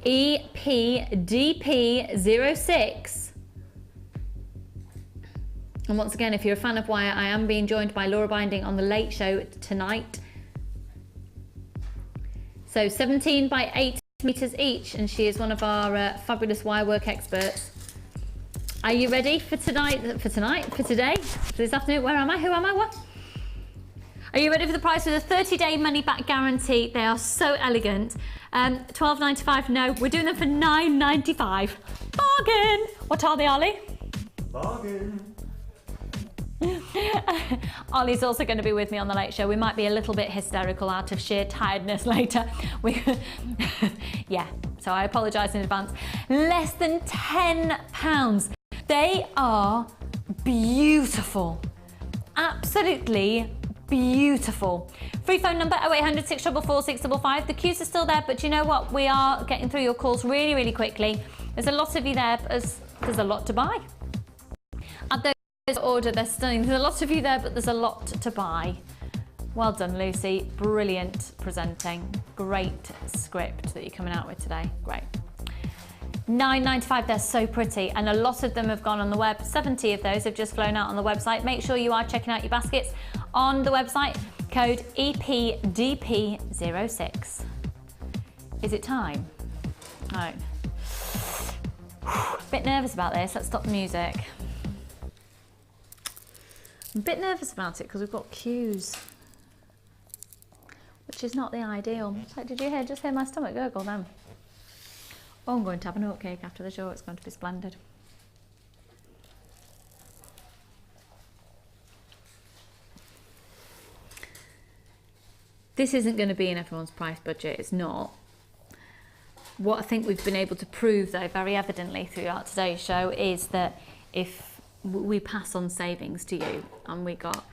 EPDP06. And once again, if you're a fan of wire, I am being joined by Laura Binding on the Late Show tonight. So 17 by 8 meters each, and she is one of our fabulous wire work experts. Are you ready for tonight? For today? For this afternoon? Where am I? Who am I? What? Are you ready for the price with a 30-day money-back guarantee? They are so elegant. $12.95. No, we're doing them for $9.95. Bargain! What are they, Ollie? Bargain. Ollie's also going to be with me on the Late Show. We might be a little bit hysterical out of sheer tiredness later. Yeah, so I apologise in advance. Less than £10. They are beautiful. Absolutely beautiful. Free phone number 0800 644 655. The queues are still there, but you know what? We are getting through your calls really, really quickly. There's a lot of you there, but there's a lot to buy. At those order, they're stunning. There's a lot of you there, but there's a lot to buy. Well done, Lucy. Brilliant presenting. Great script that you're coming out with today. Great. $9.95, they're so pretty, and a lot of them have gone on the web. 70 of those have just flown out on the website. Make sure you are checking out your baskets on the website. Code EPDP06. Is it time? All right. A bit nervous about this. Let's stop the music. I'm a bit nervous about it because we've got queues, which is not the ideal. Like, did you just hear my stomach gurgle then? Oh, I'm going to have an oatcake after the show. It's going to be splendid. This isn't going to be in everyone's price budget. It's not. What I think we've been able to prove, though, very evidently throughout today's show is that if we pass on savings to you, and we got...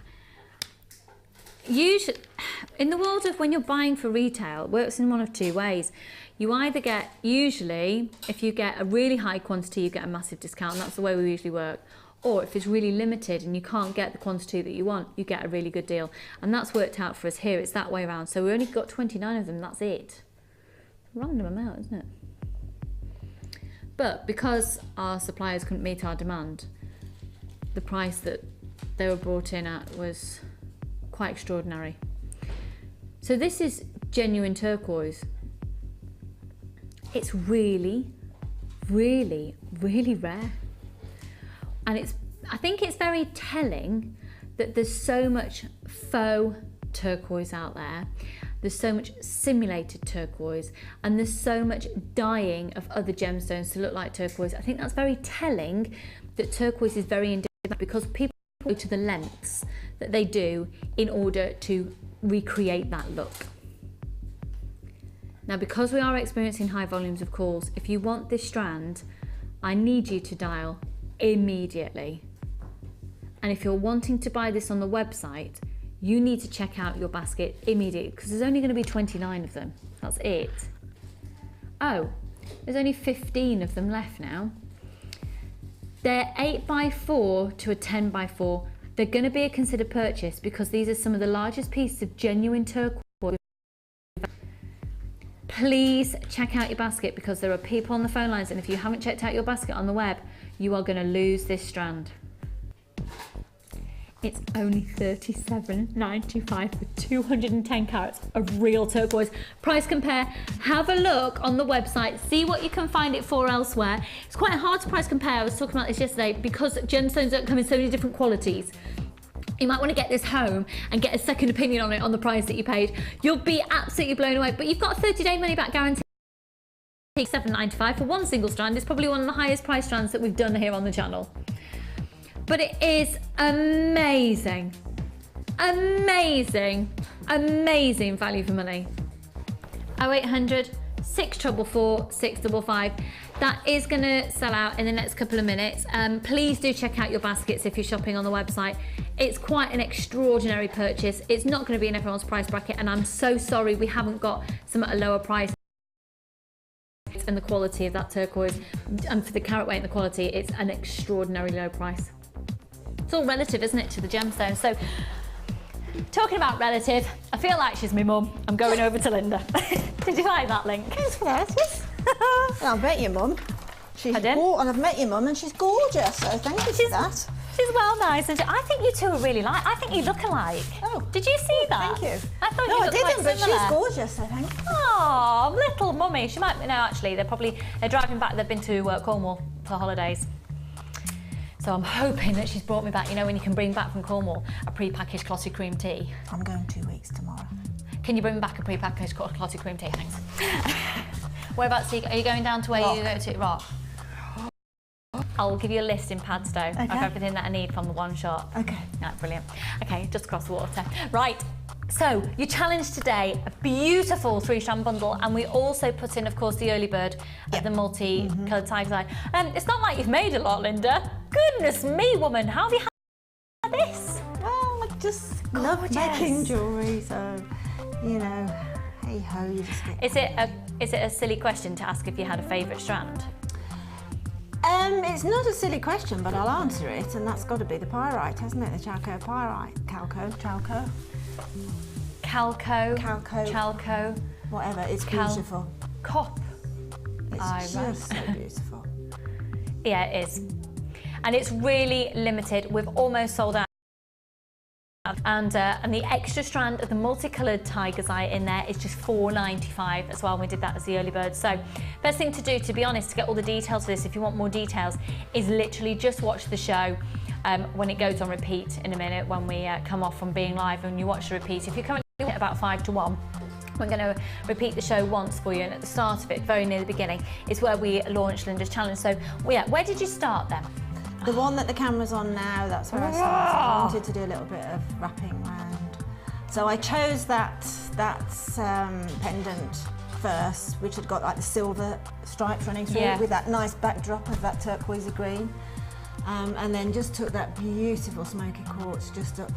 Usually, in the world of when you're buying for retail, it works in one of two ways. You either get, usually, if you get a really high quantity, you get a massive discount, and that's the way we usually work. Or if it's really limited and you can't get the quantity that you want, you get a really good deal. And that's worked out for us here. It's that way around. So we only got 29 of them, that's it. Random amount, isn't it? But because our suppliers couldn't meet our demand, the price that they were brought in at was quite extraordinary. So this is genuine turquoise. It's really, really, really rare. And I think it's very telling that there's so much faux turquoise out there. There's so much simulated turquoise, and there's so much dyeing of other gemstones to look like turquoise. I think that's very telling that turquoise is very indifferent, because people go to the lengths that they do in order to recreate that look. Now, because we are experiencing high volumes of calls, if you want this strand, I need you to dial immediately. And if you're wanting to buy this on the website, you need to check out your basket immediately, because there's only going to be 29 of them. That's it. Oh, there's only 15 of them left now. They're 8x4 to a 10x4. They're going to be a considered purchase because these are some of the largest pieces of genuine turquoise. Please check out your basket, because there are people on the phone lines, and if you haven't checked out your basket on the web, you are going to lose this strand. It's only $37.95 for 210 carats of real turquoise. Price compare, have a look on the website, see what you can find it for elsewhere. It's quite hard to price compare. I was talking about this yesterday, because gemstones don't come in so many different qualities. You might want to get this home and get a second opinion on it, on the price that you paid. You'll be absolutely blown away. But you've got a 30-day money-back guarantee. $7.95 for one single strand. It's probably one of the highest price strands that we've done here on the channel. But it is amazing, amazing, amazing value for money. 0800 644 655. That is going to sell out in the next couple of minutes. Please do check out your baskets if you're shopping on the website. It's quite an extraordinary purchase. It's not going to be in everyone's price bracket, and I'm so sorry we haven't got some at a lower price. And the quality of that turquoise, and for the carat weight and the quality, it's an extraordinarily low price. It's all relative, isn't it, to the gemstone? So, talking about relative, I feel like she's my mum. I'm going over to Linda. Did you like that link? Thanks for that. I'll bet your mum. And I've met your mum, and she's gorgeous, so thank you for that. She's well nice, and I think you two are really like. I think you look alike. Oh, did you see that? Thank you. I thought no, you I looked didn't, quite but similar. she's gorgeous, so thank you. Oh, little mummy. She might. No, actually, they're driving back. They've been to Cornwall for holidays. So I'm hoping that she's brought me back, you know when you can bring back from Cornwall a pre-packaged clotted cream tea. I'm going 2 weeks tomorrow. Can you bring me back a pre-packaged clotted cream tea? Thanks. Whereabouts are you going down to where you go to? Rock. I'll give you a list in Padstow of everything that I need from the one shot. Okay. Right, brilliant. Okay, just across the water. Right, so your challenge today, a beautiful 3-strand bundle, and we also put in, of course, the early bird of the multi-coloured tiger's eye. It's not like you've made a lot, Linda. Goodness me, woman, how have you had this? Well, I just love making jewellery, so, you know, hey ho, you just get... Is it a silly question to ask if you had a favourite strand? It's not a silly question, but I'll answer it, and that's got to be the pyrite, hasn't it? The chalco pyrite. Chalco. Whatever, it's beautiful. Cop. It's just so beautiful. Yeah, it is. And it's really limited. We've almost sold out. And the extra strand of the multicoloured tiger's eye in there is just $4.95 as well, and we did that as the early bird. So best thing to do, to be honest, to get all the details for this, if you want more details, is literally just watch the show when it goes on repeat in a minute, when we come off from being live, and you watch the repeat. If you're currently at about 5 to 1, we're going to repeat the show once for you, and at the start of it, very near the beginning, is where we launched Linda's challenge. So yeah, where did you start then? The one that the camera's on now, that's where I started. I wanted to do a little bit of wrapping around. So I chose that pendant first, which had got like the silver stripes running through it with that nice backdrop of that turquoisey green. And then just took that beautiful smoky quartz just up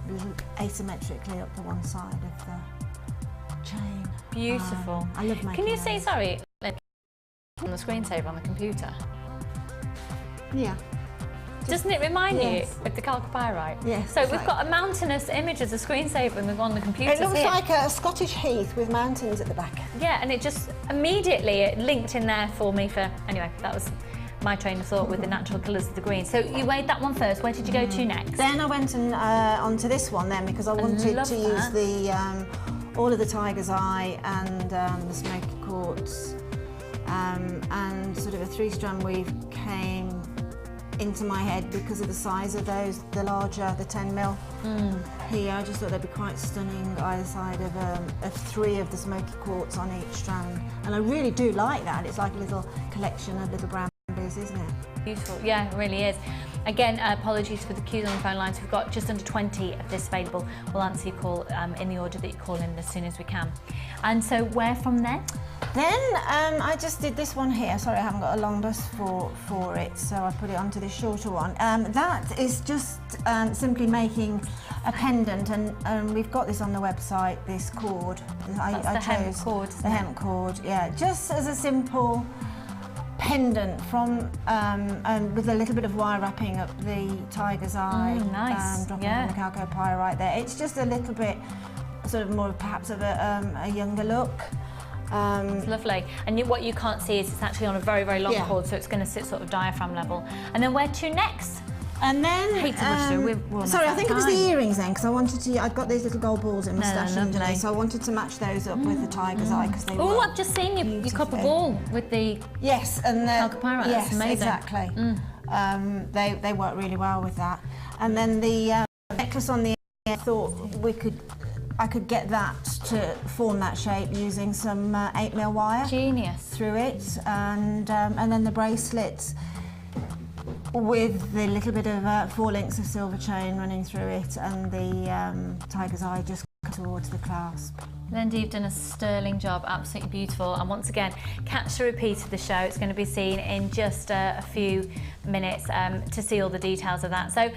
asymmetrically up the one side of the chain. Beautiful. I love making Can you those. say, sorry, on the screensaver on the computer? Yeah. Doesn't it remind you of the chalcopyrite? Yes. So we've got a mountainous image as a screensaver on the computer. It looks like a Scottish heath with mountains at the back. Yeah, and it just immediately linked in there for me for, anyway, that was my train of thought with the natural colours of the green. So you weighed that one first. Where did you go to next? Then I went onto this one then, because I wanted to use the all of the tiger's eye and the smoky quartz and sort of a 3-strand weave came into my head because of the size of those, the larger, the 10mm here. I just thought they'd be quite stunning either side of 3 of the smoky quartz on each strand, and I really do like that. It's like a little collection of little brambles, isn't it? Beautiful, yeah, it really is. Again, apologies for the queues on the phone lines. We've got just under 20 of this available. We'll answer your call in the order that you call in as soon as we can. And so where from there? Then I just did this one here. Sorry, I haven't got a long bust for it, so I put it onto this shorter one. That is just simply making a pendant, and we've got this on the website, this cord. That's the hemp cord, isn't it? The hemp cord, yeah. Just as a simple pendant from with a little bit of wire wrapping up the tiger's eye. Nice. Dropping on the chalcopyrite there. It's just a little bit sort of more perhaps of a younger look. It's lovely. And what you can't see is it's actually on a very, very long cord, so it's going to sit sort of diaphragm level. And then where to next? And then, sorry, I think it was the earrings then, because I wanted to. I've got these little gold balls in my stash underneath, so I wanted to match those up with the tiger's eye because they. Oh, I've just seen your copper ball with the and the chalcopyrite. Yes, that's amazing. Exactly. They work really well with that. And then the necklace on the ear, I thought I could get that to form that shape using some 8mm wire. Genius. Through it, and then the bracelets with the little bit of 4 links of silver chain running through it, and the tiger's eye just towards the clasp. Linda, you've done a sterling job, absolutely beautiful. And once again, catch the repeat of the show. It's going to be seen in just a few minutes to see all the details of that. So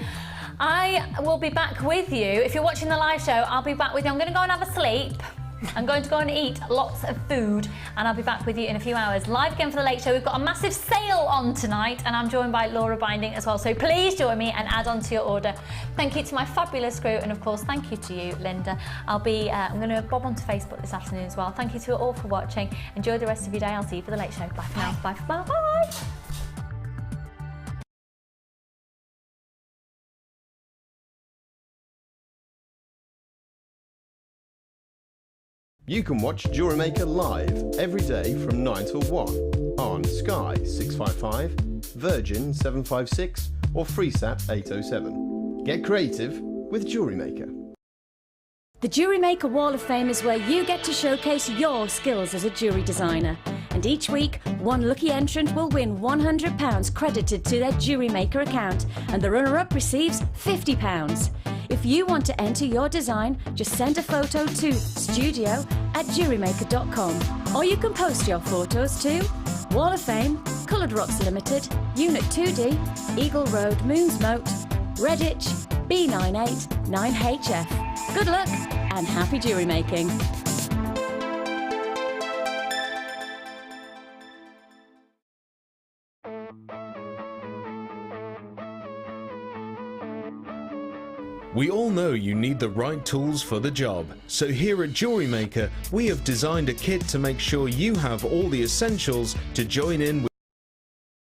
I will be back with you. If you're watching the live show, I'll be back with you. I'm going to go and have a sleep. I'm going to go and eat lots of food, and I'll be back with you in a few hours. Live again for the Late Show. We've got a massive sale on tonight, and I'm joined by Laura Binding as well. So please join me and add on to your order. Thank you to my fabulous crew, and of course, thank you to you, Linda. I'm going to bob onto Facebook this afternoon as well. Thank you to you all for watching. Enjoy the rest of your day. I'll see you for the Late Show. Bye for now. Bye for now. Bye. You can watch Jewellery Maker live every day from 9 till 1 on Sky 655, Virgin 756 or FreeSat 807. Get creative with Jewellery Maker. The Jewellery Maker Wall of Fame is where you get to showcase your skills as a jewellery designer. And each week, one lucky entrant will win £100 credited to their Jewellery Maker account, and the runner-up receives £50. If you want to enter your design, just send a photo to studio@jewellerymaker.com, or you can post your photos to Wall of Fame, Coloured Rocks Limited, Unit 2D, Eagle Road, Moonsmote, Redditch, B98 9HF. Good luck and happy jewellery making. We all know you need the right tools for the job, so here at Jewellery Maker we have designed a kit to make sure you have all the essentials to join in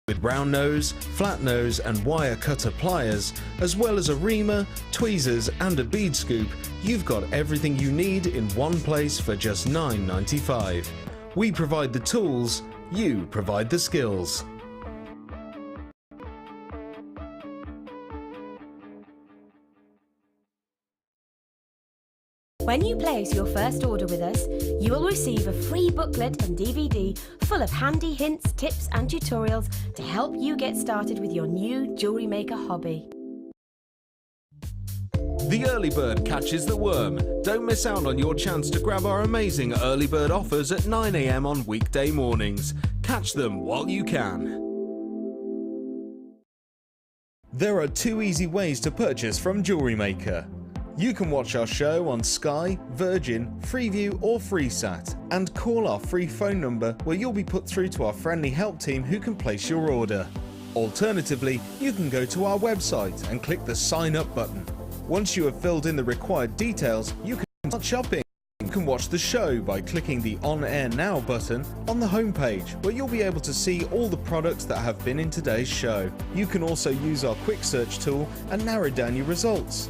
with round nose, flat nose and wire cutter pliers, as well as a reamer, tweezers and a bead scoop. You've got everything you need in one place for just $9.95. We provide the tools, you provide the skills. When you place your first order with us, you will receive a free booklet and DVD full of handy hints, tips and tutorials to help you get started with your new jewellery maker hobby. The early bird catches the worm. Don't miss out on your chance to grab our amazing early bird offers at 9 AM on weekday mornings. Catch them while you can. There are 2 easy ways to purchase from Jewellery Maker. You can watch our show on Sky, Virgin, Freeview or FreeSat, and call our free phone number where you'll be put through to our friendly help team who can place your order. Alternatively, you can go to our website and click the sign up button. Once you have filled in the required details, you can start shopping. You can watch the show by clicking the On Air Now button on the homepage, where you'll be able to see all the products that have been in today's show. You can also use our quick search tool and narrow down your results.